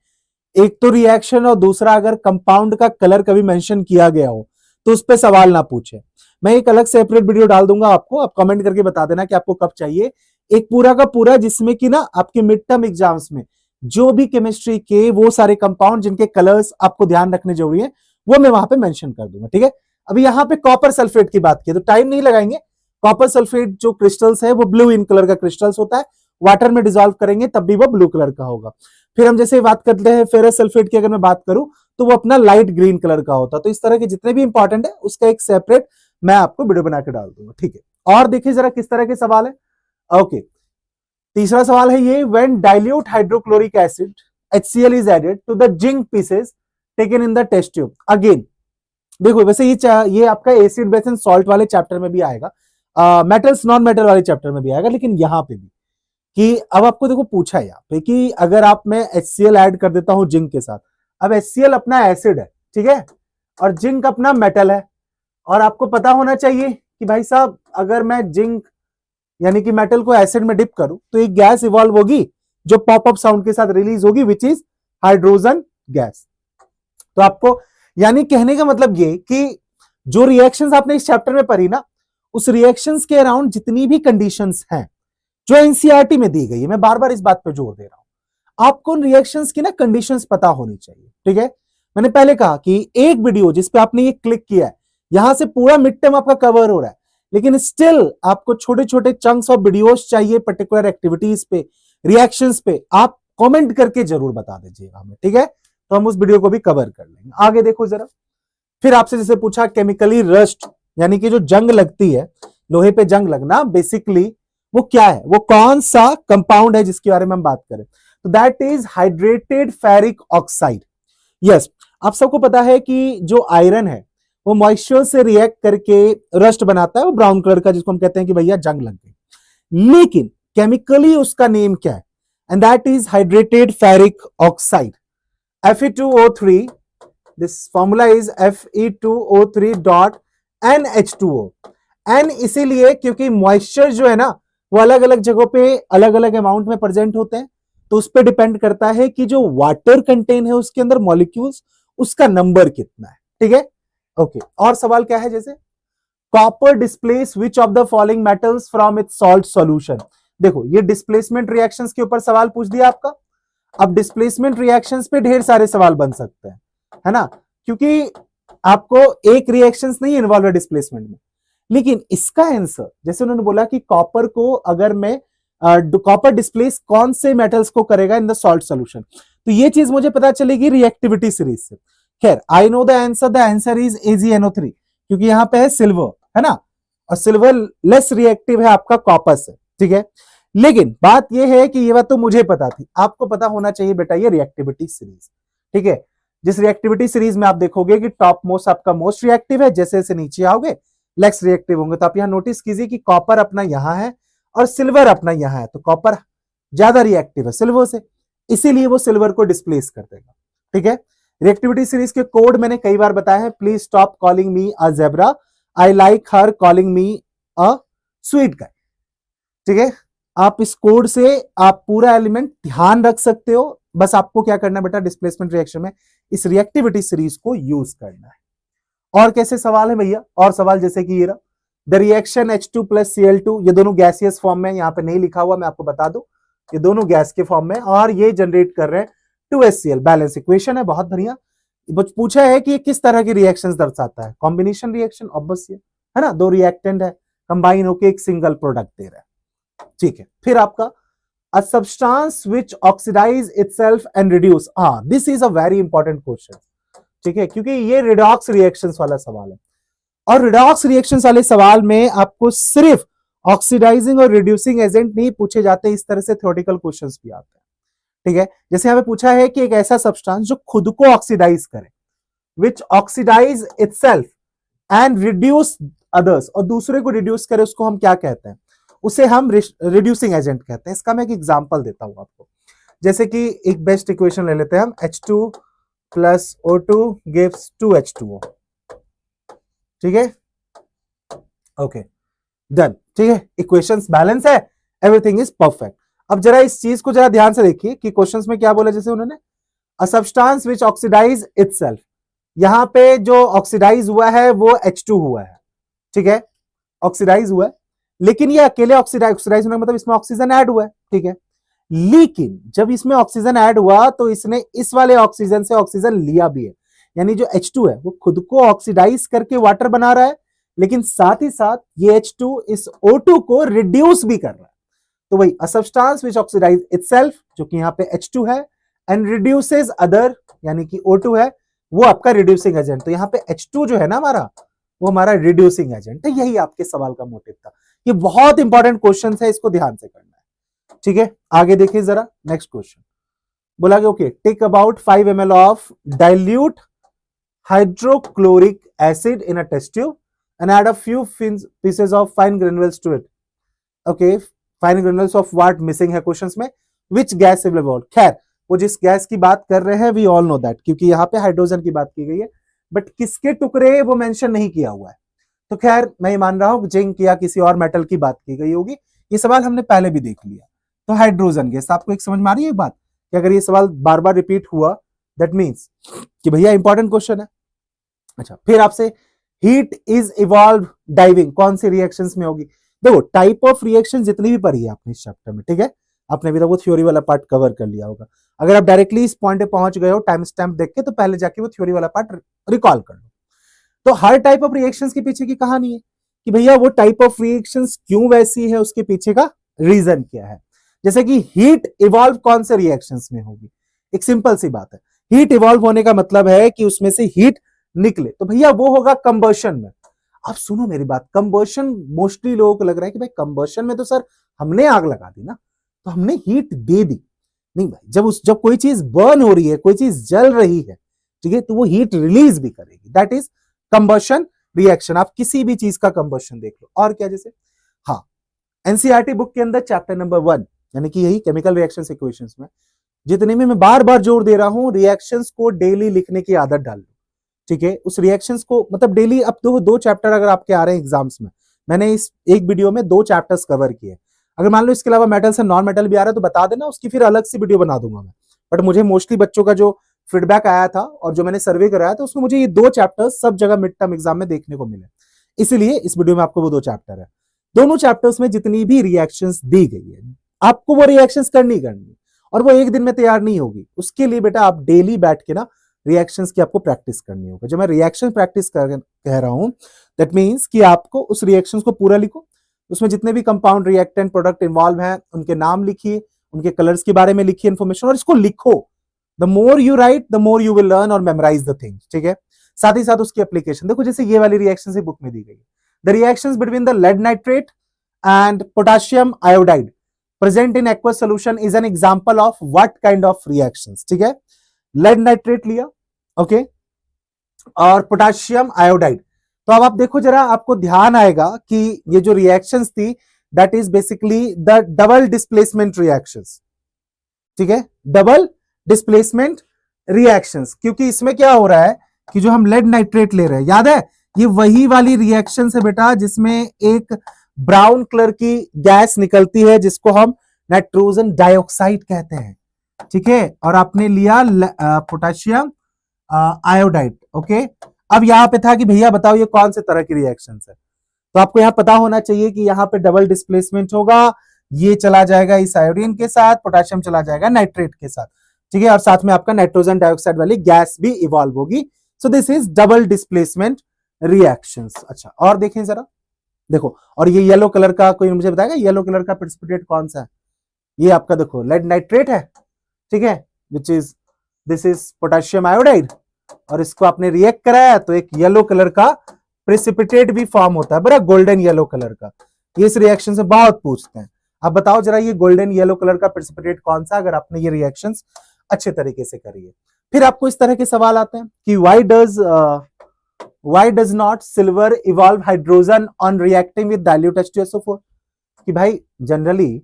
एक तो रिएक्शन और दूसरा अगर कंपाउंड का कलर कभी मेंशन किया गया हो तो उस पर सवाल ना पूछे। मैं एक अलग सेपरेट वीडियो डाल दूंगा आपको, आप कमेंट करके बता देना कि आपको कब चाहिए, एक पूरा का पूरा जिसमें कि ना आपके मिड टर्म एग्जाम्स में जो भी केमिस्ट्री के वो सारे कंपाउंड जिनके कलर्स आपको ध्यान रखने जरूरी है वो मैं वहां पे मेंशन कर दूंगा, ठीक है। अभी यहाँ पे कॉपर सल्फेट की बात की तो टाइम नहीं लगाएंगे। कॉपर सल्फेट जो क्रिस्टल्स है वो ब्लू इन कलर का क्रिस्टल्स होता है, वाटर में डिजॉल्व करेंगे तब भी वो ब्लू कलर का होगा। फिर हम जैसे बात करते हैं फेरस सल्फेट की, अगर मैं बात करूं तो वो अपना लाइट ग्रीन कलर का होता है। तो इस तरह के जितने भी इंपॉर्टेंट है उसका एक सेपरेट मैं आपको वीडियो बना के डाल दूंगा, ठीक है। और देखिए जरा किस तरह के सवाल है। ओके, तीसरा सवाल है ये, when dilute hydrochloric acid HCl is added to the zinc pieces taken in the test tube. Again देखो वैसे ये आपका एसिड बेस एंड सॉल्ट वाले चैप्टर में भी आएगा, मेटल्स नॉन मेटल वाले चैप्टर में भी आएगा, लेकिन यहां पे भी कि अब आपको देखो पूछा है यहाँ पे कि अगर आप मैं HCl ऐड कर देता हूं जिंक के साथ, अब HCl अपना एसिड है, ठीक है, और जिंक अपना मेटल है, और आपको पता होना चाहिए कि भाई साहब अगर मैं जिंक यानी कि मेटल को एसिड में डिप करूं तो एक गैस इवॉल्व होगी जो पॉपअप साउंड के साथ रिलीज होगी, विच इज हाइड्रोजन गैस। तो आपको यानी कहने का मतलब ये कि जो रिएक्शंस आपने इस चैप्टर में पढ़ी ना, उस रिएक्शंस के अराउंड जितनी भी कंडीशंस हैं जो एनसीईआरटी में दी गई है, मैं बार बार इस बात पर जोर दे रहा हूं, आपको उन रिएक्शंस की ना कंडीशंस पता होनी चाहिए, ठीक है। मैंने पहले कहा कि एक वीडियो जिस पे आपने ये क्लिक किया है, यहां से पूरा मिड टर्म आपका कवर हो रहा है, लेकिन स्टिल आपको छोटे छोटे चंक्स ऑफ वीडियोस चाहिए पर्टिकुलर एक्टिविटीज पे, रिएक्शंस पे, आप कमेंट करके जरूर बता दीजिएगा हमें, ठीक है? तो हम उस वीडियो को भी कवर कर लेंगे। आगे देखो जरा, फिर आपसे जैसे पूछा केमिकली रस्ट, यानी कि जो जंग लगती है, लोहे पे जंग लगना, बेसिकली वो क्या है, वो कौन सा कंपाउंड है जिसके बारे में हम बात करें? तो that is hydrated ferric oxide. Yes, आप सबको पता है कि जो आयरन है वो मॉइस्चर से रिएक्ट करके रस्ट बनाता है, वो ब्राउन कलर का, जिसको हम कहते हैं कि भैया जंग लग गई। लेकिन केमिकली उसका नेम क्या है? And that is hydrated ferric oxide, Fe2O3. This formula is Fe2O3 dot NH2O. N इसीलिए क्योंकि मॉइस्चर जो है ना वो अलग अलग जगहों पे अलग अलग अमाउंट में प्रेजेंट होते हैं, तो उस पर डिपेंड करता है कि जो वाटर कंटेन है उसके अंदर मॉलिक्यूल्स, उसका नंबर कितना है, ठीक है? ओके, और सवाल क्या है? जैसे copper displace which of the following metals from its salt solution. देखो, ये डिस्प्लेसमेंट रिएक्शंस के ऊपर सवाल पूछ दिया आपका। अब डिस्प्लेसमेंट रिएक्शंस पे ढेर सारे सवाल बन सकते हैं, है ना, क्योंकि आपको एक रिएक्शंस नहीं इन्वॉल्व है डिस्प्लेसमेंट में। लेकिन इसका आंसर, जैसे उन्होंने बोला कि कॉपर को अगर मैं कॉपर डिस्प्लेस कौन से मेटल्स को करेगा इन द सॉल्ट सॉल्यूशन, तो ये चीज मुझे पता चलेगी रिएक्टिविटी सीरीज से। खैर, I know the answer is AgNO3, क्योंकि यहां पे है सिल्वर, है ना, और सिल्वर लेस रिएक्टिव है आपका कॉपर से, ठीक है? लेकिन बात यह है कि ये बात तो मुझे पता थी, आपको पता होना चाहिए बेटा ये रिएक्टिविटी सीरीज, ठीक है? जिस रिएक्टिविटी सीरीज में आप देखोगे कि टॉप मोस्ट आपका मोस्ट रिएक्टिव है, जैसे जैसे नीचे आओगे लेस रिएक्टिव होंगे। तो आप यहां नोटिस कीजिए कि कॉपर अपना यहां है और सिल्वर अपना यहां है, तो कॉपर ज्यादा रिएक्टिव है सिल्वर से, इसीलिए वो सिल्वर को डिस्प्लेस कर देगा, ठीक है? रिएक्टिविटी सीरीज के कोड मैंने कई बार बताया है। Please stop calling me a zebra, I like her calling me a sweet guy, ठीक है? आप इस कोड से आप पूरा एलिमेंट ध्यान रख सकते हो, बस आपको क्या करना है बेटा, डिस्प्लेसमेंट रिएक्शन में इस रिएक्टिविटी सीरीज को यूज करना है। और कैसे सवाल है भैया? और सवाल जैसे कि ये रहा, the reaction H2 plus Cl2, ये दोनों गैसियस फॉर्म में, यहाँ पे नहीं लिखा हुआ, मैं आपको बता दूं, ये दोनों गैस के फॉर्म में, और ये जनरेट कर रहे हैं 2HCl। बैलेंस इक्वेशन है, बहुत बढ़िया। पूछा है कि ये किस तरह की रिएक्शंस दर्शाता है? कॉम्बिनेशन रिएक्शन, ऑब्वियस है ना, दो रिएक्टेंट है, कंबाइन होकर एक सिंगल प्रोडक्ट दे रहा है, ठीक है? फिर आपका a substance which oxidize itself and reduce, this is a very important question, ठीक है, क्योंकि ये रिडॉक्स रिएक्शंस वाला सवाल है, और रिडॉक्स रिएक्शंस वाले सवाल में आपको सिर्फ ऑक्सीडाइजिंग और रिड्यूसिंग एजेंट नहीं पूछे जाते, इस तरह से थ्योरेटिकल क्वेश्चंस भी आते हैं, ठीक है? जैसे यहां पे पूछा है कि एक ऐसा सब्सटेंस जो खुद को ऑक्सीडाइज करे, which oxidize itself and reduce others, और दूसरे को रिड्यूस करे, उसको हम क्या कहते हैं? उसे हम रिड्यूसिंग एजेंट कहते हैं। इसका मैं एक एग्जांपल देता हूं आपको, जैसे कि एक बेस्ट इक्वेशन ले लेते हैं हम, H2 plus O2 gives 2H2O, ठीक है? ओके, डन, ठीक है? इक्वेशंस बैलेंस है, एवरीथिंग इज परफेक्ट। अब जरा इस चीज को जरा ध्यान से देखिए कि क्वेश्चंस में क्या बोला, जैसे उन्होंने a substance which oxidise itself, यहां पे जो ऑक्सीडाइज हुआ है वो H2 हुआ है, ठीक है? ऑक्सीडाइज हुआ है, लेकिन ये अकेले ऑक्सीडाइज होने मतलब इसमें ऑक्सीजन ऐड हुआ है, ठीक है? लेकिन जब इसमें ऑक्सीजन ऐड हुआ तो इसने इस वाले ऑक्सीजन से ऑक्सीजन लिया भी है, यानी जो H2 है वो खुद को ऑक्सीडाइज करके वाटर बना रहा है, लेकिन साथ ही साथ ये H2 इस O2 को रिड्यूस भी कर रहा है। तो वही a substance which oxidise itself, जो कि यहाँ पे H2 है, एंड रिड्यूसेस अदर, यानी कि O2 है, वो आपका रिड्यूसिंग एजेंट। तो यहाँ पे H2 जो है ना हमारा, वो हमारा रिड्यूसिंग एजेंट है। यही आपके सवाल का मोटिव था। ये बहुत इंपॉर्टेंट क्वेश्चन है, इसको ध्यान से करना है, ठीक है? आगे देखिए जरा, नेक्स्ट क्वेश्चन बोला कि okay, take about 5 ml of dilute hydrochloric acid in a test tube and add a few pieces of fine granules to it. Okay, fine granules of what missing है क्वेश्चंस में, which gas will evolve. खैर, वो जिस gas की बात कर रहे हैं वी ऑल नो दैट, क्योंकि यहाँ पे हाइड्रोजन की बात की गई है, बट किसके टुकड़े वो मेंशन नहीं किया हुआ है। तो खैर, मैं ये मान रहा हूं जिंक या किसी और मेटल की बात की गई होगी। ये सवाल हमने पहले भी देख लिया। तो हाइड्रोजन गैस, आपको एक समझ में आ रही है एक बात कि अगर ये सवाल बार बार रिपीट हुआ दैट मीन्स कि भैया इंपॉर्टेंट क्वेश्चन है। अच्छा, फिर आपसे हीट इज इवॉल्व डाइविंग कौन सी रिएक्शंस में होगी? देखो, टाइप ऑफ रिएक्शन जितनी भी पढ़ी है आपने इस चैप्टर में, ठीक है, आपने अभी तक वो थ्योरी वाला पार्ट कवर कर लिया होगा। अगर आप डायरेक्टली इस पॉइंट पे पहुंच गए हो टाइम स्टैम्प देख के, तो पहले जाके वो थ्योरी वाला पार्ट रिकॉल कर लो। तो हर टाइप ऑफ रिएक्शंस के पीछे की कहानी है कि भैया वो टाइप ऑफ रिएक्शंस क्यों वैसी है, उसके पीछे का रीजन क्या है। जैसे कि हीट इवॉल्व कौन से रिएक्शंस में होगी, एक सिंपल सी बात है, हीट इवॉल्व होने का मतलब है कि उसमें से हीट निकले, तो भैया वो होगा कंबर्शन में। अब सुनो मेरी बात, कंबर्शन मोस्टली लोगों को लग रहा है कि भाई कंबर्शन में तो सर हमने आग लगा दी ना, तो हमने हीट दे दी। नहीं भाई, जब कोई चीज बर्न हो रही है, कोई चीज जल रही है, ठीक है, तो वो हीट रिलीज भी करेगी, दैट इज कंबर्शन रिएक्शन। आप किसी भी चीज का कंबर्शन देख लो। और क्या, जैसे हाँ, एनसीईआरटी बुक के अंदर चैप्टर नंबर 1 यानी कि यही केमिकल रिएक्शंस इक्वेशंस में, जितने में मैं बार बार जोर दे रहा हूं, रिएक्शंस को डेली लिखने की आदत डाल लो, ठीक है। उस रिएक्शंस को मतलब डेली, अब तो 2 चैप्टर अगर आपके आ रहे हैं एग्जाम्स में, मैंने इस एक वीडियो में 2 चैप्टर्स कवर किए, अगर मान लो इसके अलावा मेटल्स एंड नॉन मेटल भी आ रहा है तो बता देना, उसकी फिर अलग से वीडियो बना दूंगा मैं। बट मुझे मोस्टली बच्चों का जो फीडबैक आया था और जो मैंने सर्वे कराया था, उसमें मुझे ये 2 चैप्टर्स सब जगह मिड टर्म एग्जाम में देखने को मिले, इसीलिए इस वीडियो में आपको वो 2 चैप्टर है। दोनों चैप्टर्स में जितनी भी रिएक्शंस दी गई है, आपको वो रिएक्शंस करनी और वो एक दिन में तैयार नहीं होगी। उसके लिए बेटा आप डेली बैठ के ना रिएक्शंस की आपको प्रैक्टिस करनी होगी। जब मैं रिएक्शन प्रैक्टिस कह रहा हूं, दैट मींस कि आपको उस रिएक्शंस को पूरा लिखो, उसमें जितने भी कंपाउंड रिएक्टेंट प्रोडक्ट इन्वॉल्व हैं उनके नाम लिखिए, उनके कलर्स के बारे में लिखिए इन्फॉर्मेशन, और इसको लिखो। The more you right the more you will learn और मेमोराइज द थिंग्स, ठीक है। साथ ही साथ उसकी एप्लीकेशन देखो, जैसे ये वाली रिएक्शन से बुक में दी गई है, the reactions between the lead nitrate and potassium iodide present in aqueous solution is an example of what kind of reactions, ठीक है। लेड नाइट्रेट लिया, ओके, और पोटेशियम आयोडाइड। तो अब आप देखो जरा, आपको ध्यान आएगा कि ये जो रिएक्शंस थी, that is basically the double displacement reactions, ठीक है, डबल डिस्प्लेसमेंट रिएक्शंस। क्योंकि इसमें क्या हो रहा है कि जो हम लेड नाइट्रेट ले रहे हैं, याद है, ये वही वाली रिएक्शन है बेटा जिसमें एक ब्राउन कलर की गैस निकलती है जिसको हम नाइट्रोजन डाइऑक्साइड कहते हैं, ठीक है। और आपने लिया पोटेशियम आयोडाइड, ओके। अब यहां पे था कि भैया बताओ ये कौन से तरह की रिएक्शन है, तो आपको यहां पता होना चाहिए कि यहां पे डबल डिस्प्लेसमेंट होगा, ये चला जाएगा इस आयोडीन के साथ, पोटेशियम चला जाएगा नाइट्रेट के साथ, ठीक है, और साथ में आपका नाइट्रोजन डाइऑक्साइड वाली गैस भी इवॉल्व होगी। So this is double displacement reactions. अच्छा, और देखें जरा, देखो, और ये येलो कलर का, कोई मुझे बताएगा येलो कलर का प्रेसिपिटेट कौन सा है? ये आपका देखो लेड नाइट्रेट है, ठीक है, which is this is potassium iodide, और इसको आपने रिएक्ट कराया तो एक येलो कलर का प्रेसिपिटेट भी फॉर्म होता है, बड़ा गोल्डन येलो कलर का। ये इस रिएक्शन से बहुत पूछते हैं। अब बताओ जरा ये गोल्डन येलो कलर का प्रेसिपिटेट कौन सा, अगर आपने ये रिएक्शंस अच्छे तरीके से करी है। फिर आपको इस तरह के सवाल आते हैं कि why does not silver evolve hydrogen on reacting with dilute H2SO4, कि भाई जनरली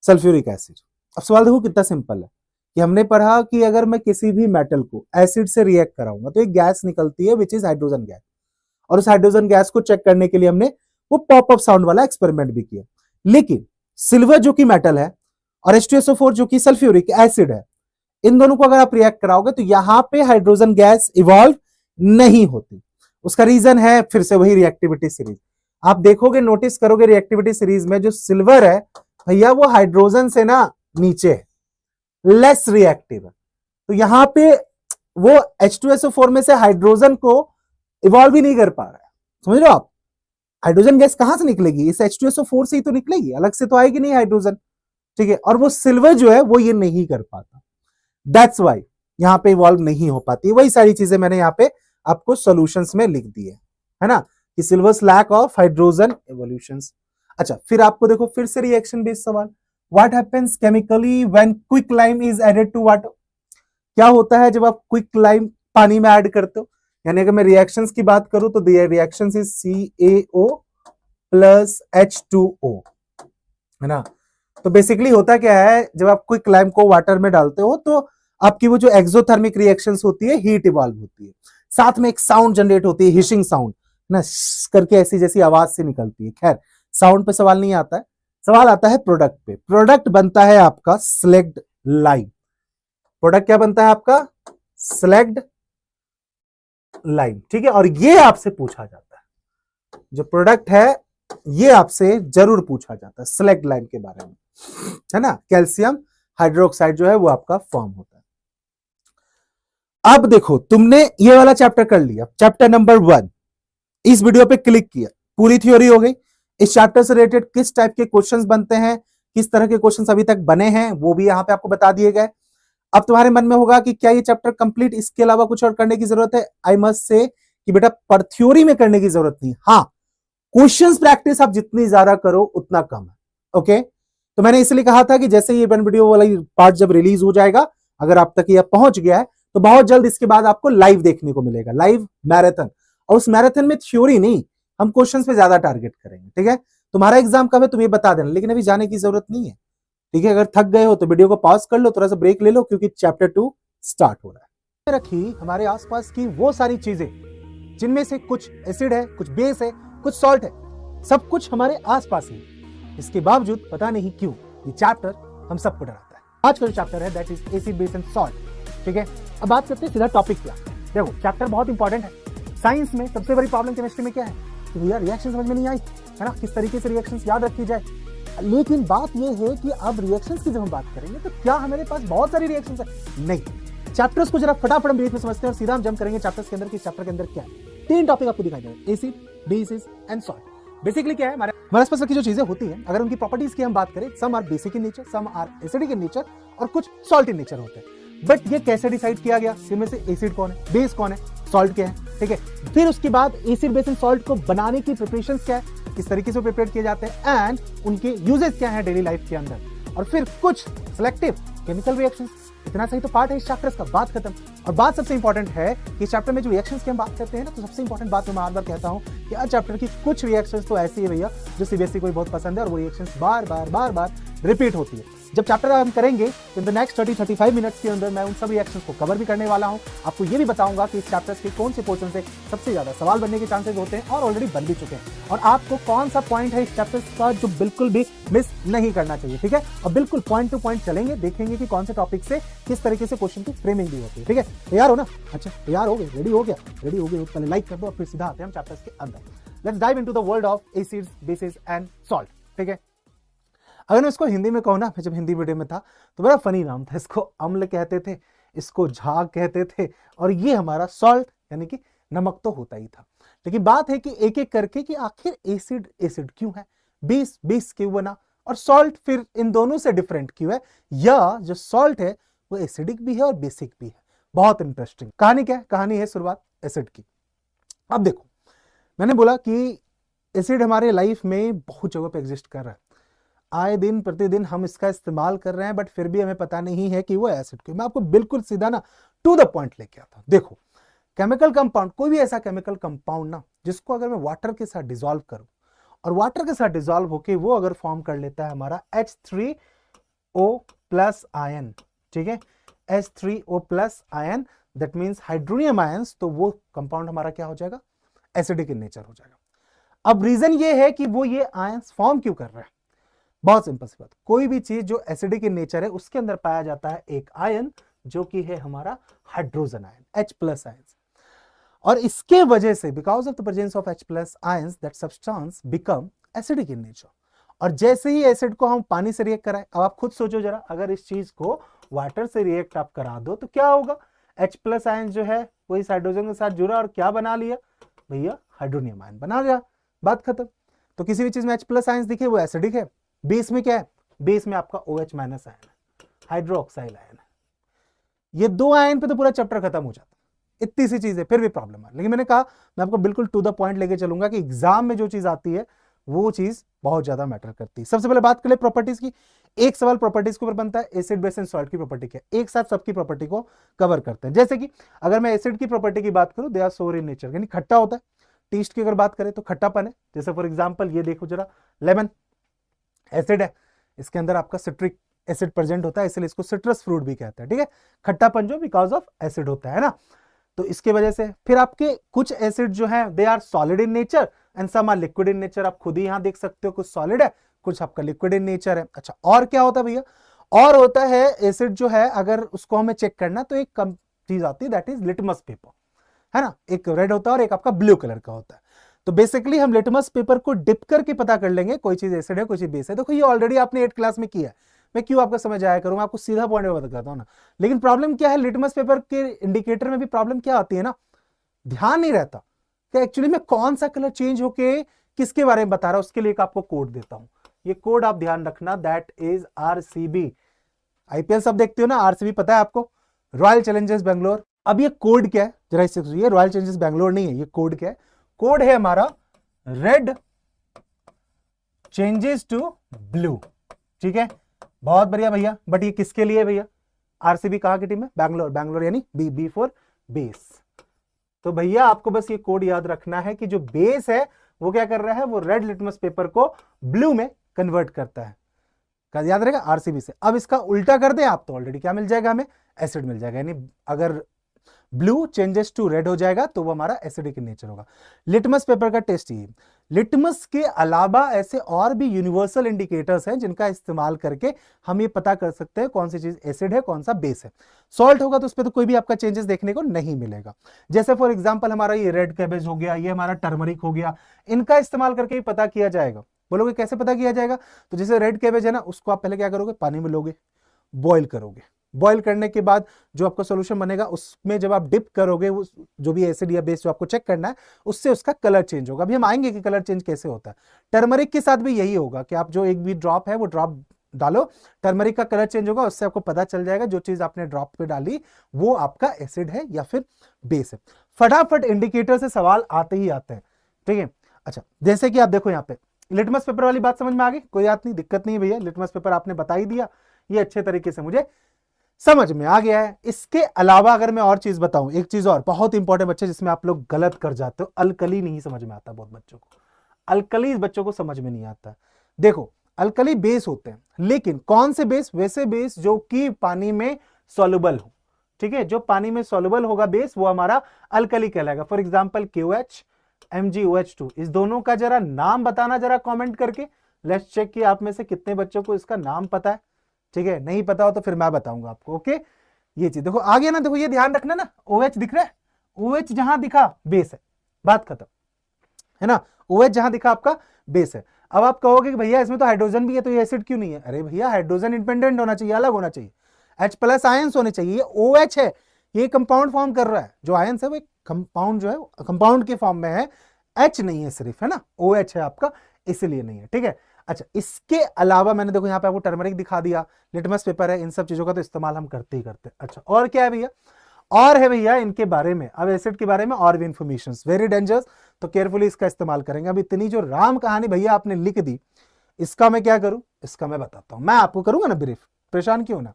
सल्फ्यूरिक एसिड। अब सवाल देखो कितना सिंपल है कि हमने पढ़ा कि अगर मैं किसी भी मेटल को एसिड से रिएक्ट कराऊंगा तो एक गैस निकलती है विच इज हाइड्रोजन गैस, और उस हाइड्रोजन गैस को चेक करने के लिए हमने वो पॉपअप साउंड वाला एक्सपेरिमेंट भी किया। लेकिन सिल्वर जो कि मेटल है और H2SO4 जो कि सल्फ्यूरिक एसिड है, इन दोनों को अगर आप रिएक्ट कराओगे तो यहां पे हाइड्रोजन गैस इवॉल्व नहीं होती। उसका रीजन है फिर से वही रिएक्टिविटी सीरीज। आप देखोगे, नोटिस करोगे रिएक्टिविटी सीरीज में जो सिल्वर है भैया वो हाइड्रोजन से ना नीचे है, लेस रिएक्टिव है, तो यहां पे वो H2SO4 में से हाइड्रोजन को इवॉल्व ही नहीं कर पा रहा है। समझ लो आप, हाइड्रोजन गैस कहां से निकलेगी? इस H2SO4 से ही तो निकलेगी, अलग से तो आएगी नहीं हाइड्रोजन, ठीक है। और वो सिल्वर जो है वो ये नहीं कर पाता, दैट्स वाई यहां पे इवॉल्व नहीं हो पाती। वही सारी चीजें मैंने यहाँ पे आपको सॉल्यूशंस में लिख दी है ना, कि silvers lack of hydrogen evolutions. अच्छा, फिर आपको देखो फिर से रिएक्शन बेस्ड सवाल, what happens chemically when quicklime is added to water. क्या होता है जब आप क्विक लाइम पानी में ऐड करते हो? यानी अगर मैं रिएक्शंस की बात करूं तो the reactions is CaO plus H2O, है ना। तो बेसिकली होता क्या है, जब आप क्विक लाइम को वाटर में डालते हो तो आपकी वो जो एक्सोथर्मिक रिएक्शंस होती है, हीट इवॉल्व होती है, साथ में एक साउंड जनरेट होती है, हिशिंग साउंड ना, करके ऐसी जैसी आवाज से निकलती है। खैर, साउंड पे सवाल नहीं आता है, सवाल आता है प्रोडक्ट पे। प्रोडक्ट बनता है आपका स्लैग्ड लाइम। प्रोडक्ट क्या बनता है आपका? स्लैग्ड लाइम, ठीक है। और ये आपसे पूछा जाता है, जो प्रोडक्ट है ये आपसे जरूर पूछा जाता है स्लैग्ड लाइम के बारे में, है ना। कैल्शियम हाइड्रोक्साइड जो है वो आपका फॉर्म होता है। अब देखो, तुमने ये वाला चैप्टर कर लिया, चैप्टर नंबर 1, इस वीडियो पे क्लिक किया, पूरी थ्योरी हो गई। इस चैप्टर से रिलेटेड किस टाइप के क्वेश्चंस बनते हैं, किस तरह के क्वेश्चंस अभी तक बने हैं, वो भी यहाँ पे आपको बता दिए गए। अब तुम्हारे मन में होगा कि क्या ये चैप्टर कंप्लीट, इसके अलावा कुछ और करने की जरूरत है? आई मस्ट से कि बेटा पर थ्योरी में करने की जरूरत नहीं। हाँ, क्वेश्चंस प्रैक्टिस आप जितनी ज्यादा करो उतना कम है। ओके, तो मैंने इसलिए कहा था कि जैसे ये वन वीडियो वाला पार्ट जब रिलीज हो जाएगा, अगर आप तक ये पहुंच गया है तो बहुत जल्द इसके बाद आपको लाइव देखने को मिलेगा, लाइव मैराथन। और उस मैराथन में थ्योरी नहीं, हम क्वेश्चंस पे ज्यादा टारगेट करेंगे। ठीक है, तुम्हारा एग्जाम कब है तुम ये बता देना, लेकिन अभी जाने की जरूरत नहीं है। ठीक है, अगर थक गए हो तो वीडियो को पॉज कर लो, थोड़ा सा ब्रेक ले लो, क्योंकि चैप्टर 2 स्टार्ट हो रहा है। रखी हमारे आसपास की वो सारी चीजें जिनमें से कुछ एसिड है, कुछ बेस है, कुछ सॉल्ट है, सब कुछ हमारे आसपास ही। इसके बावजूद पता नहीं क्यों ये चैप्टर हम सबको डराता है। आज का जो चैप्टर है that is acid base and salt. ठीक है, अब बात करते हैं सीधा टॉपिक क्या। देखो चैप्टर बहुत इंपॉर्टेंट है। साइंस में सबसे बड़ी प्रॉब्लम केमिस्ट्री में क्या है कि भैया रिएक्शन समझ में नहीं आई, है ना, किस तरीके से रिएक्शंस याद रखी जाए। लेकिन बात यह है कि अब रिएक्शंस की जब हम बात करेंगे तो क्या हमारे पास बहुत सारी रिएक्शंस है? नहीं। चैप्टर्स को जरा फटाफट हम ब्रीफ में समझते हैं और सीधा हम जंप करेंगे चैप्टर्स के अंदर कि चैप्टर के अंदर क्या है। 3 टॉपिक आपको दिखाई देंगे, acid, basis and salt. Basically क्या है, हमारे आसपास की जो चीजें होती हैं, अगर उनकी प्रॉपर्टीज की हम बात करें, some are basic in nature, some are acidic in nature और कुछ सॉल्ट इन नेचर होते हैं। बट ये कैसे डिसाइड किया गया इनमें से एसिड कौन है, बेस कौन है, सॉल्ट क्या है? ठीक है, फिर उसके बाद एसिड बेस एंड सॉल्ट को बनाने की प्रिपरेशन क्या है, किस तरीके से प्रिपेयर किए जाते हैं एंड उनके यूजेस क्या है डेली लाइफ के अंदर, और फिर कुछ सिलेक्टिव केमिकल रिएक्शंस। इतना सही तो पार्ट है इस चैप्टर का, बात खत्म। और बात सबसे इंपॉर्टेंट है कि चैप्टर में जो रिएक्शंस की हम बात करते हैं ना, तो सबसे इंपॉर्टेंट बात मैं बार बार कहता हूं कि आज चैप्टर की कुछ रिएक्शंस तो ऐसी है भैया जो सीबीएसई को भी बहुत पसंद है, और वो रिएक्शंस बार बार रिपीट होती है। जब चैप्टर हम करेंगे इन द नेक्स्ट 30-35 मिनट्स के अंदर मैं उन सब रिएक्शंस को कवर भी करने वाला हूं। आपको ये भी बताऊंगा कि इस चैप्टर्स के कौन से पोर्शन से सबसे ज्यादा सवाल बनने के चांसेस होते हैं और ऑलरेडी बन भी चुके हैं, और आपको कौन सा पॉइंट है इस चैप्टर का जो बिल्कुल भी मिस नहीं करना चाहिए। ठीक है, और बिल्कुल पॉइंट टू पॉइंट चलेंगे, देखेंगे कि कौन से टॉपिक से किस तरीके से क्वेश्चन की फ्रेमिंग भी होती है। ठीक है, तैयार हो ना? अच्छा तैयार हो गए, रेडी हो गया? रेडी हो गए, पहले लाइक कर दो और फिर सीधा आते हैं हम चैप्टर्स के अंदर। Let's dive into the world of acids, basis and salt. ठीक है, अगर मैं इसको हिंदी में कहूँ ना, मैं जब हिंदी मीडियम में था तो बड़ा फनी नाम था, इसको अम्ल कहते थे, इसको झाग कहते थे, और ये हमारा सॉल्ट यानी कि नमक तो होता ही था। लेकिन बात है कि एक एक करके कि आखिर एसिड एसिड क्यों है, बेस बेस क्यों बना, और सॉल्ट फिर इन दोनों से डिफरेंट क्यों है, या जो सॉल्ट है वो एसिडिक भी है और बेसिक भी है। बहुत इंटरेस्टिंग कहानी। क्या है? कहानी है शुरुआत एसिड की। अब देखो, मैंने बोला कि एसिड हमारे लाइफ में बहुत जगह पे एग्जिस्ट कर रहा है, आए दिन प्रतिदिन हम इसका इस्तेमाल कर रहे हैं, बट फिर भी हमें पता नहीं है कि वो एसिड क्यों। मैं आपको बिल्कुल सीधा ना टू द पॉइंट लेके आता हूं। देखो, केमिकल कंपाउंड, कोई भी ऐसा केमिकल कंपाउंड ना जिसको अगर मैं वाटर के साथ डिसॉल्व करूं और वाटर के साथ डिसॉल्व होके वो अगर फॉर्म कर लेता है हमारा H3O+ आयन, ठीक है, H3O+ ion, that means hydronium ions, तो वो कंपाउंड हमारा क्या हो जाएगा? एसिडिक इन नेचर हो जाएगा। अब रीजन ये है कि वो ये आयंस फॉर्म क्यों कर रहा है, बहुत सिंपल सी बात। कोई भी चीज जो एसिडिक इन नेचर है उसके अंदर पाया जाता है एक आयन जो कि है हमारा हाइड्रोजन आयन, H+ आयन, और इसके वजह से because of the presence of H+ ions that substance become acidic in nature. और जैसे ही एसिड को हम पानी से रिएक्ट कराएं, अब आप खुद सोचो जरा, अगर इस चीज को वाटर से रिएक्ट आप करा दो तो क्या होगा? H+ आयन जो है वो इस हाइड्रोजन के साथ जुड़ा और क्या बना लिया भैया? हाइड्रोनियम आयन बना लिया, बात खत्म। तो किसी भी चीज में H+ आयन दिखे वो एसिडिक है। बेस में क्या है? बेस में आपका OH- आयन है, हाइड्रोक्साइल आयन है। ये 2 आयन पे तो पूरा चैप्टर खत्म हो जाता है। इतनी सी चीज है, फिर भी प्रॉब्लम है। लेकिन मैंने कहा मैं आपको बिल्कुल टू द पॉइंट लेके चलूंगा कि एग्जाम में जो चीज आती है वो चीज बहुत ज्यादा मैटर करती है। सबसे पहले बात कर ले प्रॉपर्टीज की। एक सवाल प्रॉपर्टीज के ऊपर बनता है, एसिड बेस एंड सॉल्ट की प्रॉपर्टी क्या है। एक साथ सबकी प्रॉपर्टी को कवर करते हैं। जैसे कि अगर मैं एसिड की प्रॉपर्टी की बात करूं, दे आर सोर इन नेचर, यानी खट्टा होता है। टेस्ट की अगर बात करें तो खट्टापन है। जैसे फॉर एग्जाम्पल ये देखो जरा, लेमन एसिड है, इसके अंदर आपका सिट्रिक एसिड प्रेजेंट होता है, इसलिए इसको सिट्रस फ्रूट भी कहते हैं। ठीक है, खट्टापन जो बिकॉज ऑफ एसिड होता है ना, तो इसके वजह से। फिर आपके कुछ एसिड जो है they are solid in nature and some are liquid in nature. आप खुद ही यहां देख सकते हो, कुछ सॉलिड है, कुछ आपका लिक्विड इन नेचर है। अच्छा, और क्या होता है भैया? और होता है एसिड जो है, अगर उसको हमें चेक करना तो एक कम चीज आती है, दैट इज लिटमस पेपर, है ना। एक रेड होता है और एक आपका ब्लू कलर का होता है। तो बेसिकली हम लिटमस पेपर को डिप करके पता कर लेंगे कोई चीज एसिड है कोई चीज बेस है। देखो ये ऑलरेडी आपने 8th क्लास में किया है, मैं क्यों आपका समझ आया करूं, मैं आपको सीधा पॉइंट में बताता हूं ना। लेकिन प्रॉब्लम क्या है, लिटमस पेपर के इंडिकेटर में भी प्रॉब्लम क्या आती है ना, ध्यान नहीं रहता कि एक्चुअली में कौन सा कलर चेंज होके किसके बारे में बता रहा है उसके लिए एक आपको कोड देता हूं। ये कोड आप ध्यान रखना, दैट इज आरसीबी। आईपीएल सब देखते हो ना, आरसीबी पता है आपको, रॉयल चैलेंजर्स बैंगलोर। अब ये कोड क्या है जरा इससे सुनिए, रॉयल चैलेंजर्स बैंगलोर नहीं है, ये कोड क्या है, कोड है हमारा रेड चेंजेस टू ब्लू। ठीक है, बहुत बढ़िया भैया। बट ये किसके लिए भैया, आरसीबी कहां की टीम है, बैंगलोर, बैंगलोर यानी बी, बी फॉर बेस। तो भैया आपको बस ये कोड याद रखना है कि जो बेस है वो क्या कर रहा है, वो रेड लिटमस पेपर को ब्लू में कन्वर्ट करता है। याद रहेगा, आरसीबी से। अब इसका उल्टा कर दें आप तो ऑलरेडी क्या मिल जाएगा हमें, एसिड मिल जाएगा। यानी अगर ब्लू चेंजेस टू रेड हो जाएगा तो वो हमारा एसिडिक इन नेचर होगा। लिटमस पेपर का टेस्ट ये, लिटमस के अलावा ऐसे और भी यूनिवर्सल इंडिकेटर्स हैं जिनका इस्तेमाल करके हम ये पता कर सकते हैं कौन सी चीज एसिड है कौन सा बेस है। सॉल्ट होगा तो उस पर तो कोई भी आपका चेंजेस देखने को नहीं मिलेगा। जैसे फॉर एग्जांपल हमारा ये रेड कैबेज हो गया, ये हमारा टर्मरिक हो गया, इनका इस्तेमाल करके ही पता किया जाएगा। बोलोगे कैसे पता किया जाएगा, तो जैसे रेड कैबेज है ना, उसको आप पहले क्या करोगे, पानी में लोगे, बॉईल करोगे, बॉईल करने के बाद जो आपका सॉल्यूशन बनेगा उसमें जब आप डिप करोगे, उस जो भी एसिड या बेस जो आपको चेक करना है उससे उसका कलर चेंज होगा। अभी हम आएंगे कि कलर चेंज कैसे होता है। टर्मरिक के साथ भी यही होगा कि आप जो एक भी ड्रॉप है वो ड्रॉप डालो, टर्मरिक का कलर चेंज होगा, उससे आपको पता चल जाएगा जो चीज आपने ड्रॉप पे डाली वो आपका एसिड है या फिर बेस है। फटाफट इंडिकेटर से सवाल आते ही आते हैं। ठीक है, अच्छा जैसे कि आप देखो यहाँ पे लिटमस पेपर वाली बात समझ में आ गई, कोई बात नहीं, दिक्कत नहीं है भैया, लिटमस पेपर आपने बता ही दिया, ये अच्छे तरीके से मुझे समझ में आ गया है। इसके अलावा अगर मैं और चीज बताऊं, एक चीज और बहुत इंपॉर्टेंट बच्चे जिसमें आप लोग गलत कर जाते हो, अल्कली नहीं समझ में आता बहुत बच्चों को, अल्कली बच्चों को समझ में नहीं आता। देखो अल्कली बेस होते हैं, लेकिन कौन से बेस, वैसे बेस जो कि पानी में सॉल्युबल हो। ठीक है, जो पानी में सॉल्युबल होगा बेस वो हमारा अल्कली कहलाएगा। फॉर एग्जांपल KOH, MgOH2, इस दोनों का जरा नाम बताना जरा कमेंट करके। लेट्स चेक कि आप में से कितने बच्चों को इसका नाम पता है। ठीक है, नहीं पता हो तो फिर मैं बताऊंगा आपको। ओके, ये चीज देखो आ गया ना, देखो ये ध्यान रखना ना, OH दिख रहा है, OH जहां दिखा बेस है, बात खत्म है ना, OH जहां दिखा आपका बेस है। अब आप कहोगे कि भैया इसमें तो हाइड्रोजन भी है तो ये एसिड क्यों नहीं है। अरे भैया हाइड्रोजन इंडिपेंडेंट होना चाहिए, अलग होना चाहिए, H+ आयंस होने चाहिए। ये OH है, ये कंपाउंड फॉर्म कर रहा है, जो आयंस है वो कंपाउंड जो है कंपाउंड के फॉर्म में है, H नहीं है सिर्फ, है ना, OH है आपका, इसलिए नहीं है। ठीक है, अच्छा इसके अलावा मैंने देखो यहाँ पे आपको टर्मरिक दिखा दिया, लिटमस पेपर है, इन सब चीजों का तो इस्तेमाल हम करते ही करते हैं। अच्छा और क्या है भैया, और है भैया इनके बारे में, अब एसिड के बारे में और भी इंफॉर्मेशन, वेरी डेंजरस, तो केयरफुली इसका इस्तेमाल करेंगे। अब इतनी जो राम कहानी भैया आपने लिख दी, इसका मैं क्या करूं, इसका मैं बताता हूं, मैं आपको करूंगा ना ब्रीफ, परेशान क्यों ना।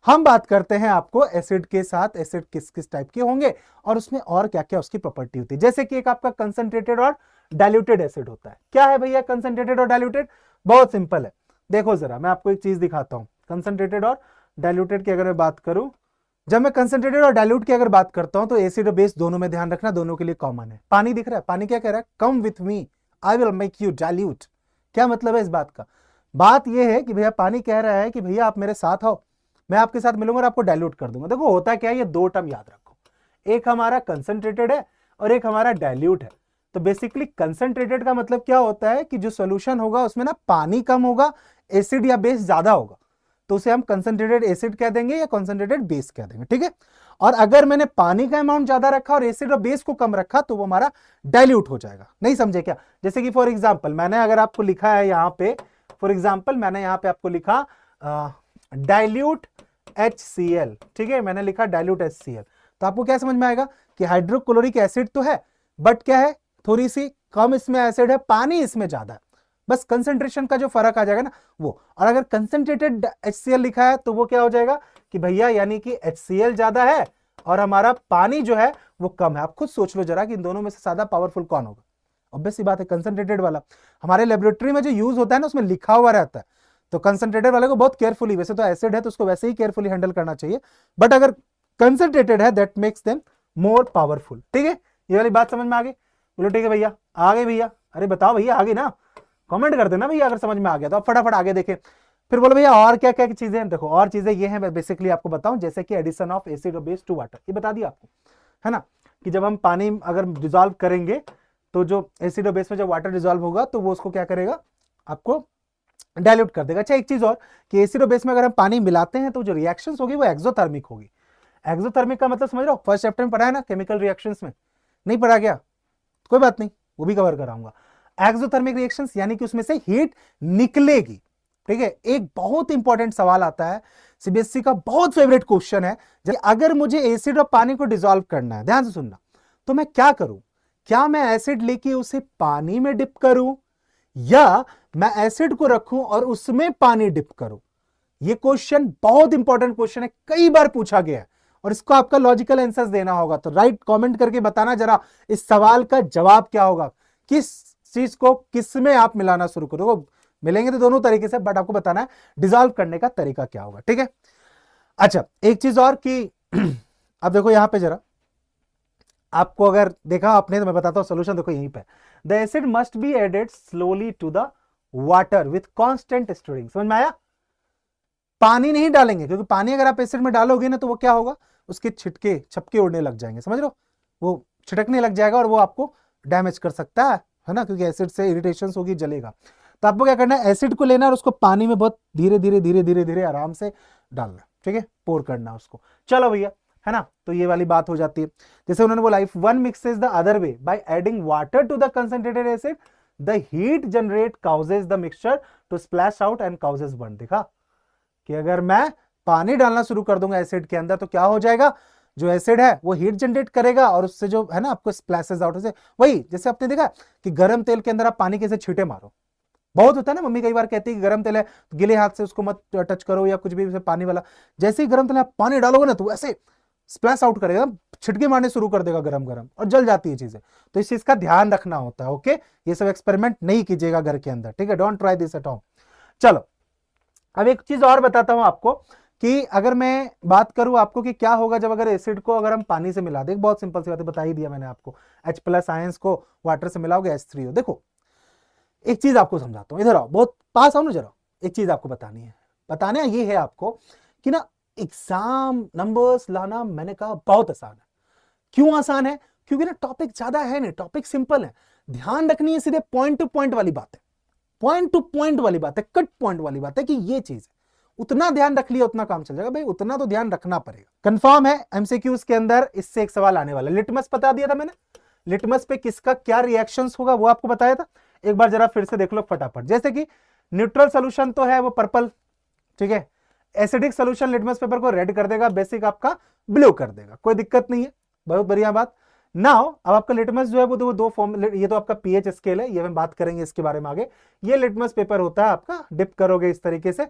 हम बात करते हैं आपको एसिड के साथ, एसिड किस किस टाइप के होंगे और उसमें और क्या क्या उसकी प्रॉपर्टी होती है। जैसे कि एक आपका कंसंट्रेटेड और डाइल्यूटेड एसिड होता है। क्या है भैया कंसंट्रेटेड और डाइल्यूटेड, बहुत सिंपल है, देखो जरा मैं आपको एक चीज दिखाता हूं। कंसंट्रेटेड और डाइल्यूटेड की अगर मैं बात करूं, जब मैं कंसंट्रेटेड और डाइल्यूट की अगर बात करता हूं तो एसिड और बेस दोनों में ध्यान रखना, दोनों के लिए कॉमन है। पानी दिख रहा है, पानी क्या कह रहा है, come with me I will make you dilute. क्या मतलब है इस बात का, बात यह है कि भैया पानी कह रहा है कि भैया आप मेरे साथ आओ, मैं आपके साथ मिलूंगा और आपको डाइल्यूट कर दूंगा। देखो होता क्या है, ये दो टर्म याद रखो, एक हमारा कंसंट्रेटेड है और एक हमारा डाइल्यूट है। तो बेसिकली कंसंट्रेटेड का मतलब क्या होता है कि जो सॉल्यूशन होगा उसमें ना पानी कम होगा, एसिड या बेस ज्यादा होगा, तो उसे हम कंसंट्रेटेड एसिड कह देंगे या कंसंट्रेटेड बेस कह देंगे। ठीक है, और अगर मैंने पानी का अमाउंट ज्यादा रखा और एसिड और बेस को कम रखा तो वो हमारा डाइल्यूट हो जाएगा। नहीं समझे क्या, जैसे कि फॉर एग्जांपल मैंने अगर आपको लिखा है यहाँ पे, फॉर एग्जांपल मैंने यहाँ पे आपको लिखा डाइल्यूट HCl, ठीक है, मैंने लिखा डाइल्यूट HCl, तो आपको क्या समझ में आएगा कि हाइड्रोक्लोरिक एसिड तो है बट क्या है, थोड़ी सी कम इसमें एसिड है, पानी इसमें ज्यादा है, बस कंसंट्रेशन का जो फर्क आ जाएगा ना वो। और अगर कंसंट्रेटेड HCl लिखा है तो वो क्या हो जाएगा कि भैया यानी कि HCl ज्यादा है और हमारा पानी जो है वो कम है। आप खुद सोच लो जरा कि इन दोनों में से ज्यादा पावरफुल कौन होगा, ऑब्वियस सी बात है कंसंट्रेटेड वाला। हमारे लेबोरेटरी में जो यूज होता है ना उसमें लिखा हुआ रहता है, तो कंसंट्रेटेड वाले को बहुत केयरफुली, वैसे तो एसिड है तो उसको वैसे ही केयरफुली हैंडल करना चाहिए, बट अगर कंसंट्रेटेड है that makes them more powerful. ठीक है, ये वाली बात समझ में आ गई, बोलो ठीक है भैया, आ गए भैया, अरे बताओ भैया आ गई ना, कमेंट कर देना भैया अगर समझ में आ गया तो। आप फटाफट आगे देखें, फिर बोलो भैया और क्या क्या चीजें हैं। देखो और चीजें ये हैं, बेसिकली आपको बताऊं, जैसे कि एडिशन ऑफ एसिड और बेस टू वाटर, ये बता दिया आपको, है ना, कि जब हम पानी अगर डिजोल्व करेंगे तो जो एसिड और बेस में जब वाटर डिजोल्व होगा तो वो उसको क्या करेगा, आपको डाइल्यूट कर देगा। अच्छा एक चीज और कि एसिड और बेस में अगर हम पानी मिलाते हैं तो जो रिएक्शंस होगी वो एक्सोथर्मिक होगी। एक्सोथर्मिक का मतलब समझ रहे हो, फर्स्ट चैप्टर में पढ़ा है ना केमिकल रिएक्शंस में, नहीं पढ़ा गया, कोई बात नहीं वो भी कवर कराऊंगा। एक्सोथर्मिक रिएक्शंस यानी कि उसमें से हीट निकलेगी। ठीक है, एक बहुत इंपॉर्टेंट सवाल आता है, सीबीएसई का बहुत फेवरेट क्वेश्चन है, अगर मुझे एसिड और पानी को डिसॉल्व करना है, ध्यान से सुनना, तो मैं क्या करूं? क्या मैं एसिड लेके उसे पानी में डिप करूं या मैं एसिड को रखूं और उसमें पानी डिप करूं? यह क्वेश्चन बहुत इंपॉर्टेंट क्वेश्चन है, कई बार पूछा गया है और इसको आपका लॉजिकल आंसर्स देना होगा। तो राइट कमेंट करके बताना जरा इस सवाल का जवाब क्या होगा, किस चीज को किस में आप मिलाना शुरू करोगे। मिलेंगे तो दोनों तरीके से, बट आपको बताना है डिसॉल्व करने का तरीका क्या होगा। ठीक है, अच्छा एक चीज और कि अब देखो यहां पे जरा, आपको अगर देखा आपने तो मैं बताता हूं सोल्यूशन, देखो यहीं पे, the acid must be added slowly to the water with constant stirring. समझ में आया? पानी नहीं डालेंगे, क्योंकि पानी अगर आप एसिड में डालोगे ना तो वो क्या होगा, उसके छिटके छपके उड़ने लग जाएंगे, समझ रहे हो, वो छिटकने लग जाएगा और वो आपको डैमेज कर सकता है ना, क्योंकि एसिड से इरिटेशन होगी, जलेगा। तो आपको क्या करना है, एसिड को लेना और उसको पानी में बहुत धीरे धीरे धीरे धीरे धीरे आराम से डालना, ठीक है, पोर करना उसको। चलो भैया, है ना, तो ये वाली बात हो जाती है। जैसे उन्होंने बोला if one mixes the other way by adding water to the concentrated acid the heat generate causes the mixture to splash out and causes burn. देखा कि अगर मैं पानी डालना शुरू कर दूंगा एसिड के अंदर तो क्या हो जाएगा, जो एसिड है वो हीट जनरेट करेगा और उससे जो है ना आपको स्प्लैशेस आउट से, वही जैसे आपने देखा कि गर्म तेल के अंदर आप पानी कैसे छींटे मारो, बहुत होता है ना, मम्मी कई बार कहती है कि गर्म तेल है तो गिले हाथ से उसको मत टच करो या कुछ भी पानी वाला। जैसे ही गर्म तेल आप पानी डालोगे ना तो ऐसे स्प्लैश आउट करेगा, छिटके मारने शुरू कर देगा गरम गरम और जल जाती है चीजें। तो इस चीज का ध्यान रखना होता है। ओके, ये सब एक्सपेरिमेंट नहीं कीजिएगा घर के अंदर, ठीक है, don't try this at home. चलो अब एक चीज और बताता हूं आपको कि अगर मैं बात करूं आपको कि क्या होगा जब अगर एसिड को अगर हम पानी से मिला दें। बहुत सिंपल सी बात है, बता ही दिया मैंने आपको, H+ आयंस को वाटर से मिलाओगे H3O। देखो एक चीज आपको समझाता हूं, इधर आओ, बहुत पास आओ ना जरा। एक चीज आपको बतानी है, बताना ये है आपको कि ना एग्जाम नंबर्स लाना मैंने कहा बहुत आसान है। क्यों आसान है? क्योंकि ना टॉपिक ज्यादा है नहीं, टॉपिक सिंपल है, ध्यान रखनी है सीधे पॉइंट टू पॉइंट वाली बात है, पॉइंट टू पॉइंट वाली बात है, कट पॉइंट वाली बात है कि ये चीज है, उतना ध्यान रख लिया उतना काम चल जाएगा भाई, उतना तो ध्यान रखना पड़ेगा। कंफर्म है एमसीक्यूज के अंदर इससे एक सवाल आने वाला है। लिटमस बता दिया था मैंने, लिटमस पे किसका क्या रिएक्शंस होगा वो आपको बताया था, एक बार जरा फिर से देख लो फटाफट। जैसे कि न्यूट्रल सोल्यूशन तो है वो पर्पल, ठीक है, एसिडिक सोल्यूशन लिटमस पेपर को रेड कर देगा, बेसिक आपका ब्लू कर देगा, कोई दिक्कत नहीं है, बहुत बढ़िया बात। नाउ अब आपका लिटमस जो है वो दो फॉर्म, ये तो आपका पीएच स्केल है, ये हम बात करेंगे इसके बारे में आगे। ये लिटमस पेपर होता है आपका, डिप करोगे इस तरीके से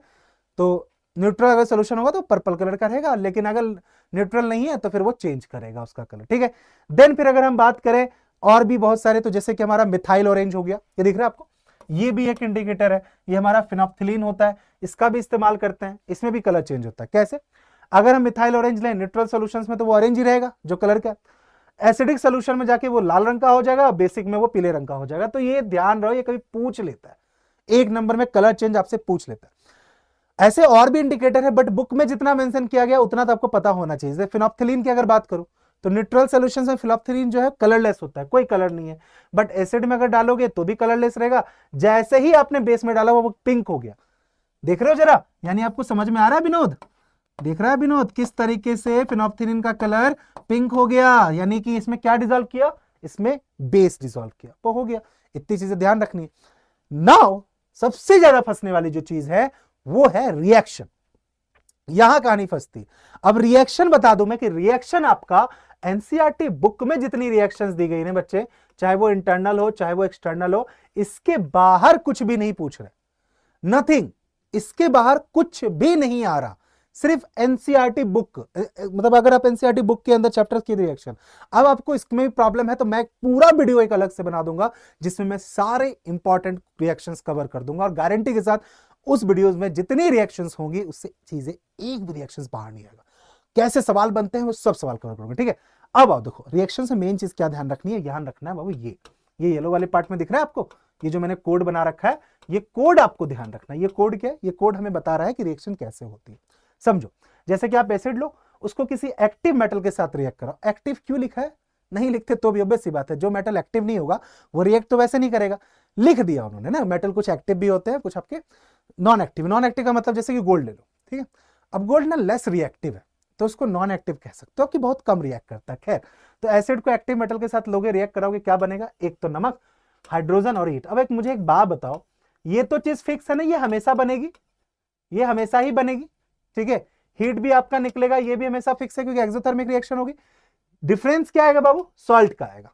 तो न्यूट्रल अगर सोल्यूशन होगा तो पर्पल कलर का रहेगा, लेकिन अगर न्यूट्रल नहीं है तो फिर वो चेंज करेगा उसका कलर, ठीक है। देन फिर अगर हम बात करें और भी बहुत सारे, तो जैसे कि हमारा मिथाइल ऑरेंज हो गया, ये दिख रहा है आपको, ये भी एक इंडिकेटर है। ये हमारा फिनोप्थिलीन होता है, इसका भी इस्तेमाल करते हैं, इसमें भी कलर चेंज होता है। कैसे? अगर हम मिथाइल ऑरेंज लें न्यूट्रल सॉल्यूशंस में तो वो ऑरेंज ही रहेगा जो कलर का, एसिडिक सोल्यूशन में जाके वो लाल रंग का हो जाएगा, बेसिक में वो पीले रंग का हो जाएगा। तो ये ध्यान रहो, ये कभी पूछ लेता है, एक नंबर में कलर चेंज आपसे पूछ लेता है। ऐसे और भी इंडिकेटर है, बट बुक में जितना मेंशन किया गया उतना तो आपको पता होना चाहिए। फिनोप्थिलीन की अगर बात करूं तो न्यूट्रल सॉल्यूशंस में फिनोप्थिलीन जो है कलरलेस होता है, कोई कलर नहीं है, बट एसिड में अगर डालोगे तो भी कलरलेस रहेगा। जैसे ही आपने बेस में डाला वो पिंक हो गया, देख रहे हो जरा, यानी आपको समझ में आ रहा है विनोद, देख रहा है विनोद किस तरीके से फिनोप्थिलीन का कलर पिंक हो गया, यानी कि इसमें क्या डिसॉल्व किया, इसमें बेस डिसॉल्व किया, वो हो गया। इतनी चीजें ध्यान रखनी है। नाउ सबसे ज्यादा फंसने वाली जो चीज है वो है रिएक्शन, यहां कहानी फंसती। अब रिएक्शन बता दूं मैं कि रिएक्शन आपका एनसीईआरटी बुक में जितनी रिएक्शंस दी गई ने बच्चे, चाहे वो इंटरनल हो चाहे वो एक्सटर्नल हो, इसके बाहर कुछ भी नहीं पूछ रहे, नथिंग, इसके बाहर कुछ भी नहीं आ रहा, सिर्फ एनसीईआरटी बुक, मतलब अगर आप एनसीईआरटी बुक के अंदर चैप्टर्स की रिएक्शन। अब आपको इसमें भी प्रॉब्लम है तो मैं पूरा वीडियो एक अलग से बना दूंगा जिसमें मैं सारे इंपॉर्टेंट रिएक्शंस कवर कर दूंगा और गारंटी के साथ उस वीडियोस में जितनी रिएक्शंस होंगी उससे चीजें एक भी रिएक्शंस बाहर नहीं आएगा। कैसे सवाल बनते हैं वो सब सवाल कवर करूंगा, ठीक है। अब आओ देखो रिएक्शन से मेन चीज क्या ध्यान रखनी है, ध्यान रखना है बाबू ये येलो वाले पार्ट में दिख रहा है आपको, ये जो मैंने कोड बना रखा है, ये कोड आपको ध्यान रखना है। ये कोड क्या है? ये कोड हमें बता रहा है कि रिएक्शन कैसे होती है। समझो, जैसे कि आप एसिड लो, उसको किसी एक्टिव मेटल के साथ रिएक्ट करो। एक्टिव क्यों लिखा है? नहीं लिखते तो भी ऑब्वियस सी बात है, जो मेटल एक्टिव नहीं होगा वो रिएक्ट तो वैसे नहीं करेगा, लिख दिया उन्होंने ना। मेटल कुछ एक्टिव भी होते हैं, कुछ आपके नॉन एक्टिव। नॉन एक्टिव का मतलब जैसे कि गोल्ड ले लो, ठीक है। अब गोल्ड ना लेस रिएक्टिव है तो उसको नॉन एक्टिव कह सकते हो कि बहुत कम रिएक्ट करता है। खैर, तो एसिड को एक्टिव मेटल के साथ लोगे, रिएक्ट कराओगे, क्या बनेगा? एक तो नमक हाइड्रोजन और हीट। अब एक मुझे एक बात बताओ, ये तो चीज फिक्स है ना, ये हमेशा बनेगी, ये हमेशा ही बनेगी, ठीक है। हीट भी आपका निकलेगा, ये भी हमेशा फिक्स है क्योंकि एक्सोथर्मिक रिएक्शन होगी। डिफरेंस क्या आएगा बाबू? सॉल्ट का आएगा।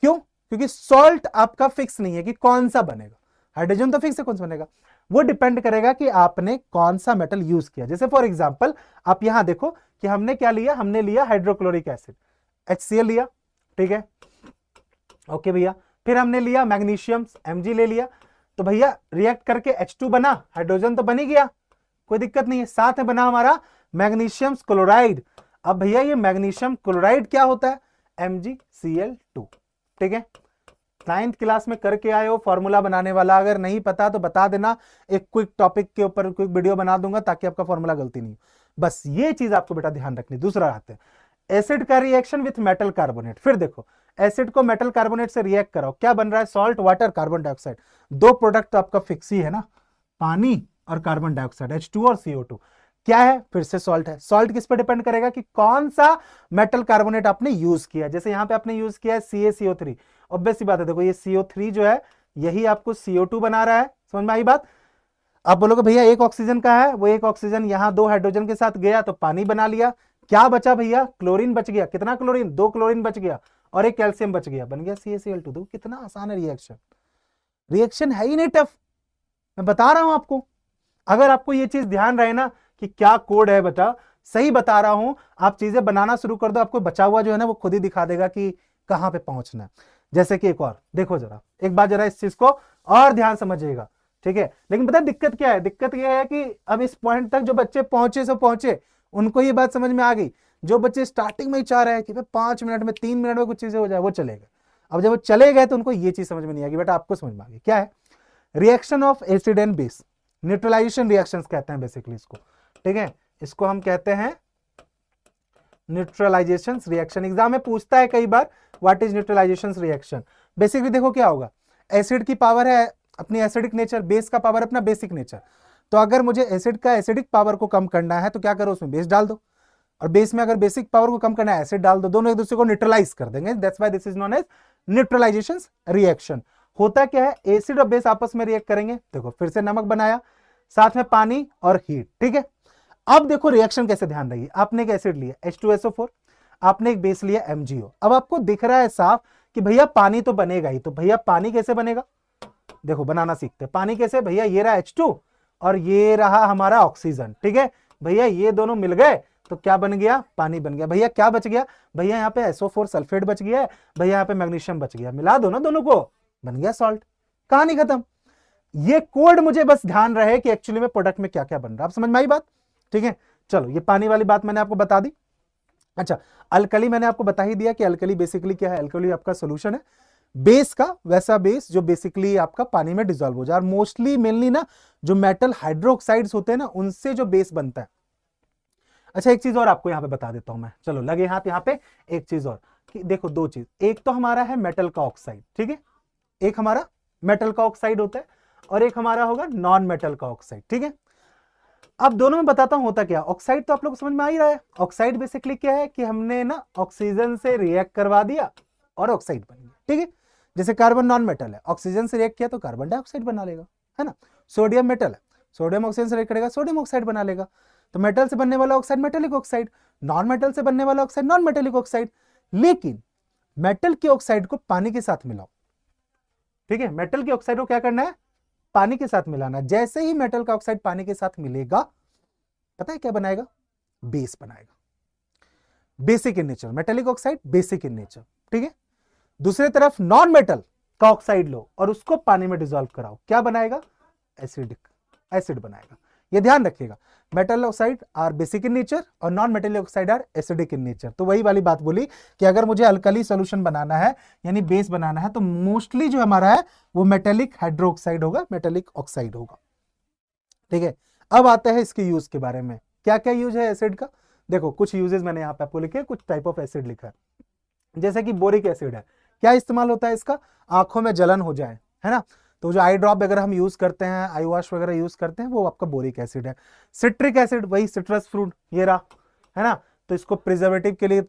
क्यों? क्योंकि सॉल्ट आपका फिक्स नहीं है कि कौन सा बनेगा, हाइड्रोजन तो फिक्स है कौन सा बनेगा, वो डिपेंड करेगा कि आपने कौन सा मेटल यूज किया। जैसे फॉर एग्जांपल आप यहां देखो कि हमने क्या लिया, हमने लिया हाइड्रोक्लोरिक एसिड HCl लिया, ठीक है, ओके भैया। फिर हमने लिया मैग्नीशियम Mg ले लिया, तो भैया रिएक्ट करके H2 बना, हाइड्रोजन तो बन ही गया, कोई दिक्कत नहीं है। साथ में बना हमारा मैग्नीशियम क्लोराइड। अब भैया ये मैग्नीशियम क्लोराइड क्या होता है? MgCl2, ठीक है। 9th क्लास में करके आए हो फॉर्मूला बनाने वाला, अगर नहीं पता तो बता देना, एक क्विक टॉपिक के ऊपर क्विक वीडियो बना दूंगा ताकि आपका फॉर्मूला गलती नहीं हो। बस ये चीज आपको बेटा ध्यान रखनी। दूसरा आते हैं एसिड का रिएक्शन विथ मेटल कार्बोनेट। फिर देखो एसिड को मेटल कार्बोनेट से रिएक्ट कराओ, क्या बन रहा है? Salt, water, carbon dioxide. दो प्रोडक्ट तो आपका फिक्स ही है ना, पानी और कार्बन डाइऑक्साइड, H2 और CO2। क्या है? फिर से सॉल्ट है। सॉल्ट किस पे डिपेंड करेगा कि कौन सा मेटल कार्बोनेट आपने यूज किया। जैसे यहां पे आपने यूज किया है CaCO3, ऑब्वियस सी बात है, देखो ये CO3 जो है यही आपको CO2 बना रहा है, समझ में आई बात? आप बोलोगे भैया एक ऑक्सीजन का है, वो एक ऑक्सीजन यहां दो हाइड्रोजन के साथ गया तो पानी बना लिया, क्या बचा भैया? क्लोरीन बच गया। कितना क्लोरीन? 2 क्लोरीन बच गया और एक कैल्शियम बच गया, बन गया CaCl2। देखो कितना आसान है रिएक्शन, रिएक्शन है ही नहीं टफ, मैं बता रहा हूं आपको। अगर आपको ये चीज ध्यान रहे ना कि क्या कोड है बेटा, सही बता रहा हूं, आप चीजें बनाना शुरू कर दो, आपको बचा हुआ जो है ना वो खुद ही दिखा देगा कि कहां पे पहुंचना है। जैसे कि एक और देखो जरा, एक बार जरा इस चीज को और ध्यान समझिएगा, ठीक है। लेकिन पता है दिक्कत क्या है? दिक्कत यह है कि अब इस पॉइंट तक जो बच्चे पहुंचे सो पहुंचे, उनको ये बात समझ में आ गई। जो बच्चे स्टार्टिंग में ही चाह रहे हैं कि 5 मिनट में 3 मिनट में कुछ चीजें हो जाए, वो चले गए। अब जब वो चले गए तो उनको ये चीज समझ में नहीं आएगी, बेटा आपको समझ में आ गई। क्या है? Reaction of acid and base, neutralisation reactions कहते हैं बेसिकली इसको, ठीक है। इसको हम कहते हैं न्यूट्रलाइजेशन रिएक्शन। एग्जाम में पूछता है कई बार what is neutralization reaction. Basically देखो क्या होगा, एसिड की पावर है अपनी एसिडिक नेचर, बेस का पावर अपना बेसिक नेचर। तो अगर मुझे एसिड का एसिडिक पावर को कम करना है तो क्या करो, उसमें बेस डाल दो, और बेस में अगर बेसिक पावर को कम करना है एसिड डाल दो, दोनों एक दूसरे को न्यूट्रलाइज कर देंगे। That's why this is known as neutralisation reaction. होता क्या है, एसिड और बेस आपस में रिएक्ट करेंगे, देखो फिर से नमक बनाया, साथ में पानी और हीट, ठीक है। अब देखो रिएक्शन कैसे, ध्यान रहिए, आपने एक एसिड लिया H2SO4, आपने एक बेस लिया MgO। अब आपको दिख रहा है साफ कि भैया पानी तो बनेगा ही, तो भैया पानी कैसे बनेगा? देखो बनाना सीखते हैं। पानी कैसे? भैया ये रहा H2 और ये रहा हमारा ऑक्सीजन, ठीक है भैया, ये दोनों मिल गए तो क्या बन गया? पानी बन गया। भैया क्या बच गया? भैया यहाँ पे SO4 सल्फेट बच गया है, भैया यहाँ पे मैग्नीशियम बच गया, मिला दो ना दोनों को, बन गया सॉल्ट। कहानी खत्म। ये कोड मुझे बस ध्यान रहे कि एक्चुअली में प्रोडक्ट में क्या क्या बन रहा है, आप समझ में आई बात? ठीक है, चलो ये पानी वाली बात मैंने आपको बता दी। अच्छा, अल्कली मैंने आपको बता ही दिया कि अल्कली बेसिकली क्या है, अल्कली आपका सोल्यूशन है बेस का, वैसा बेस जो बेसिकली आपका पानी में डिसॉल्व हो जाए। और मोस्टली मेनली ना जो मेटल हाइड्रोक्साइड्स होते हैं ना, उनसे जो बेस बनता है। अच्छा एक चीज और आपको यहां पे बता देता हूं मैं, चलो लगे हाथ यहां पे। एक चीज और कि देखो, दो चीज, एक तो हमारा है मेटल का ऑक्साइड, ठीक है, एक हमारा मेटल का ऑक्साइड होता है और एक हमारा होगा नॉन मेटल का ऑक्साइड, ठीक है। अब दोनों में बताता हूं होता क्या। ऑक्साइड तो आप लोग समझ में आ ही रहा है, ऑक्साइड बेसिकली क्या है कि हमने ना ऑक्सीजन से रिएक्ट करवा दिया और ऑक्साइड बन गया, ठीक है। जैसे कार्बन नॉन मेटल है, ऑक्सीजन से रिएक्ट किया तो कार्बन डाइऑक्साइड बना लेगा, है ना। सोडियम मेटल है, सोडियम ऑक्सीजन से रिएक्ट करेगा, सोडियम ऑक्साइड बना लेगा। तो मेटल से बनने वाला oxide metallic oxide, non metal से बनने वाला ऑक्साइड नॉन मेटेलिक ऑक्साइड। लेकिन मेटल के ऑक्साइड को पानी के साथ मिलाओ, ठीक है, मेटल के ऑक्साइड को क्या करना है, पानी के साथ मिलाना। जैसे ही मेटल का ऑक्साइड पानी के साथ मिलेगा, पता है क्या बनाएगा, बेस बनाएगा। Basic in nature, metallic oxide basic in nature, ठीक है। दूसरी तरफ नॉन मेटल का ऑक्साइड लो और उसको पानी में डिसॉल्व कराओ, क्या बनाएगा, एसिडिक एसिड बनाएगा। ये ध्यान रखिएगा, metal oxide are basic in nature और non metallic oxide are acidic in nature. तो वही वाली बात बोली कि अगर मुझे अल्कली सॉल्यूशन बनाना है यानी बेस बनाना है तो मोस्टली जो हमारा है वो मेटेलिक हाइड्रोक्साइड होगा, मेटेलिक ऑक्साइड होगा, ठीक है। अब आते हैं इसके यूज के बारे में, क्या क्या यूज है एसिड का। देखो कुछ यूजेस मैंने यहाँ पे आपको लिखे, कुछ टाइप ऑफ एसिड लिखा है। जैसे कि बोरिक एसिड है, क्या इस्तेमाल होता है इसका, आंखों में जलन हो जाए, है ना, तो जो आई ड्रॉप अगर हम यूज करते हैं, आई वॉश वगैरह यूज करते हैं, वो आपका बोरिक एसिड है। सिट्रिक एसिड, वही सिट्रस फ्रूट ये रहा, है ना, तो इसको प्रिजर्वेटिव के लिए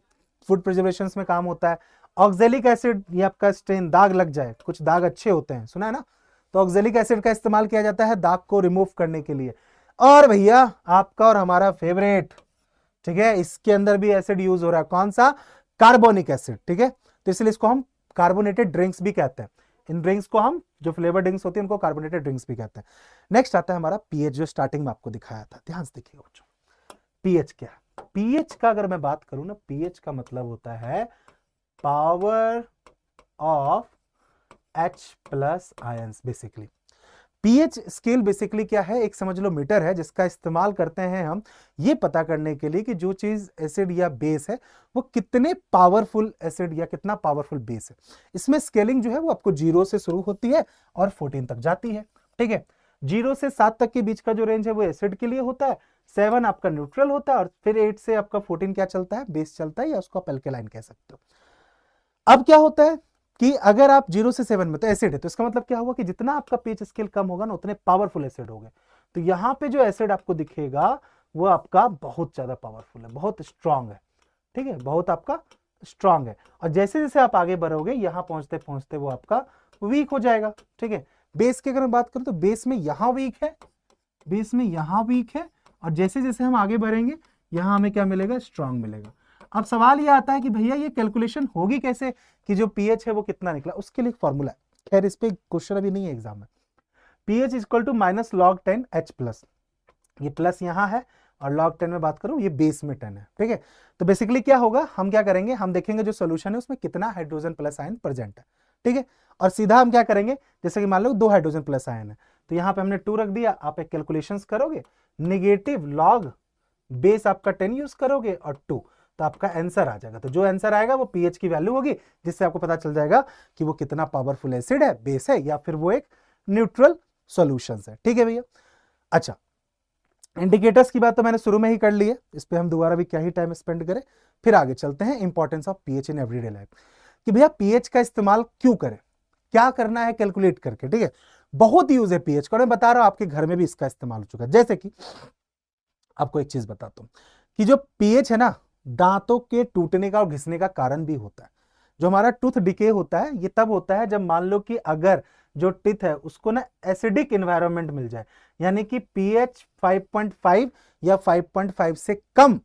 फूड प्रिजर्वेशन में काम होता है। ऑक्जेलिक एसिड, ये आपका स्टेन, दाग लग जाए, कुछ दाग अच्छे होते हैं, सुना है ना, तो ऑक्जेलिक एसिड का इस्तेमाल किया जाता है दाग को रिमूव करने के लिए। और भैया आपका और हमारा फेवरेट, ठीक है, इसके अंदर भी एसिड यूज हो रहा है, कौन सा, कार्बोनिक एसिड, ठीक है, तो इसलिए इसको हम कार्बोनेटेड ड्रिंक्स भी कहते हैं। इन ड्रिंक्स को हम, जो फ्लेवर ड्रिंक्स होती है उनको कार्बोनेटेड ड्रिंक्स भी कहते हैं। नेक्स्ट आता है हमारा पीएच, जो स्टार्टिंग में आपको दिखाया था, ध्यान से देखिएगा बच्चों, पीएच क्या है। पीएच का अगर मैं बात करूं ना, पीएच का मतलब होता है power of H+ ions. Basically pH scale basically क्या है, एक समझ लो मीटर है जिसका इस्तेमाल करते हैं हम ये पता करने के लिए कि जो चीज एसिड या बेस है वो कितने पावरफुल एसिड या कितना पावरफुल बेस है। इसमें स्केलिंग जो है वो आपको 0 से शुरू होती है और 14 तक जाती है, ठीक है। 0 से 7 तक के बीच का जो रेंज है वो एसिड के लिए होता है, 7 आपका न्यूट्रल होता है, और फिर 8 से आपका 14 क्या चलता है, बेस चलता है, या उसको आप एल्केलाइन कह सकते हो। अब क्या होता है कि अगर आप 0 से 7 में तो एसिड है, तो इसका मतलब क्या हुआ कि जितना आपका पीएच स्केल कम होगा ना उतने पावरफुल एसिड होंगे। तो यहां पे जो एसिड आपको दिखेगा वो आपका बहुत ज्यादा पावरफुल है, बहुत स्ट्रांग है, ठीक है, बहुत आपका स्ट्रांग है। और जैसे जैसे आप आगे बढ़ोगे यहां पहुंचते पहुंचते वो आपका वीक हो जाएगा, ठीक है। बेस की अगर मैं बात करूं तो बेस में यहां वीक है, बेस में यहां वीक है, और जैसे जैसे हम आगे बढ़ेंगे यहां हमें क्या मिलेगा, स्ट्रांग मिलेगा। अब सवाल ये आता है कि भैया ये कैलकुलेशन होगी कैसे कि जो पीएच है वो कितना निकला, उसके लिए फॉर्मूला है, खैर इस पे क्वेश्चन अभी नहीं है एग्जाम में। PH equal to -log10 H+, ये प्लस यहां है, और log10 में बात करूं ये बेस में 10 है, ठीक है। तो बेसिकली क्या होगा, हम क्या करेंगे, हम देखेंगे जो सोल्यूशन है उसमें कितना हाइड्रोजन प्लस आयन प्रेजेंट है, ठीक है, और सीधा हम क्या करेंगे, जैसे कि मान लो 2 हाइड्रोजन प्लस आयन है तो यहां पे हमने 2 रख दिया, आप एक कैलकुलेशन करोगे, नेगेटिव लॉग बेस आपका 10 यूज करोगे और 2, तो आपका आंसर आ जाएगा। तो जो आंसर आएगा वो पीएच की वैल्यू होगी, जिससे आपको पता चल जाएगा कि वो कितना पावरफुल एसिड है, बेस है, या फिर वो एक न्यूट्रल सॉल्यूशन है, ठीक है भैया। अच्छा, इंडिकेटर्स की बात तो मैंने शुरू में ही कर ली है, इस पे हम दोबारा भी क्या ही टाइम स्पेंड करें। फिर आगे चलते हैं importance of pH in everyday life, कि भैया पीएच का इस्तेमाल क्यों करें, क्या करना है कैलकुलेट करके, ठीक है। बहुत यूज है पीएच का, मैं बता रहा हूं आपके घर में भी इसका इस्तेमाल हो चुका है। जैसे कि आपको एक चीज बताता हूं कि जो पीएच है ना, दांतों के टूटने का और घिसने का कारण भी होता है। जो हमारा टूथ डिके होता है ये तब होता है जब मान लो कि अगर जो टीथ है उसको ना एसिडिक एनवायरनमेंट मिल जाए, यानी कि पीएच 5.5 या 5.5 से कम,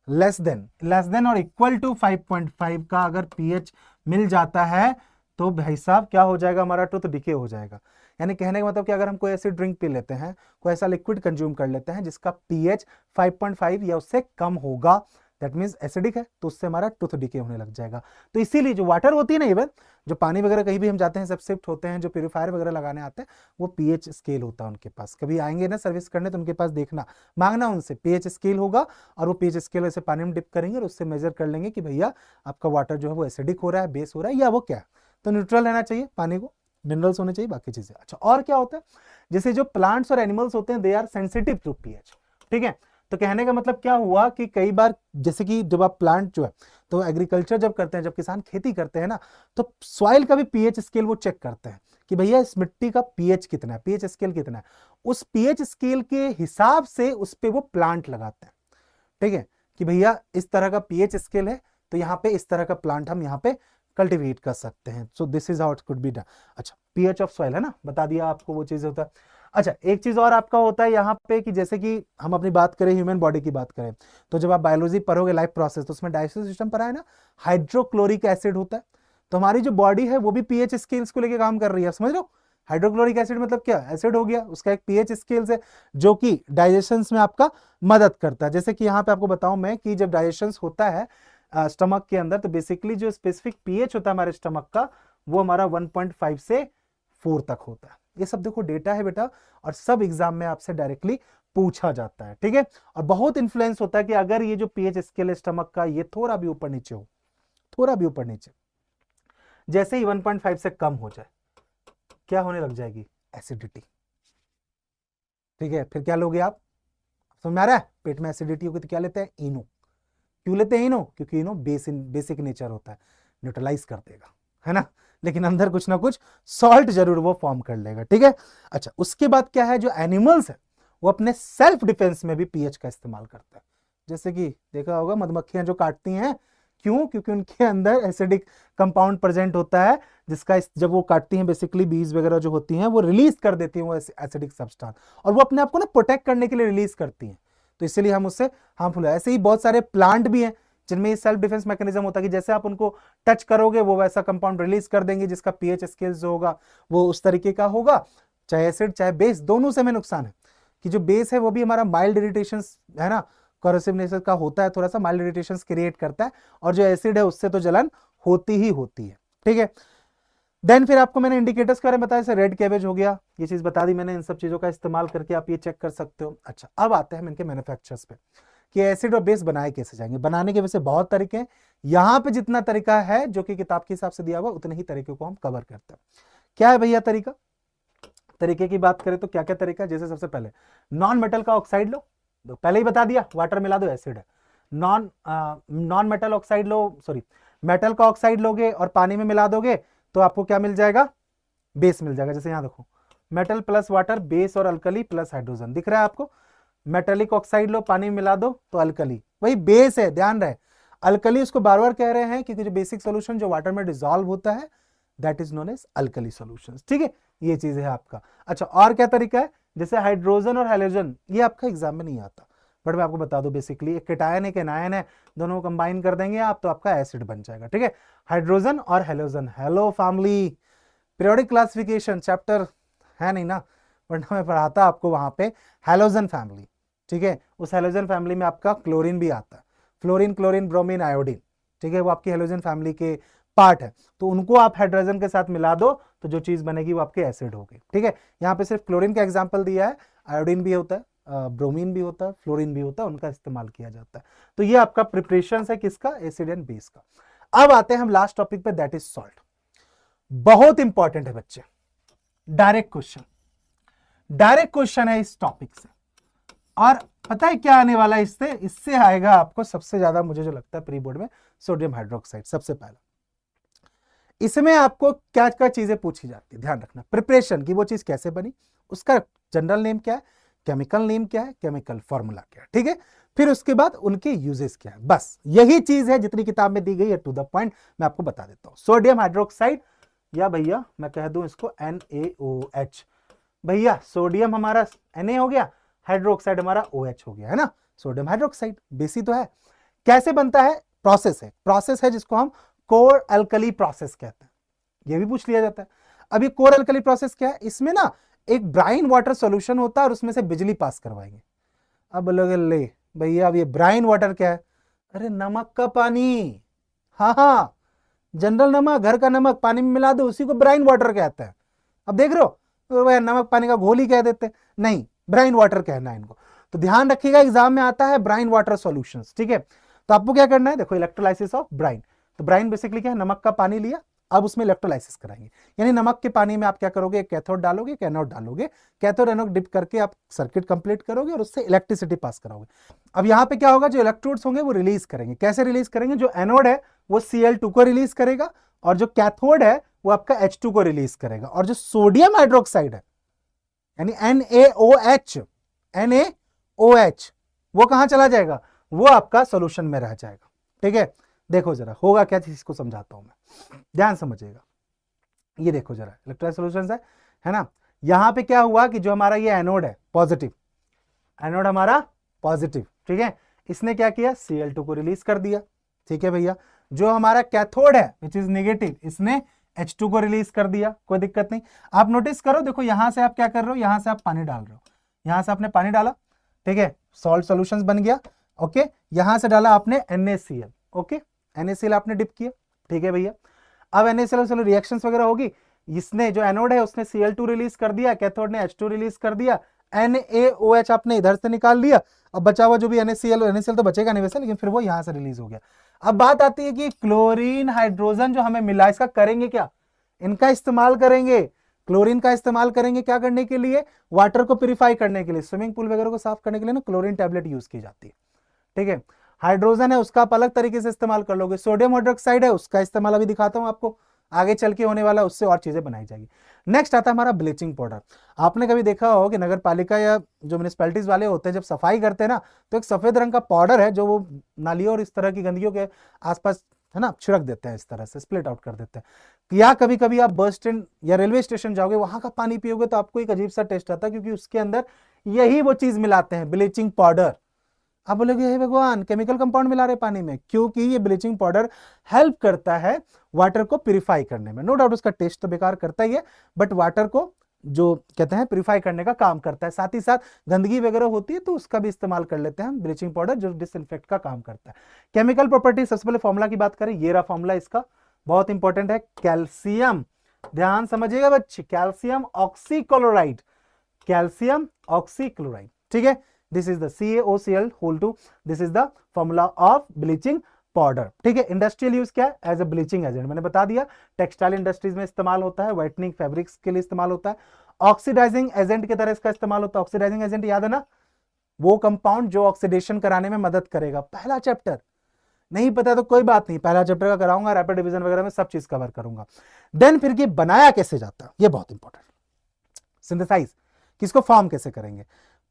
लेस देन और इक्वल टू 5.5 का अगर पीएच मिल जाता है तो भाई साहब क्या हो जाएगा, हमारा टूथ डिके हो जाएगा। यानी कहने का मतलब कि अगर हम कोई ऐसी ड्रिंक पी लेते हैं, कोई ऐसा लिक्विड कंज्यूम कर लेते हैं जिसका पीएच 5.5 या उससे कम होगा, दैट मींस एसिडिक है, तो उससे हमारा टूथ डिके होने लग जाएगा। तो इसीलिए जो वाटर होती है ना, इवन जो पानी वगैरह कहीं भी हम जाते हैं, सब शिफ्ट होते हैं, जो प्यूरीफायर वगैरह लगाने आते हैं वो पीएच स्केल होता है उनके पास। कभी आएंगे ना सर्विस करने तो उनके पास देखना, मांगना उनसे, पीएच स्केल होगा, और वो पीएच स्केल वैसे पानी में डिप करेंगे और उससे मेजर कर लेंगे कि भैया आपका वाटर जो है वो एसिडिक हो रहा है, बेस हो रहा है, या वो क्या है। तो न्यूट्रल रहना चाहिए पानी को, मिनरल्स होने चाहिए, बाकी चीजें। अच्छा, और क्या होता है, जैसे जो प्लांट्स और एनिमल्स होते हैं they are sensitive to pH, ठीक है। तो कहने का मतलब क्या हुआ कि कई बार जैसे कि जब आप प्लांट जो है, तो एग्रीकल्चर जब करते हैं, जब किसान खेती करते हैं ना, तो सॉइल का भी पीएच स्केल वो चेक करते हैं कि भैया इस मिट्टी का पीएच कितना है, पीएच स्केल कितना है। उस पीएच स्केल के हिसाब से उस पे वो प्लांट लगाते हैं, ठीक है, कि भैया इस तरह का पीएच स्केल है तो यहाँ पे इस तरह का प्लांट हम यहाँ पे कल्टीवेट कर सकते हैं। So this is how it could be done. अच्छा, पीएच ऑफ सॉइल है ना, बता दिया आपको, वो चीज होता है। अच्छा, एक चीज और आपका होता है यहाँ पे कि जैसे कि हम अपनी बात करें, ह्यूमन बॉडी की बात करें, तो जब आप बायोलॉजी पढ़ोगे, लाइफ प्रोसेस, तो उसमें डाइजेस्टिव सिस्टम पर है ना, हाइड्रोक्लोरिक एसिड होता है। तो हमारी जो बॉडी है वो भी पीएच स्केल्स को लेकर काम कर रही है, समझ लो। हाइड्रोक्लोरिक एसिड मतलब क्या, एसिड हो गया, उसका एक पीएच स्केल्स है जो कि डाइजेशन में आपका मदद करता है। जैसे कि यहाँ पे आपको बताऊं मैं कि जब डाइजेशन होता है स्टमक के अंदर, तो बेसिकली जो स्पेसिफिक पीएच होता है हमारे स्टमक का, वो हमारा 1.5 से 4 तक होता है। ये सब देखो डेटा है बेटा, और सब एग्जाम में आपसे डायरेक्टली पूछा जाता है, ठीक है। और बहुत इंफ्लुएंस होता है कि अगर ये जो पीएच स्केल है स्टमक का, ये थोड़ा भी ऊपर नीचे हो, थोड़ा भी ऊपर नीचे, जैसे ही 1.5 से कम हो जाए, क्या होने लग जाएगी, एसिडिटी, ठीक है। फिर क्या लोगे आप, समझ में आ रहा है, पेट में एसिडिटी होगी तो क्या लेते हैं, इनो। क्यों लेते हैं इनो, क्योंकि इनो बेसिक नेचर होता है, न्यूट्रलाइज कर देगा, है ना, लेकिन अंदर कुछ ना कुछ सॉल्ट जरूर वो फॉर्म कर लेगा, ठीक है। अच्छा, उसके बाद क्या है, जो एनिमल्स है वो अपने सेल्फ डिफेंस में भी पीएच का इस्तेमाल करता है। जैसे कि देखा होगा मधुमक्खियां जो काटती हैं क्यों? क्योंकि उनके अंदर एसिडिक कंपाउंड प्रेजेंट होता है, जिसका जब वो काटती हैं बेसिकली बीज वगैरह जो होती हैं वो रिलीज कर देती हैं वो एसिडिक सब्सटेंस, और वो अपने आप को ना प्रोटेक्ट करने के लिए रिलीज करती हैं, तो इसलिए हम उससे हार्मफुल है। ऐसे ही बहुत सारे प्लांट भी हैं जिनमें सेल्फ डिफेंस मैकेनिज्म होता है कि जैसे आप उनको टच करोगे वो वैसा कंपाउंड रिलीज कर देंगे जिसका पीएच स्केल जो होगा वो उस तरीके का होगा, चाहे एसिड चाहे बेस, दोनों से हमें नुकसान है कि जो बेस है वो भी हमारा माइल्ड इरिटेशन है ना, कॉरोसिव नेचर का होता है, थोड़ा सा माइल्ड इरिटेशन क्रिएट करता है, और जो एसिड है उससे तो जलन होती ही होती है, ठीक है। देन फिर आपको मैंने इंडिकेटर्स के बारे में बताया, जैसे रेड कैबेज हो गया, ये चीज बता दी मैंने, इन सब चीजों का इस्तेमाल करके आप ये चेक कर सकते हो। अच्छा, अब आते हैं हम इनके मैन्युफैक्चरर्स पे कि एसिड और बेस बनाए कैसे जाएंगे। बनाने के वैसे बहुत तरीके हैं, यहां पे जितना तरीका है जो कि किताब के हिसाब से दिया हुआ उतने ही तरीके को हम कवर करते हैं। क्या है भैया तरीका? तरीके की बात करें तो क्या क्या तरीका है, जैसे सबसे पहले नॉन मेटल का ऑक्साइड लो, तो पहले ही बता दिया वाटर मिला दो एसिड है। नॉन मेटल ऑक्साइड लो, सॉरी मेटल का ऑक्साइड लोगे और पानी में मिला दोगे तो आपको क्या मिल जाएगा? बेस मिल जाएगा। जैसे यहां देखो, मेटल प्लस वाटर, बेस और अल्कली प्लस हाइड्रोजन, दिख रहा है आपको? मेटेलिक ऑक्साइड लो, पानी में मिला दो तो अल्कली, वही बेस है, ध्यान रहे। अल्कली उसको बार बार कह रहे हैं क्योंकि जो बेसिक सोल्यूशन जो वाटर में डिसॉल्व होता है that is known as alkali solutions, ठीक है, ये चीज है आपका। अच्छा, और क्या तरीका है? जैसे हाइड्रोजन और हैलोजन, ये आपका एग्जाम में नहीं आता, बट मैं आपको बता दूं, बेसिकली एक केटायन एक एनायन है, दोनों को कंबाइन कर देंगे आप तो आपका एसिड बन जाएगा, ठीक है। हाइड्रोजन और halogen, hello family, periodic classification chapter है नहीं ना, वरना मैं पढ़ाता आपको वहां पे हैलोजन फैमिली, ठीक है। उस हैलोजन फैमिली में आपका क्लोरीन भी आता है, फ्लोरीन, क्लोरीन, ब्रोमीन, आयोडीन, ठीक है, वो आपकी हैलोजन फैमिली के पार्ट है, तो उनको आप हाइड्रोजन के साथ मिला दो तो जो चीज बनेगी वो आपके एसिड होगी, ठीक है। यहाँ पे सिर्फ क्लोरीन का एग्जांपल दिया है, आयोडीन भी होता है, ब्रोमीन भी होता है, फ्लोरीन भी होता है, उनका इस्तेमाल किया जाता है। तो ये आपका प्रिपरेशन है किसका? एसिड एंड बेस का। अब आते हैं हम लास्ट टॉपिक पे, दैट इज सॉल्ट। बहुत इंपॉर्टेंट है बच्चे, डायरेक्ट क्वेश्चन, डायरेक्ट क्वेश्चन है इस टॉपिक से, और पता है क्या आने वाला है इससे? इससे आएगा आपको सबसे ज्यादा, मुझे जो लगता है प्री बोर्ड में, सोडियम हाइड्रोक्साइड सबसे पहला। इसमें आपको क्या क्या चीजें पूछी जाती है, ध्यान रखना। प्रिपरेशन की वो चीज कैसे बनी, उसका जनरल नेम क्या है, केमिकल नेम क्या है, केमिकल फॉर्मूला क्या है, ठीक है। फिर उसके बाद उनके यूजेस क्या है, बस यही चीज है जितनी किताब में दी गई है, टू द पॉइंट मैं आपको बता देता हूं। सोडियम हाइड्रोक्साइड, या भैया मैं कह दूं इसको NaOH, भैया सोडियम हमारा Na हो गया, हाइड्रोक्साइड हमारा OH हो गया, है ना, सोडियम हाइड्रोक्साइड, बेसी तो है। कैसे बनता है? प्रोसेस है जिसको हम कोर अल्कली प्रोसेस कहते हैं, ये भी पूछ लिया जाता है। अभी कोर अल्कली प्रोसेस क्या है? इसमें ना एक ब्राइन वाटर सॉल्यूशन होता है और उसमें से बिजली पास करवाएंगे। अब बोलोगे ले भैया अब ये ब्राइन वाटर क्या है? अरे नमक का पानी, हाँ, जनरल नमक, घर का नमक पानी में मिला दो, उसी को ब्राइन वाटर कहते हैं। अब देख रहे हो, तो भैया नमक पानी का घोल ही कह देते, नहीं, ब्राइन वाटर कहना है इनको। तो ध्यान रखिएगा, एग्जाम में आता है ब्राइन वाटर सॉल्यूशंस, ठीक है। तो आपको क्या करना है, देखो इलेक्ट्रोलाइसिस ऑफ ब्राइन, तो ब्राइन बेसिकली क्या है? नमक का पानी लिया, अब उसमें इलेक्ट्रोलाइसिस कराएंगे, यानी नमक के पानी में आप क्या करोगे? एक कैथोड डालोगे, एक एनोड डालोगे, कैथोड एनोड डिप करके आप सर्किट कंप्लीट करोगे और उससे इलेक्ट्रिसिटी पास कराओगे। अब यहाँ पे क्या होगा? जो इलेक्ट्रोड्स होंगे वो रिलीज करेंगे। कैसे रिलीज करेंगे? जो एनोड है वो Cl2 को रिलीज करेगा, और जो कैथोड है वो आपका H2 को रिलीज करेगा, और जो सोडियम हाइड्रोक्साइड है यानी NaOH वो कहां चला जाएगा? वो आपका सोल्यूशन में रह जाएगा, ठीक है। देखो जरा होगा क्या चीज को समझाता हूं मैं, ध्यान समझिएगा। ये देखो जरा, इलेक्ट्रोलाइट सॉल्यूशंस है ना। यहां पे क्या हुआ कि जो हमारा ये एनोड है पॉजिटिव, एनोड हमारा पॉजिटिव, ठीक है, इसने क्या किया? Cl2 को रिलीज कर दिया, ठीक है भैया। जो हमारा कैथोड है विच इज नेगेटिव, इसने H2 को रिलीज कर दिया, कोई दिक्कत नहीं। आप नोटिस करो, देखो यहां से आप क्या कर रहे हो, यहां से आप पानी डाल रहे हो, यहां से आपने पानी डाला, ठीक है, सॉल्ट सॉल्यूशंस बन गया, ओके। यहां से डाला आपने NaCl, ओके, NaCl आपने डिप किया, ठीक है भैया। अब NaCl रिएक्शंस वगैरह होगी, इसने जो एनोड है उसने Cl2 रिलीज कर दिया, कैथोड ने H2 रिलीज कर दिया, NaOH आपने इधर से निकाल लिया, अब बचा हुआ जो भी NaCl तो बचेगा नहीं वैसे, लेकिन फिर वो यहां से रिलीज हो गया। अब बात आती है कि क्लोरीन हाइड्रोजन जो हमें मिला, इसका करेंगे क्या? इनका इस्तेमाल करेंगे, क्लोरीन का इस्तेमाल करेंगे, क्या करने के लिए? वाटर को प्यूरिफाई करने के लिए, स्विमिंग पूल वगैरह को साफ करने के लिए ना क्लोरीन टैबलेट यूज की जाती है, ठीक है। हाइड्रोजन है उसका आप अलग तरीके से इस्तेमाल कर लोगे, सोडियम हाइड्रोक्साइड है उसका इस्तेमाल अभी दिखाता हूं आपको, आगे चल के होने वाला उससे और चीजें बनाई जाएगी। नेक्स्ट आता है हमारा ब्लीचिंग पाउडर। आपने कभी देखा हो कि नगर पालिका या जो म्यूनिसपैलिटीज वाले होते हैं जब सफाई करते हैं ना, तो एक सफेद रंग का पाउडर है जो वो नालियों और इस तरह की गंदगियों के आसपास है ना छिड़क देते हैं, इस तरह से स्प्लिट आउट कर देते हैं। या कभी कभी आप बस स्टैंड या रेलवे स्टेशन जाओगे, वहां का पानी पियोगे तो आपको एक अजीब सा टेस्ट आता है, क्योंकि उसके अंदर यही वो चीज मिलाते हैं, ब्लीचिंग पाउडर। आप बोलोगे हे भगवान, केमिकल कंपाउंड मिला रहे पानी में, क्योंकि ये ब्लीचिंग पाउडर हेल्प करता है वाटर को प्यूरिफाई करने में। नो डाउट उसका टेस्ट तो बेकार करता ही है, बट वाटर को जो कहते हैं प्यूरिफाई करने का काम करता है। साथ ही साथ गंदगी वगैरह होती है तो उसका भी इस्तेमाल कर लेते हैं हम, ब्लीचिंग पाउडर जो डिसइंफेक्ट का काम करता है। केमिकल प्रॉपर्टी, सबसे पहले फॉर्मूला की बात करें, ये रहा फॉर्मूला इसका, बहुत इंपॉर्टेंट है। कैल्शियम, ध्यान समझिएगा बच्चे, कैल्शियम ऑक्सीक्लोराइड, कैल्शियम ऑक्सीक्लोराइड, ठीक है। This is the CaOCl(2), this is the formula of bleaching powder, ठीक है। इंडस्ट्रियल यूज क्या है? एज अ ब्लीचिंग एजेंट, मैंने बता दिया। टेक्सटाइल इंडस्ट्रीज में इस्तेमाल होता है, व्हाइटनिंग फैब्रिक्स के लिए इस्तेमाल होता है, ऑक्सीडाइजिंग एजेंट की तरह इसका इस्तेमाल होता है। ऑक्सीडाइजिंग एजेंट याद है ना, वो कंपाउंड जो ऑक्सीडेशन कराने में मदद करेगा। पहला चैप्टर नहीं पता तो कोई बात नहीं, पहला चैप्टर का कराऊंगा, रैपिड डिवीजन वगैरह में सब चीज कवर करूंगा। देन फिर ये बनाया कैसे जाता है, ये बहुत इंपॉर्टेंट। सिंथेसाइज, किसको फॉर्म कैसे करेंगे,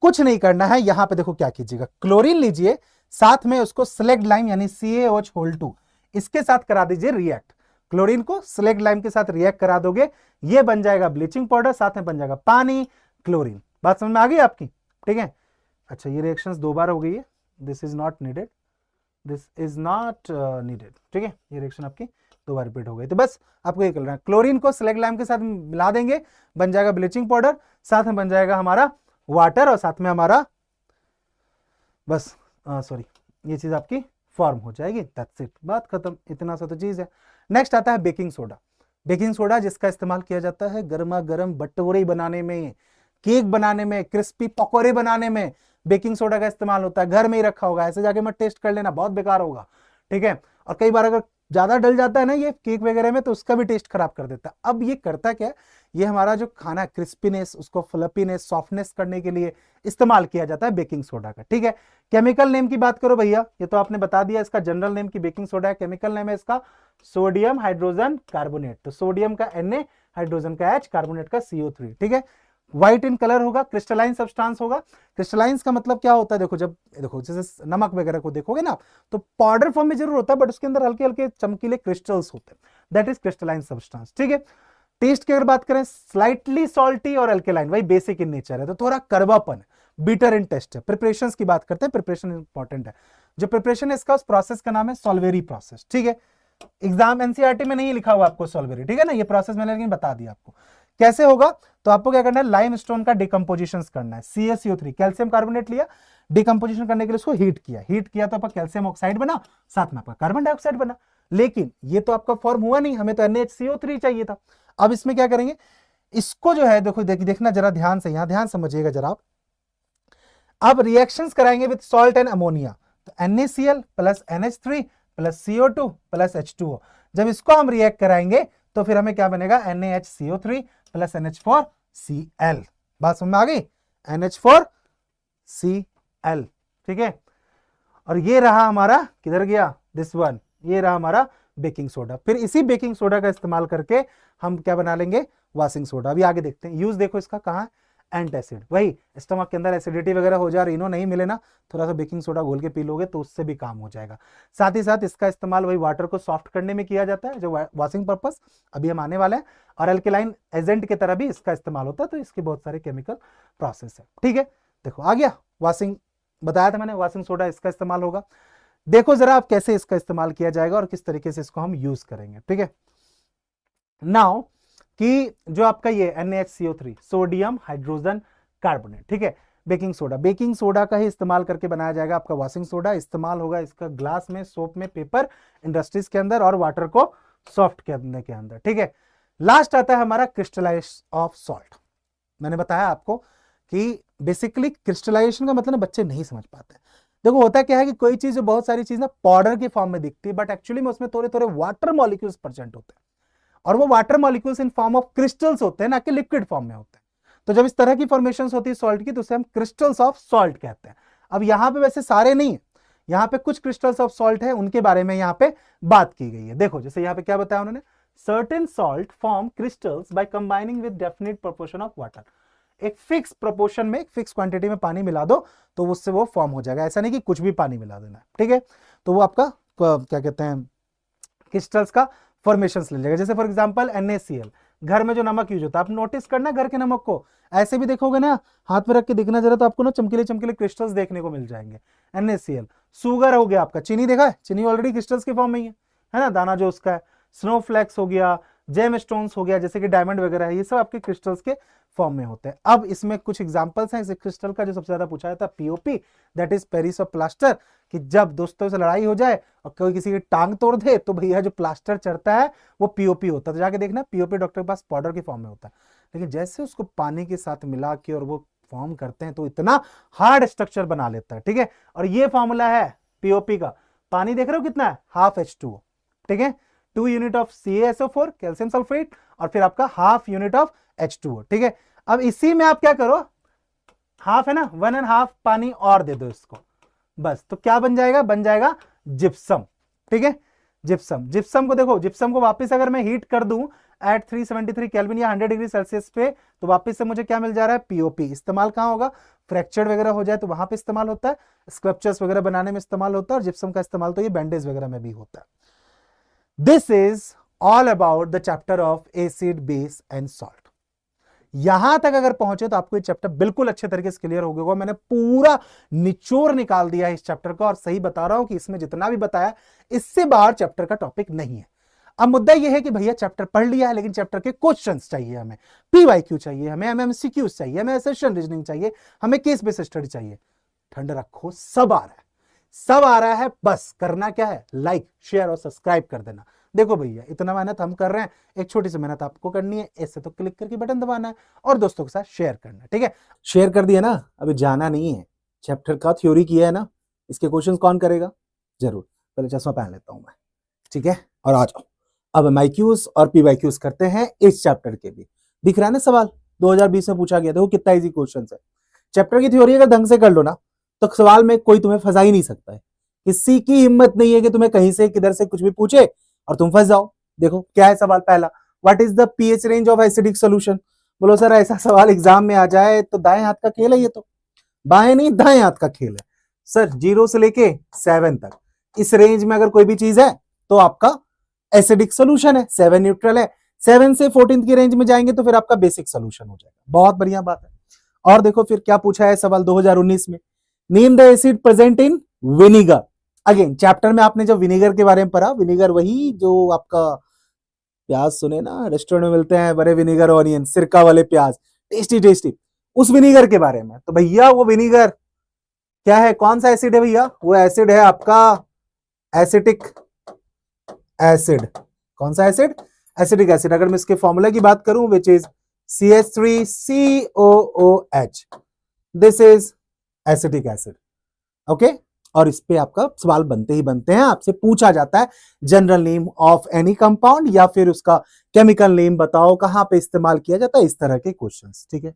कुछ नहीं करना है। यहां पे देखो क्या कीजिएगा, क्लोरीन लीजिए, साथ में उसको स्लेक्ट लाइम यानी CaOH(2), इसके साथ करा दीजिए रिएक्ट। क्लोरीन को स्लेक्ट लाइम के साथ रिएक्ट करा दोगे, ये बन जाएगा ब्लीचिंग पाउडर, साथ में बन जाएगा पानी, क्लोरीन। बात समझ में आ गई आपकी, ठीक है। अच्छा, ये रिएक्शंस 2 बार हो गई है, this is not needed, this is not needed, ठीक है। ये रिएक्शन आपकी 2 बार रिपीट हो गई, तो बस आपको ये करना है, क्लोरीन को स्लेक्ट लाइम के साथ मिला देंगे, बन जाएगा ब्लीचिंग पाउडर, साथ में बन जाएगा हमारा वाटर, और साथ में हमारा बस सॉरी ये चीज आपकी फॉर्म हो जाएगी, दैट्स इट, बात खत्म, इतना सा तो चीज है। नेक्स्ट आता है बेकिंग सोडा। बेकिंग सोडा जिसका इस्तेमाल किया जाता है गर्मा गर्म भटूरे बनाने में, केक बनाने में, क्रिस्पी पकौड़े बनाने में बेकिंग सोडा का इस्तेमाल होता है। घर में ही रखा होगा, ऐसे जाके मत टेस्ट कर लेना, बहुत बेकार होगा, ठीक है। और कई बार अगर ज्यादा डल जाता है ना ये केक वगैरह में, तो उसका भी टेस्ट खराब कर देता है। अब ये करता क्या है, ये हमारा जो खाना क्रिस्पीनेस, उसको फ्लफीनेस, सॉफ्टनेस करने के लिए इस्तेमाल किया जाता है बेकिंग सोडा का, ठीक है। केमिकल नेम की बात करो भैया, ये तो आपने बता दिया, इसका जनरल नेम की बेकिंग सोडा है, केमिकल नेम है इसका सोडियम हाइड्रोजन कार्बोनेट। तो सोडियम का Na, हाइड्रोजन का H, कार्बोनेट का CO3, ठीक है। व्हाइट इन कलर होगा, क्रिस्टलाइन सब्सटेंस होगा। क्रिस्टलाइन का मतलब क्या होता है, देखो जब देखो जैसे नमक वगैरह को देखोगे ना, तो पाउडर फॉर्म में जरूर होता है, बट उसके अंदर हल्के हल्के चमकीले क्रिस्टल्स होते हैं, दैट इज क्रिस्टलाइन सब्सटेंस, ठीक है। टेस्ट की अगर बात करें, स्लाइटली सॉल्टी और अल्केलाइन, वही बेसिक इन नेचर है, तो थोड़ा कड़वापन, बीटर इन टेस्ट है। प्रिपरेशन की बात करते हैं, प्रिपरेशन इंपॉर्टेंट है। जो प्रिपरेशन है इसका, उस प्रोसेस का नाम है सॉल्वेरी प्रोसेस, ठीक है। एग्जाम एनसीईआरटी में नहीं लिखा हुआ आपको सॉल्वेरी, ठीक है ना, ये प्रोसेस मैंने लेकिन बता दिया आपको कैसे होगा। तो आपको क्या करना है, लाइमस्टोन का डिकम्पोजिशन करना है। CaCO3 कैल्शियम कार्बोनेट लिया, डिकम्पोजिशन करने के लिए उसको हीट किया तो आपका कैल्शियम ऑक्साइड बना, साथ में आपका कार्बन डाइऑक्साइड बना। लेकिन ये तो आपका फॉर्म हुआ नहीं, हमें तो NaHCO3 चाहिए था। अब इसमें क्या करेंगे, इसको जो है देखो देखना जरा ध्यान से, यहां ध्यान समझिएगा जरा आप। अब रिएक्शंस कराएंगे विद सॉल्ट एंड अमोनिया, तो NaCl plus NH3 plus CO2 plus H2O। जब इसको हम रिएक्ट कराएंगे तो फिर हमें क्या बनेगा, NaHCO3 प्लस NH4Cl। बात समझ में आ गई, NH4Cl, ठीक है। और ये रहा हमारा, किधर गया दिस वन, ये रहा हमारा बेकिंग सोडा। फिर इसी बेकिंग सोडा का इस्तेमाल करके हम क्या बना लेंगे, वाशिंग सोडा। अभी आगे देखते हैं यूज, देखो इसका कहाँ है, एंटासिड। वही स्टमक के अंदर एसिडिटी वगैरह हो जा रही, इनो नहीं मिले ना, थोड़ा सा बेकिंग सोडा घोल के पी लोगे तो उससे भी काम हो जाएगा। साथ ही साथ इसका इस्तेमाल वही वाटर को सॉफ्ट करने में किया जाता है, जो वॉशिंग पर्पस, अभी हम आने वाले हैं। और अल्केलाइन एजेंट की तरह भी इसका इस्तेमाल होता है, तो इसके बहुत सारे केमिकल प्रोसेस है, ठीक है। देखो आ गया, वॉशिंग बताया था मैंने, वॉशिंग सोडा इसका इस्तेमाल होगा। देखो जरा आप कैसे इसका इस्तेमाल किया जाएगा और किस तरीके से इसको हम यूज करेंगे, ठीक है। नाउ कि जो आपका ये NaHCO3 सोडियम हाइड्रोजन कार्बोनेट, ठीक है, बेकिंग सोडा का ही इस्तेमाल करके बनाया जाएगा आपका वॉशिंग सोडा। इस्तेमाल होगा इसका ग्लास में, सोप में, पेपर इंडस्ट्रीज के अंदर, और वाटर को सॉफ्ट करने के अंदर, ठीक है। लास्ट आता है हमारा क्रिस्टलाइजेशन ऑफ सॉल्ट। मैंने बताया आपको कि बेसिकली क्रिस्टलाइजेशन का मतलब बच्चे नहीं समझ पाते। देखो होता क्या है कि कोई चीज, बहुत सारी चीज ना पाउडर की फॉर्म में दिखती है, बट एक्चुअली में उसमें थोड़े थोड़े वाटर मॉलिक्यूल्स प्रेजेंट होते हैं, और वो water molecules in form of crystals होते हैं, ना कि लिक्विड फॉर्म में होते हैं। तो जब इस तरह की फॉर्मेशंस होती है सॉल्ट की, तो उसे हम क्रिस्टल्स ऑफ सॉल्ट कहते हैं। अब यहाँ पे वैसे सारे नहीं है, यहाँ पे कुछ क्रिस्टल्स ऑफ सॉल्ट है, उनके बारे में यहाँ पे बात की गई है। देखो जैसे यहाँ पे क्या बताया उन्होंने, certain salt form crystals by combining with definite proportion of water. एक फिक्स प्रोपोर्शन में, एक फिक्स क्वांटिटी में पानी मिला दो तो उससे वो फॉर्म हो जाएगा। ऐसा नहीं कि कुछ भी पानी मिला देना, ठीक है। तो वो आपका क्या कहते हैं, क्रिस्टल्स का फॉर्मेशन ले जाएगा। जैसे फॉर एग्जांपल NaCl, घर में जो नमक यूज होता है, आप नोटिस करना घर के नमक को, ऐसे भी देखोगे ना, हाथ में रख के देखना जरा, तो आपको ना चमकीले चमकीले क्रिस्टल्स देखने को मिल जाएंगे। NaCl। शुगर हो गया आपका, चीनी देखा है, चीनी ऑलरेडी क्रिस्टल्स के फॉर्म में ही है ना, दाना जो उसका है। स्नोफ्लैक्स हो गया, जेम स्टोन्स हो गया, जैसे कि डायमंड वगैरह है, ये सब आपके क्रिस्टल्स के फॉर्म में होते हैं। अब इसमें कुछ एग्जांपल्स हैं इस क्रिस्टल का जो सबसे ज्यादा पूछा जाता है, POP, that is Paris of plaster, कि जब दोस्तों से लड़ाई हो जाए और कोई किसी की टांग तोड़ दे तो भैया जो प्लास्टर चढ़ता है वो POP होता है। तो जाके देखना, POP डॉक्टर के पास पाउडर के फॉर्म में होता है, लेकिन जैसे उसको पानी के साथ मिला के और वो फॉर्म करते हैं तो इतना हार्ड स्ट्रक्चर बना लेता है, ठीक है। और ये फॉर्मूला है POP का। पानी देख रहे हो कितना है, हाफ H2O, ठीक है, 2 unit of CaSO4 calcium sulphate, और फिर आपका हाफ यूनिट ऑफ H2O, ठीक है। अब इसी में आप क्या करो, हाफ है ना, 1.5 पानी और दे दो इसको, बस। तो क्या बन जाएगा, बन जाएगा जिप्सम, ठीक है। जिप्सम, जिप्सम को देखो, जिप्सम को वापस अगर मैं हीट कर दूं एट 373 केल्विन या 100 डिग्री सेल्सियस पे, तो वापस से मुझे क्या मिल जा रहा है, POP। इस्तेमाल कहां होगा, फ्रैक्चर वगैरह हो जाए तो वहां पे इस्तेमाल होता है, स्कल्पचर्स वगैरह बनाने में इस्तेमाल होता है, और जिप्सम का इस्तेमाल तो ये बैंडेज वगैरह में भी होता है। This is all about the chapter of acid, base and salt. यहां तक अगर पहुंचे तो आपको ये चैप्टर बिल्कुल अच्छे तरीके से क्लियर हो गया होगा। मैंने पूरा निचोड़ निकाल दिया है इस चैप्टर का, और सही बता रहा हूं कि इसमें जितना भी बताया इससे बाहर चैप्टर का टॉपिक नहीं है। अब मुद्दा यह है कि भैया चैप्टर पढ़ लिया है, लेकिन चैप्टर के क्वेश्चंस चाहिए हमें, PYQ चाहिए हमें, MMCQ चाहिए हमें, एसेशन रीजनिंग चाहिए हमें, केस बेस्ड स्टडी चाहिए। ठंड रखो, सब आ रहा है, सब आ रहा है। बस करना क्या है, लाइक, शेयर और सब्सक्राइब कर देना। देखो भैया, इतना मेहनत हम कर रहे हैं, एक छोटी सी मेहनत आपको करनी है, इससे तो क्लिक करके बटन दबाना है और दोस्तों के साथ शेयर करना है, ठीक है। शेयर कर दिया ना, अभी जाना नहीं है। चैप्टर का थ्योरी किया है ना, इसके क्वेश्चंस कौन करेगा, जरूर। पहले चश्मा पहन लेता हूं मैं, ठीक है, और आ जाओ। अब MIQs और PYQs करते हैं इस चैप्टर के भी। दिख रहा है ना सवाल, 2020 में पूछा गया, देखो कितना इजी क्वेश्चन है। चैप्टर की थ्योरी अगर ढंग से कर लो ना, तो सवाल में कोई तुम्हें फंसा ही नहीं सकता है। किसी की हिम्मत नहीं है कि तुम्हें कहीं से किधर से कुछ भी पूछे और तुम फंस जाओ। देखो क्या है सवाल पहला, what is the pH range of acidic solution. बोलो सर ऐसा सवाल एग्जाम में आ जाए तो दाएं हाथ का खेल है ये तो, बाएं नहीं दाएं हाथ का खेल है सर। 0 से लेके 7 तक इस रेंज में अगर कोई भी चीज है तो आपका एसिडिक सोल्यूशन है, 7 न्यूट्रल है। 7 से 14 की रेंज में जाएंगे तो फिर आपका बेसिक सोल्यूशन हो जाएगा। बहुत बढ़िया बात है। और देखो फिर क्या पूछा है सवाल 2019 में, name the acid present in vinegar. Again chapter में आपने जो विनेगर के बारे में पढ़ा, विनेगर वही जो आपका प्याज सुने ना रेस्टोरेंट में मिलते हैं बड़े विनेगर ऑनियन, सिरका वाले प्याज, टेस्टी टेस्टी, उस विनेगर के बारे में। तो भैया वो विनेगर क्या है, कौन सा एसिड है भैया, वो एसिड है आपका एसिटिक एसिड। कौन सा एसिड, एसिटिक एसिड। अगर मैं इसके फॉर्मूला की बात करूं, which is CH3COOH, this is acetic acid, okay. और इस पे आपका सवाल बनते ही बनते हैं, आपसे पूछा जाता है general name of any compound या फिर उसका केमिकल नेम बताओ, कहां पे इस्तेमाल किया जाता है, इस तरह के क्वेश्चंस, ठीक है।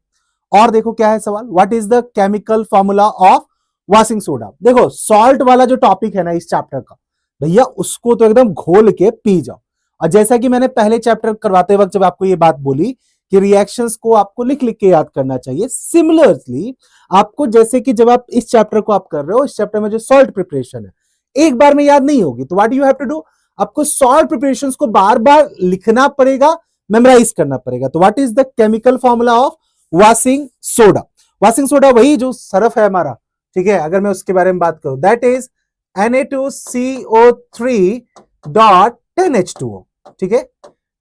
और देखो क्या है सवाल, what is the chemical formula of washing soda. देखो सॉल्ट वाला जो टॉपिक है ना इस चैप्टर का, भैया उसको तो एकदम घोल के पी जाओ। और जैसा कि मैंने पहले चैप्टर करवाते वक्त जब आपको ये बात बोली कि रिएक्शंस को आपको लिख लिख के याद करना चाहिए, सिमिलरली आपको जैसे कि जब आप इस चैप्टर को आप कर रहे हो, इस चैप्टर में जो सॉल्ट प्रिपरेशन है एक बार में याद नहीं होगी, तो what you have to do, आपको सॉल्ट प्रिपरेशंस को बार बार लिखना पड़ेगा, मेमोराइज करना पड़ेगा। तो what is the chemical formula of washing soda. Washing soda वही जो सरफ है हमारा, ठीक है, अगर मैं उसके बारे में बात करूं, दैट इज Na2CO3.10H2O, ठीक है,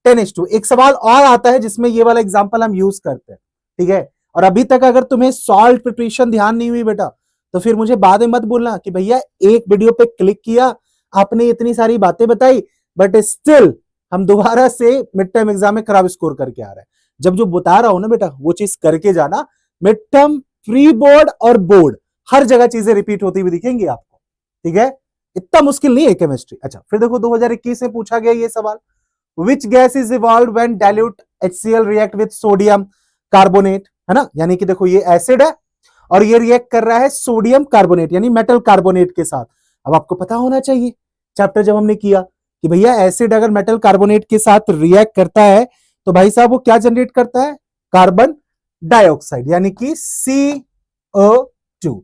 10H2। एक सवाल और आता है जिसमें ये वाला एग्जांपल हम यूज करते हैं, ठीक है। और अभी तक अगर तुम्हें सॉल्ट प्रिपरेशन ध्यान नहीं हुई बेटा, तो फिर मुझे बाद में मत बोलना कि भैया एक वीडियो पे क्लिक किया, आपने इतनी सारी बातें बताई, बट स्टिल हम दोबारा से मिड टर्म एग्जाम में खराब स्कोर करके आ रहे हैं। जब जो बता रहा हूं ना बेटा, वो चीज करके जाना। मिड टर्म, प्री बोर्ड और बोर्ड हर जगह चीजें रिपीट होती हुई दिखेंगी आपको, ठीक है, इतना मुश्किल नहीं है केमिस्ट्री। अच्छा फिर देखो 2021 में पूछा गया ये सवाल, which gas is evolved when dilute HCl react with sodium carbonate, है ना, यानी कि देखो ये एसिड है और ये रिएक्ट कर रहा है सोडियम कार्बोनेट यानी मेटल कार्बोनेट के साथ। अब आपको पता होना चाहिए चैप्टर जब हमने किया कि भैया एसिड अगर मेटल कार्बोनेट के साथ रिएक्ट करता है तो भाई साहब वो क्या जनरेट करता है, कार्बन डाइऑक्साइड, यानी कि CO2।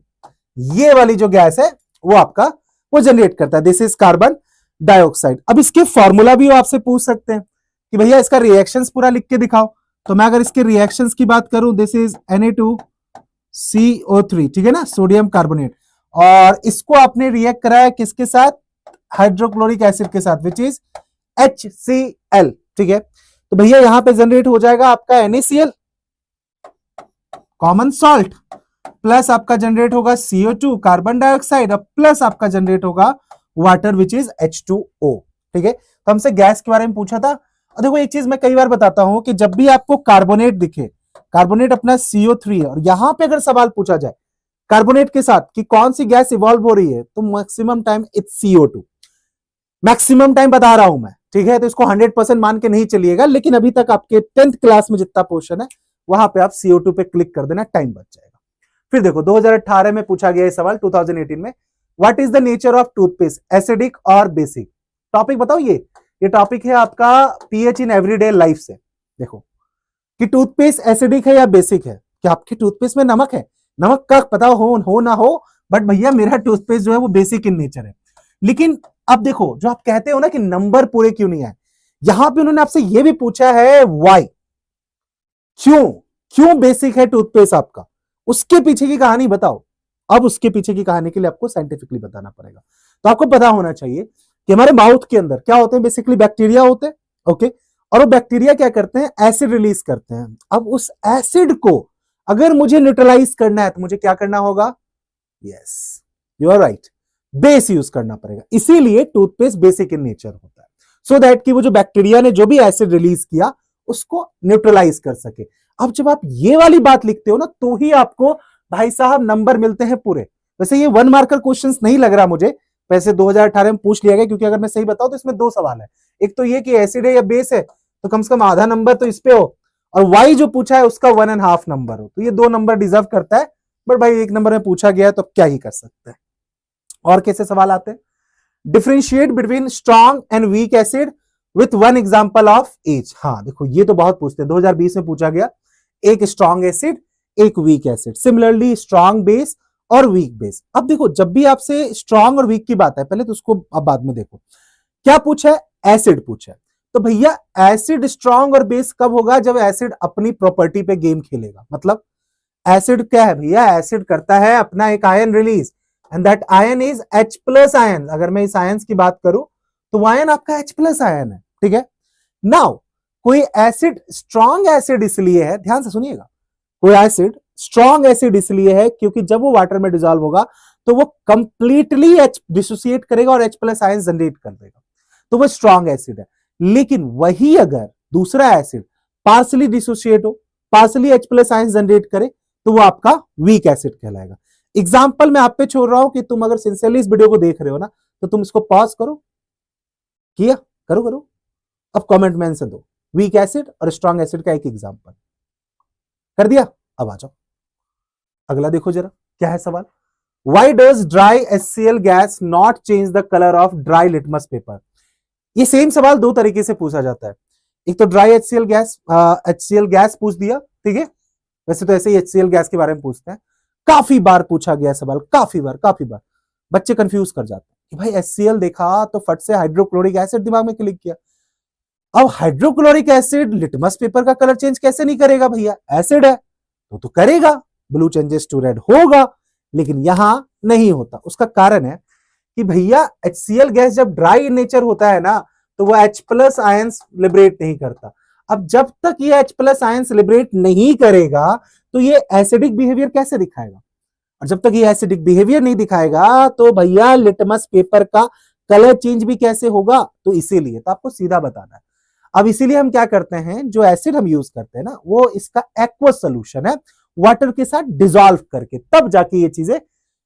ये वाली जो गैस है वो आपका वो जनरेट करता है, दिस इज कार्बन डाइऑक्साइड। अब इसके फॉर्मूला भी आपसे पूछ सकते हैं कि भैया इसका रिएक्शंस पूरा लिख के दिखाओ। तो मैं अगर इसके रिएक्शंस की बात करूं, दिस इज Na2CO3, ठीक है ना, सोडियम कार्बोनेट, और इसको आपने रिएक्ट कराया किसके साथ, हाइड्रोक्लोरिक एसिड के साथ, विच इज HCl, ठीक है। तो भैया यहां पे जनरेट हो जाएगा आपका NaCl, कॉमन सॉल्ट, प्लस आपका जनरेट होगा CO2 कार्बन डाइऑक्साइड, अब प्लस आपका जनरेट होगा वाटर विच इज H2O, ठीक है। तो हमसे गैस के बारे में पूछा था। और देखो एक चीज मैं कई बार बताता हूं कि जब भी आपको कार्बोनेट दिखे, कार्बोनेट अपना CO3 है, और यहां पे अगर सवाल पूछा जाए कार्बोनेट के साथ कि कौन सी गैस इवॉल्व हो रही है, तो maximum time it's CO2, maximum time बता रहा हूं मैं, ठीक है। तो इसको 100% मान के नहीं चलिएगा, लेकिन अभी तक आपके 10th क्लास में जितना पोर्शन है वहां पे आप CO2 पे क्लिक कर देना, टाइम बच जाएगा। फिर देखो 2018 में पूछा गया सवाल, 2018 में, what is the nature of toothpaste, acidic और बेसिक। टॉपिक बताओ, ये टॉपिक है आपका पीएच इन एवरीडे लाइफ से। देखो कि टूथपेस्ट एसिडिक है या बेसिक है, क्या आपके टूथपेस्ट में नमक है, नमक का पता हो ना हो, बट भैया मेरा टूथपेस्ट जो है वो बेसिक इन नेचर है। लेकिन अब देखो जो आप कहते हो ना कि नंबर पूरे क्यों नहीं आए, यहां पे उन्होंने आपसे ये भी पूछा है व्हाई, क्यों बेसिक है टूथपेस्ट आपका, उसके पीछे की कहानी बताओ। अब उसके पीछे की कहानी के लिए आपको साइंटिफिकली बताना पड़ेगा। तो आपको पता होना चाहिए कि हमारे माउथ के अंदर क्या होते हैं, बेसिकली बैक्टीरिया होते हैं, ओके। और वो बैक्टीरिया क्या करते हैं, एसिड रिलीज करते हैं। अब उस एसिड को अगर मुझे न्यूट्रलाइज करना है तो मुझे क्या करना होगा, yes you are right, base use करना पड़ेगा। इसीलिए टूथपेस्ट बेसिक इन नेचर होता है, सो दैट कि वो जो बैक्टीरिया ने जो भी एसिड रिलीज किया उसको न्यूट्रलाइज कर सके। अब जब आप ये वाली बात लिखते हो ना, तो ही आपको भाई साहब नंबर मिलते हैं पूरे। वैसे ये 1 मार्कर क्वेश्चंस नहीं लग रहा मुझे, वैसे 2018 में पूछ लिया गया, क्योंकि अगर मैं सही बताऊं तो इसमें 2 सवाल है। एक तो ये कि एसिड है या बेस है, तो कम से कम आधा नंबर तो इस पे हो, और वाई जो पूछा है उसका 1.5 नंबर हो, तो ये 2 नंबर डिजर्व करता है। बट भाई 1 नंबर में पूछा गया तो क्या ही कर सकते हैं। और कैसे सवाल आते हैं, differentiate between strong and weak acid with 1 example of each. हाँ देखो ये तो बहुत पूछते हैं, 2020 में पूछा गया, एक स्ट्रॉन्ग एसिड एक weak acid, similarly strong base और वीक बेस। अब देखो जब भी आपसे स्ट्रॉन्ग और वीक की बात है, पहले तो उसको अब बाद में देखो क्या पूछा है, एसिड पूछा है। तो भैया एसिड स्ट्रॉन्ग और बेस कब होगा, जब एसिड अपनी प्रॉपर्टी पे गेम खेलेगा। मतलब एसिड क्या है भैया, एसिड करता है अपना एक ion release, and that ion is H+ ion. अगर मैं इस आयन की बात करूं तो आयन आपका H+ आयन है, ठीक है। नाउ कोई एसिड स्ट्रॉन्ग एसिड इसलिए है, ध्यान से सुनिएगा, कोई एसिड स्ट्रॉन्ग एसिड इसलिए है क्योंकि जब वो वाटर में डिसॉल्व होगा तो वो कंप्लीटली डिसोसिएट करेगा और H+ आयन जनरेट कर देगा, तो वो स्ट्रॉन्ग एसिड है। लेकिन वही अगर दूसरा एसिड पार्सली डिसोसिएट हो, पार्सली H+ आयन जनरेट करे, तो वो आपका वीक एसिड कहलाएगा। एग्जाम्पल मैं आप पे छोड़ रहा हूं कि तुम अगर सिंसियरली इस वीडियो को देख रहे हो ना, तो तुम इसको पॉज करो, किया करो, अब कमेंट में आंसर दो, वीक एसिड और स्ट्रॉन्ग एसिड का एक एग्जाम्पल कर दिया। अब आ जाओ अगला, देखो जरा क्या है सवाल, why does dry HCl gas not change the colour of dry litmus paper. ये सेम सवाल 2 तरीके से पूछा जाता है, एक तो ड्राई HCl गैस पूछ दिया, ठीक है। वैसे तो ऐसे ही HCl गैस के बारे में पूछते हैं, काफी बार पूछा गया सवाल, काफी बार बच्चे कंफ्यूज कर जाते हैं कि भाई HCl देखा तो फट से हाइड्रोक्लोरिक एसिड दिमाग में क्लिक किया। अब हाइड्रोक्लोरिक एसिड लिटमस पेपर का कलर चेंज कैसे नहीं करेगा भैया, एसिड है तो करेगा, ब्लू चेंजेस टू रेड होगा, लेकिन यहां नहीं होता। उसका कारण है कि भैया HCl गैस जब ड्राई इन नेचर होता है ना, तो वो H+ आयंस लिबरेट नहीं करता। अब जब तक ये H+ आयंस लिबरेट नहीं करेगा तो ये एसिडिक बिहेवियर कैसे दिखाएगा, और जब तक ये एसिडिक बिहेवियर नहीं दिखाएगा तो भैया लिटमस पेपर का कलर चेंज भी कैसे होगा। तो इसीलिए तो आपको सीधा बताना है। अब इसीलिए हम क्या करते हैं, जो एसिड हम यूज करते हैं ना, वो इसका एक्वस सोल्यूशन है, वाटर के साथ डिसॉल्व करके तब जाके ये चीजें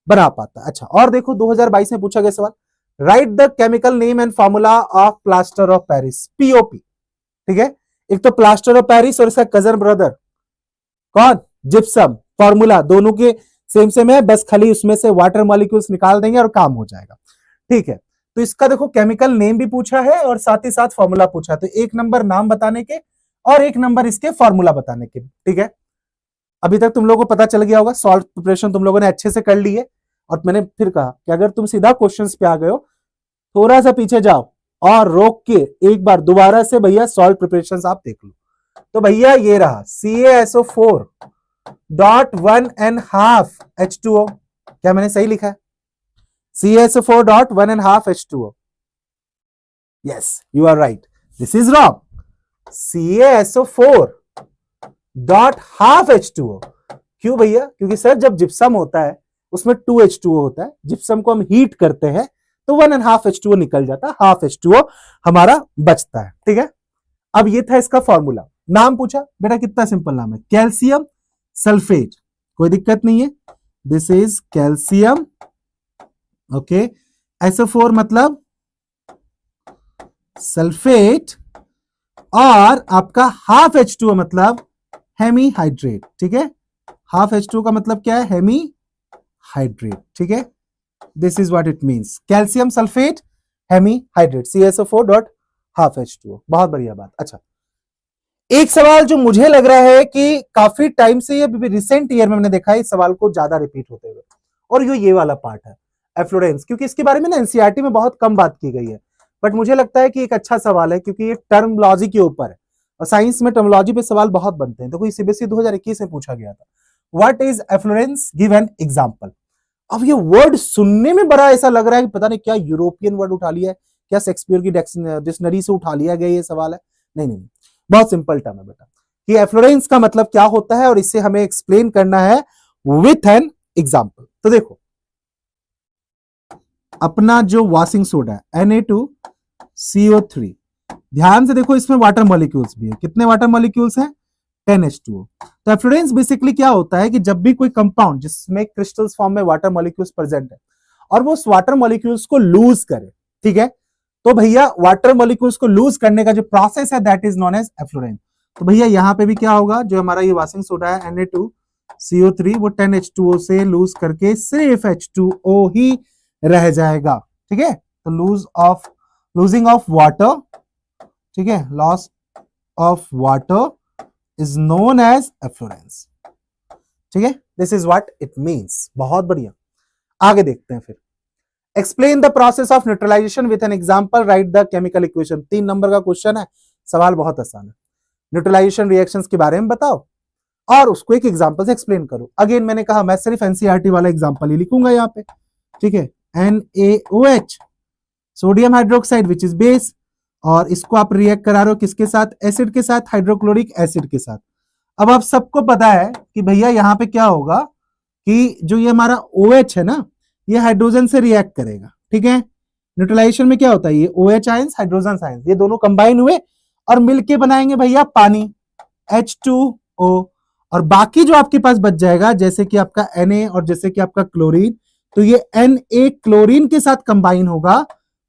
बना पाता है। अच्छा और देखो 2022 में पूछा गया सवाल, right the chemical name and formula of plaster of Paris, POP, ठीक है। एक तो प्लास्टर ऑफ पेरिस और इसका कजन ब्रदर कौन, जिप्सम, फॉर्मूला दोनों के सेम है, बस खाली उसमें से वाटर मॉलिक्यूल्स निकाल देंगे और काम हो जाएगा, ठीक है। तो इसका देखो केमिकल नेम भी पूछा है और साथ ही साथ फॉर्मूला पूछा है। तो 1 नंबर नाम बताने के और 1 नंबर इसके फॉर्मूला बताने के। ठीक है, अभी तक तुम लोगों को पता चल गया होगा, सॉल्ट प्रिपरेशन तुम लोगों ने अच्छे से कर ली है। और मैंने फिर कहा कि अगर तुम सीधा क्वेश्चंस पे आ गए हो, थोड़ा सा पीछे जाओ और रोक के एक बार दोबारा से भैया सॉल्ट प्रिपरेशन आप देख लो। तो भैया ये रहा CaSO4.1.5H2O। क्या मैंने सही लिखा है? CaSO4.1.5H2O। Yes, you are right, this is wrong. CaSO4.5H2O। क्यों भैया? क्योंकि सर जब जिप्सम होता है उसमें 2H2O होता है, जिप्सम को हम हीट करते हैं तो 1.5H2O निकल जाता है, हाफ H2O हमारा बचता है। ठीक है, अब ये था इसका फॉर्मूला। नाम पूछा बेटा, कितना सिंपल नाम है, कैल्शियम सल्फेट, कोई दिक्कत नहीं है, this is calcium. Okay, SO4 मतलब सल्फेट और आपका हाफ H2O मतलब हेमीहाइड्रेट। ठीक है, हाफ H2O का मतलब क्या है? हेमीहाइड्रेट। ठीक है, this is what it means, calcium sulphate hemihydrate, CaSO4.5H2O। बहुत बढ़िया बात। अच्छा, एक सवाल जो मुझे लग रहा है कि काफी टाइम से, ये रिसेंट ईयर में मैंने देखा है इस सवाल को ज्यादा रिपीट होते हुए, और ये वाला पार्ट है एफ्लोरेंस, क्योंकि इसके बारे में ना एनसीईआरटी में बहुत कम बात की गई है, बट मुझे लगता है कि एक अच्छा सवाल है क्योंकि ये टर्मोलॉजी के ऊपर है और साइंस में टर्मोलॉजी पे सवाल बहुत बनते हैं। तो कोई सीबीएसई 2021 में पूछा गया था, what is efflorescence, give an example. अब ये वर्ड सुनने में बड़ा ऐसा लग रहा है कि पता नहीं क्या यूरोपियन वर्ड उठा लिया है, क्या शेक्सपियर की डिक्शनरी से उठा लिया गया ये सवाल है। नहीं नहीं, बहुत सिंपल टर्म है बेटा, कि एफ्लोरेंस का मतलब क्या होता है और इसे हमें एक्सप्लेन करना है विथ एन एग्जांपल। तो देखो, अपना जो वॉशिंग सोडा है Na2CO3, ध्यान से देखो, इसमें वाटर मॉलिक्यूल्स भी है। कितने वाटर मॉलिक्यूल्स हैं? 10H2O। तो एफ्लोरेंस बेसिकली क्या होता है कि जब भी कोई कंपाउंड जिसमें क्रिस्टल्स फॉर्म में वाटर मॉलिक्यूल्स प्रेजेंट है और वो उस वाटर मॉलिक्यूल्स को लूज करे, ठीक है, तो भैया वाटर मॉलिक्यूल्स को लूज करने का जो प्रोसेस है that is known as efflorescence. तो भैया यहां पे भी क्या होगा, जो हमारा ये वॉशिंग सोडा है Na2CO3 वो 10H2O से लूज करके सिर्फ H2O ही रह जाएगा। ठीक है, तो लूजिंग ऑफ वाटर, ठीक है, loss of water is known as efflorescence. ठीक है, this is what it means. बहुत बढ़िया, आगे देखते हैं फिर। Explain the process of neutralization with an example, write the chemical equation. 3 number का क्वेश्चन है, सवाल बहुत आसान है। न्यूट्रलाइजेशन रिएक्शंस के बारे में बताओ और उसको एक एग्जांपल से एक्सप्लेन करो। अगेन मैंने कहा मैं सिर्फ एनसीईआरटी वाला एग्जांपल ही लिखूंगा यहाँ पे। ठीक है, NaOH sodium hydroxide which is base, और इसको आप रिएक्ट करा रहे हो किसके साथ? एसिड के साथ, हाइड्रोक्लोरिक एसिड के साथ। अब आप सबको पता है कि भैया यहाँ पे क्या होगा कि जो ये हमारा OH है ना, ये हाइड्रोजन से रिएक्ट करेगा। ठीक है, न्यूट्रलाइजेशन में क्या होता है, ये OH आयंस, हाइड्रोजन आयंस, ये दोनों कंबाइन हुए और मिलके बनाएंगे भैया पानी, H2O। और बाकी जो आपके पास बच जाएगा, जैसे कि आपका Na और जैसे कि आपका क्लोरीन, तो ये Na क्लोरीन के साथ कंबाइन होगा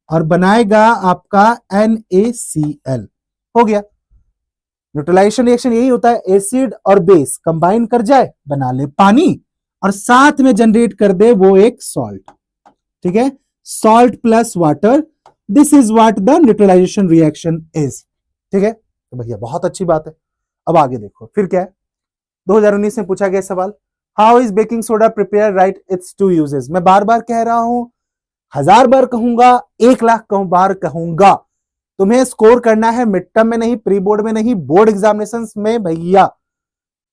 और बनाएगा आपका NaCl। हो गया। न्यूट्रलाइजेशन रिएक्शन यही होता है, एसिड और बेस कंबाइन कर जाए, बना ले पानी और साथ में जनरेट कर दे वो एक सॉल्ट। ठीक है, salt plus water, this is what the neutralization reaction is. ठीक है, तो भैया बहुत अच्छी बात है। अब आगे देखो फिर क्या है, 2019 में पूछा गया सवाल, how is baking soda prepare, right it's 2 uses. मैं बार बार कह रहा हूं, 1000 बार कहूंगा, 1,00,000 बार कहूंगा, तुम्हें स्कोर करना है मिड टर्म में नहीं, प्री बोर्ड में नहीं, बोर्ड एग्जामिनेशन में भैया।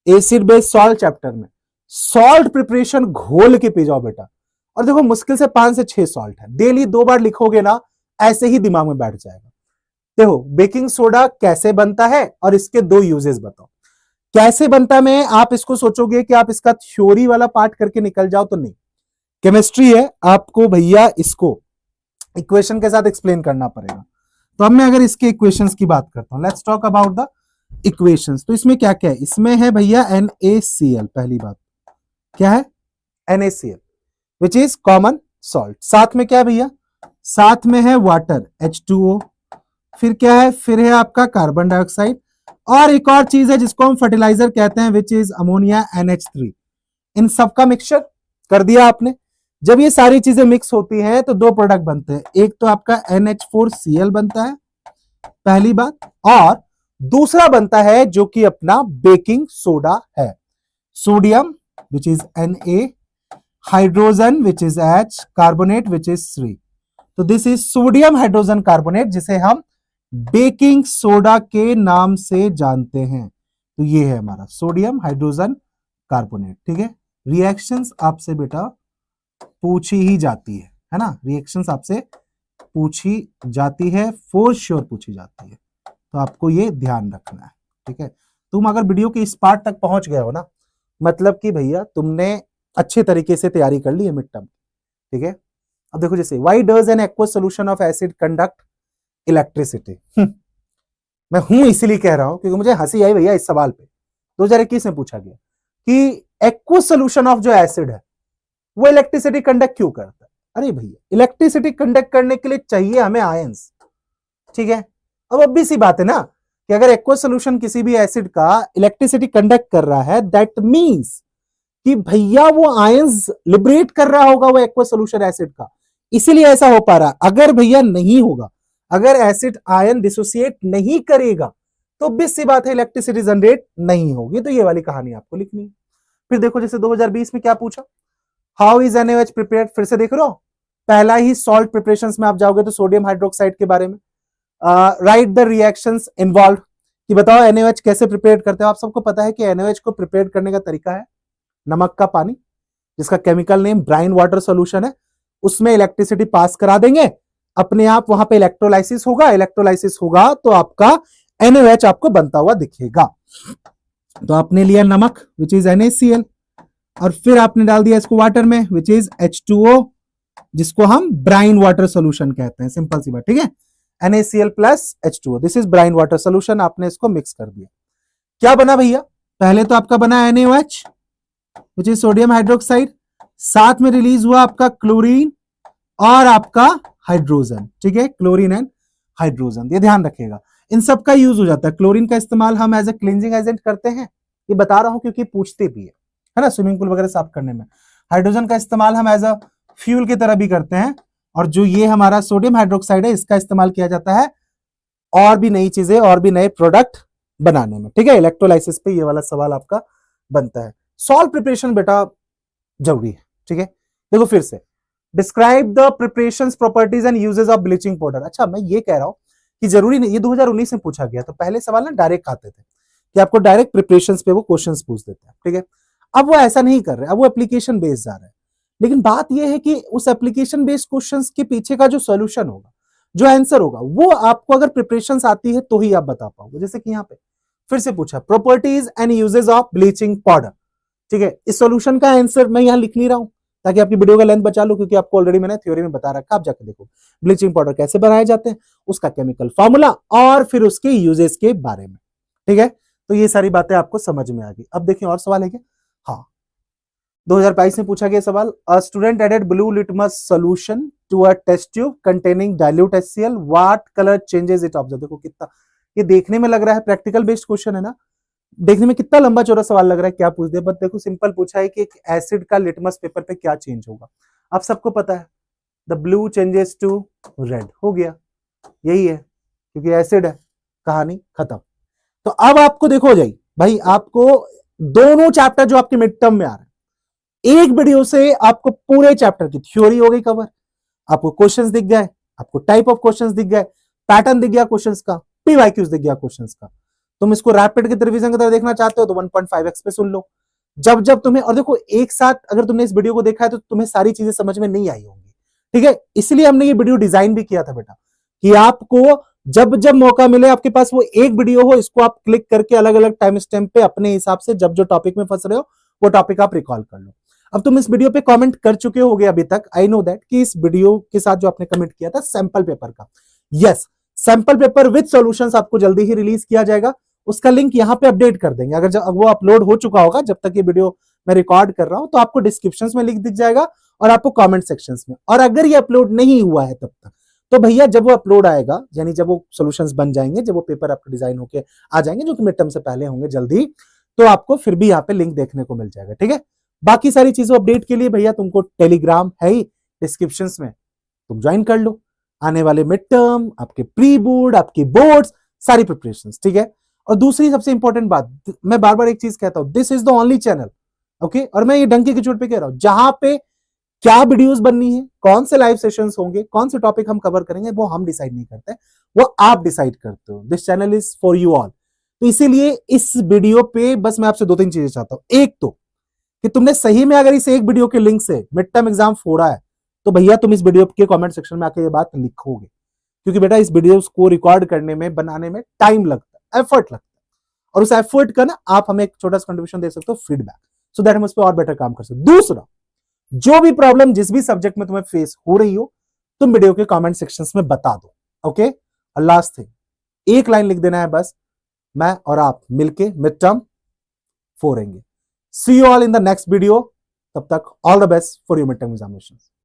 एसिड बेस सॉल्ट चैप्टर में सॉल्ट प्रिपरेशन घोल के पी जाओ बेटा, और देखो मुश्किल से 5 से 6 सॉल्ट है, डेली 2 बार लिखोगे ना, ऐसे ही दिमाग में बैठ जाएगा। देखो बेकिंग सोडा कैसे बनता है और इसके 2 यूजेस बताओ। कैसे बनता में आप इसको सोचोगे कि आप इसका थ्योरी वाला पार्ट करके निकल जाओ, तो नहीं, केमिस्ट्री है, आपको भैया इसको इक्वेशन के साथ एक्सप्लेन करना पड़ेगा। तो अब मैं अगर इसके इक्वेशंस की बात करता हूं, let's talk about the equations. तो इसमें क्या क्या है, इसमें है भैया NaCl, पहली बात क्या है, NaCl which is common salt. साथ में क्या है भैया, साथ में है वाटर H2O, फिर क्या है, फिर है आपका कार्बन डाइऑक्साइड, और एक और चीज है जिसको हम फर्टिलाइजर कहते हैं विच इज अमोनिया NH3। इन सबका मिक्सचर कर दिया आपने, जब ये सारी चीजें मिक्स होती हैं तो दो प्रोडक्ट बनते हैं, एक तो आपका NH4Cl बनता है पहली बात, और दूसरा बनता है जो कि अपना बेकिंग सोडा है, sodium which is Na, hydrogen which is H, carbonate which is 3। तो this is sodium hydrogen carbonate, जिसे हम बेकिंग सोडा के नाम से जानते हैं। तो ये है हमारा सोडियम हाइड्रोजन कार्बोनेट। ठीक है, रिएक्शंस आपसे बेटा पूछी ही जाती है ना, रिएक्शंस आपसे पूछी जाती है, फॉर श्योर पूछी जाती है, तो आपको ये ध्यान रखना है। ठीक है, तुम अगर वीडियो के इस पार्ट तक पहुंच गए हो ना, मतलब कि भैया तुमने अच्छे तरीके से तैयारी कर ली है मिड टर्म। ठीक है, अब देखो जैसे why does an aqueous solution of acid conduct electricity. मैं हूं इसलिए कह रहा हूं क्योंकि मुझे हंसी आई भैया इस सवाल पे। 2021 में पूछा गया कि एक्वस सोल्यूशन ऑफ जो एसिड है वो इलेक्ट्रिसिटी कंडक्ट क्यों करता है। अरे भैया इलेक्ट्रिसिटी कंडक्ट करने के लिए चाहिए हमें आयंस। ठीक है, अब obvious सी बात है ना कि अगर एक्वस सोल्यूशन किसी भी एसिड का इलेक्ट्रिसिटी कंडक्ट कर रहा है, दैट मींस कि भैया वो आयंस लिबरेट कर रहा होगा वो एक्वस सोल्यूशन एसिड का, इसीलिए ऐसा हो पा रहा। अगर भैया नहीं होगा, अगर एसिड आयन डिसोसिएट नहीं करेगा तो obvious सी बात है इलेक्ट्रिसिटी जनरेट नहीं होगी। तो ये वाली कहानी आपको लिखनी है। फिर देखो जैसे 2020 में क्या पूछा, हाउ इज NaOH प्रिपेयर्ड। फिर से देख रहे हो, पहला ही सॉल्ट प्रिपरेशंस में आप जाओगे तो सोडियम हाइड्रोक्साइड के बारे में, राइट द रिएक्शंस इन्वॉल्व, कि बताओ NaOH कैसे प्रिपेयर करते हो। आप सबको पता है कि NaOH को प्रिपेयर करने का तरीका है नमक का पानी, जिसका chemical name brine water solution है, उसमें इलेक्ट्रिसिटी पास करा देंगे, अपने आप वहां पे इलेक्ट्रोलाइसिस होगा, इलेक्ट्रोलाइसिस होगा तो आपका NaOH आपको बनता हुआ दिखेगा। तो आपने लिया नमक विच इज NaCl, और फिर आपने डाल दिया इसको वाटर में विच इज H2O, जिसको हम ब्राइन वाटर सोल्यूशन कहते हैं। सिंपल सी बात। ठीक है, NaCl plus H2O, this is brine water solution. आपने इसको मिक्स कर दिया, क्या बना भैया, पहले तो आपका बना NaOH which is sodium hydroxide, साथ में रिलीज हुआ आपका क्लोरीन और आपका हाइड्रोजन। ठीक है, क्लोरीन एंड हाइड्रोजन, ये ध्यान रखिएगा, इन सब का यूज हो जाता है। क्लोरीन का इस्तेमाल हम एज ए क्लींजिंग एजेंट करते हैं, ये बता रहा हूं क्योंकि पूछते भी है ना, स्विमिंग पूल वगैरह साफ करने में। हाइड्रोजन का इस्तेमाल हम एज अ फ्यूल की तरह भी करते हैं, और जो ये हमारा सोडियम हाइड्रोक्साइड है इसका इस्तेमाल किया जाता है और भी नई चीजें और भी नए प्रोडक्ट बनाने में। ठीक है, इलेक्ट्रोलाइसिस पे ये वाला सवाल आपका बनता है। सॉल्ट प्रिपरेशन बेटा जरूरी है। ठीक है, देखो फिर से, describe the preparations properties and uses of bleaching powder. अच्छा मैं ये कह रहा हूं कि जरूरी नहीं, ये 2019 में पूछा गया, तो पहले सवाल ना डायरेक्ट आते थे कि आपको डायरेक्ट प्रिपरेशंस पे वो क्वेश्चंस पूछ देते हैं। ठीक है, अब वो ऐसा नहीं कर रहे, अब वो एप्लीकेशन बेस्ड जा रहे हैं। लेकिन बात ये है कि उस एप्लीकेशन बेस्ड क्वेश्चंस के पीछे का जो सॉल्यूशन होगा, जो आंसर होगा, वो आपको अगर प्रिपरेशंस आती है तो ही आप बता पाओगे। जैसे कि यहाँ पे फिर से पूछा properties and uses of bleaching powder. ठीक है, इस सॉल्यूशन का आंसर मैं यहाँ लिख नहीं रहा हूं ताकि आपकी वीडियो का लेंथ बचा लो, क्योंकि आपको ऑलरेडी मैंने थ्योरी में बता रखा, आप जाकर देखो ब्लीचिंग पाउडर कैसे बनाए जाते हैं, उसका केमिकल फॉर्मूला और फिर उसके यूजेस के बारे में। ठीक है, तो ये सारी बातें आपको समझ में आ गई। अब देखिए और सवाल है क्या, हाँ 2022 में पूछा गया सवाल, a student added blue litmus solution to a test tube containing dilute HCl, what colour changes it observe. देखो कितना ये देखने में लग रहा है प्रैक्टिकल बेस्ड क्वेश्चन है ना, देखने में कितना लंबा चौड़ा सवाल लग रहा है, क्या पूछ दे, बट देखो सिंपल पूछा है कि एक एसिड का लिटमस पेपर पे क्या चेंज होगा। आप सबको पता है the blue changes to red, हो गया, यही है क्योंकि एसिड है, कहानी खत्म। तो अब आपको देखो जाई भाई, आपको दोनों चैप्टर जो आपके मिड टर्म में आ रहे हैं, एक वीडियो से आपको पूरे चैप्टर की थ्योरी हो गई कवर, आपको क्वेश्चंस दिख गए, आपको टाइप ऑफ क्वेश्चंस दिख गए, पैटर्न दिख गया क्वेश्चंस का, PYQs दिख गया क्वेश्चंस का। तुम इसको रैपिड के रिवीजन की तरह देखना चाहते हो तो 1.5x पे सुन लो। जब जब तुम्हें, और देखो एक साथ अगर तुमने इस वीडियो को देखा है तो तुम्हें सारी चीजें समझ में नहीं आई होंगी। ठीक है, इसलिए हमने ये वीडियो डिजाइन भी किया था बेटा, कि आपको जब जब मौका मिले आपके पास वो एक वीडियो हो, इसको आप क्लिक करके अलग अलग टाइम स्टैम्प पे अपने हिसाब से जब जो टॉपिक में फंस रहे हो वो टॉपिक आप रिकॉल कर लो। अब तुम इस वीडियो पे कमेंट कर चुके होगे अभी तक, आई नो दैट, कि इस वीडियो के साथ जो आपने कमेंट किया था सैंपल पेपर का, yes sample paper with solutions आपको जल्दी ही रिलीज किया जाएगा, उसका लिंक यहाँ पे अपडेट कर देंगे। अगर जब वो अपलोड हो चुका होगा, जब तक ये वीडियो मैं रिकॉर्ड कर रहा हूं, तो आपको डिस्क्रिप्शन में लिंक दिख जाएगा और आपको कमेंट सेक्शन में। और अगर ये अपलोड नहीं हुआ है तब तक, तो भैया जब वो अपलोड आएगा, यानी जब वो सॉल्यूशंस बन जाएंगे, जब वो पेपर आपके डिजाइन होके आ जाएंगे, जो कि मिड टर्म से पहले होंगे जल्दी, तो आपको फिर भी यहाँ पे लिंक देखने को मिल जाएगा। ठीक है, बाकी सारी चीजों अपडेट के लिए भैया तुमको टेलीग्राम है ही डिस्क्रिप्शन में, तुम ज्वाइन कर लो। आने वाले मिड टर्म, आपके प्री बोर्ड, आपके बोर्ड्स, सारी प्रिपरेशंस, ठीक है। और दूसरी सबसे इंपॉर्टेंट बात, मैं बार बार एक चीज कहता हूं, this is the only channel, okay, और मैं ये डंके की चोट पे कह रहा हूं, जहां पे क्या वीडियोस बननी है, कौन से लाइव सेशंस होंगे, कौन से टॉपिक हम कवर करेंगे, वो हम डिसाइड नहीं करते, वो आप डिसाइड करते हो। This channel is for you all. तो इसीलिए इस वीडियो पे बस मैं आपसे 2-3 चीजें चाहता हूं। एक तो कि तुमने सही में अगर इस एक वीडियो के लिंक से मिड टर्म एग्जाम फोड़ा है, तो भैया तुम इस वीडियो के कमेंट सेक्शन में आके ये बात लिखोगे, क्योंकि बेटा इस वीडियो को रिकॉर्ड करने में, बनाने में टाइम लगता है, एफर्ट लगता है, और उस एफर्ट का ना आप हमें एक छोटा सा कंट्रीब्यूशन दे सकते हो, फीडबैक, सो दैट हम उस पर और बेटर काम कर सकते। दूसरा, जो भी प्रॉब्लम जिस भी सब्जेक्ट में तुम्हें फेस हो रही हो, तुम वीडियो के कमेंट सेक्शन में बता दो, ओके। और लास्ट थिंग, एक लाइन लिख देना है बस, मैं और आप मिलके मिड टर्म फोड़ेंगे। See you all in the next video, तब तक all the best for your mid term examinations.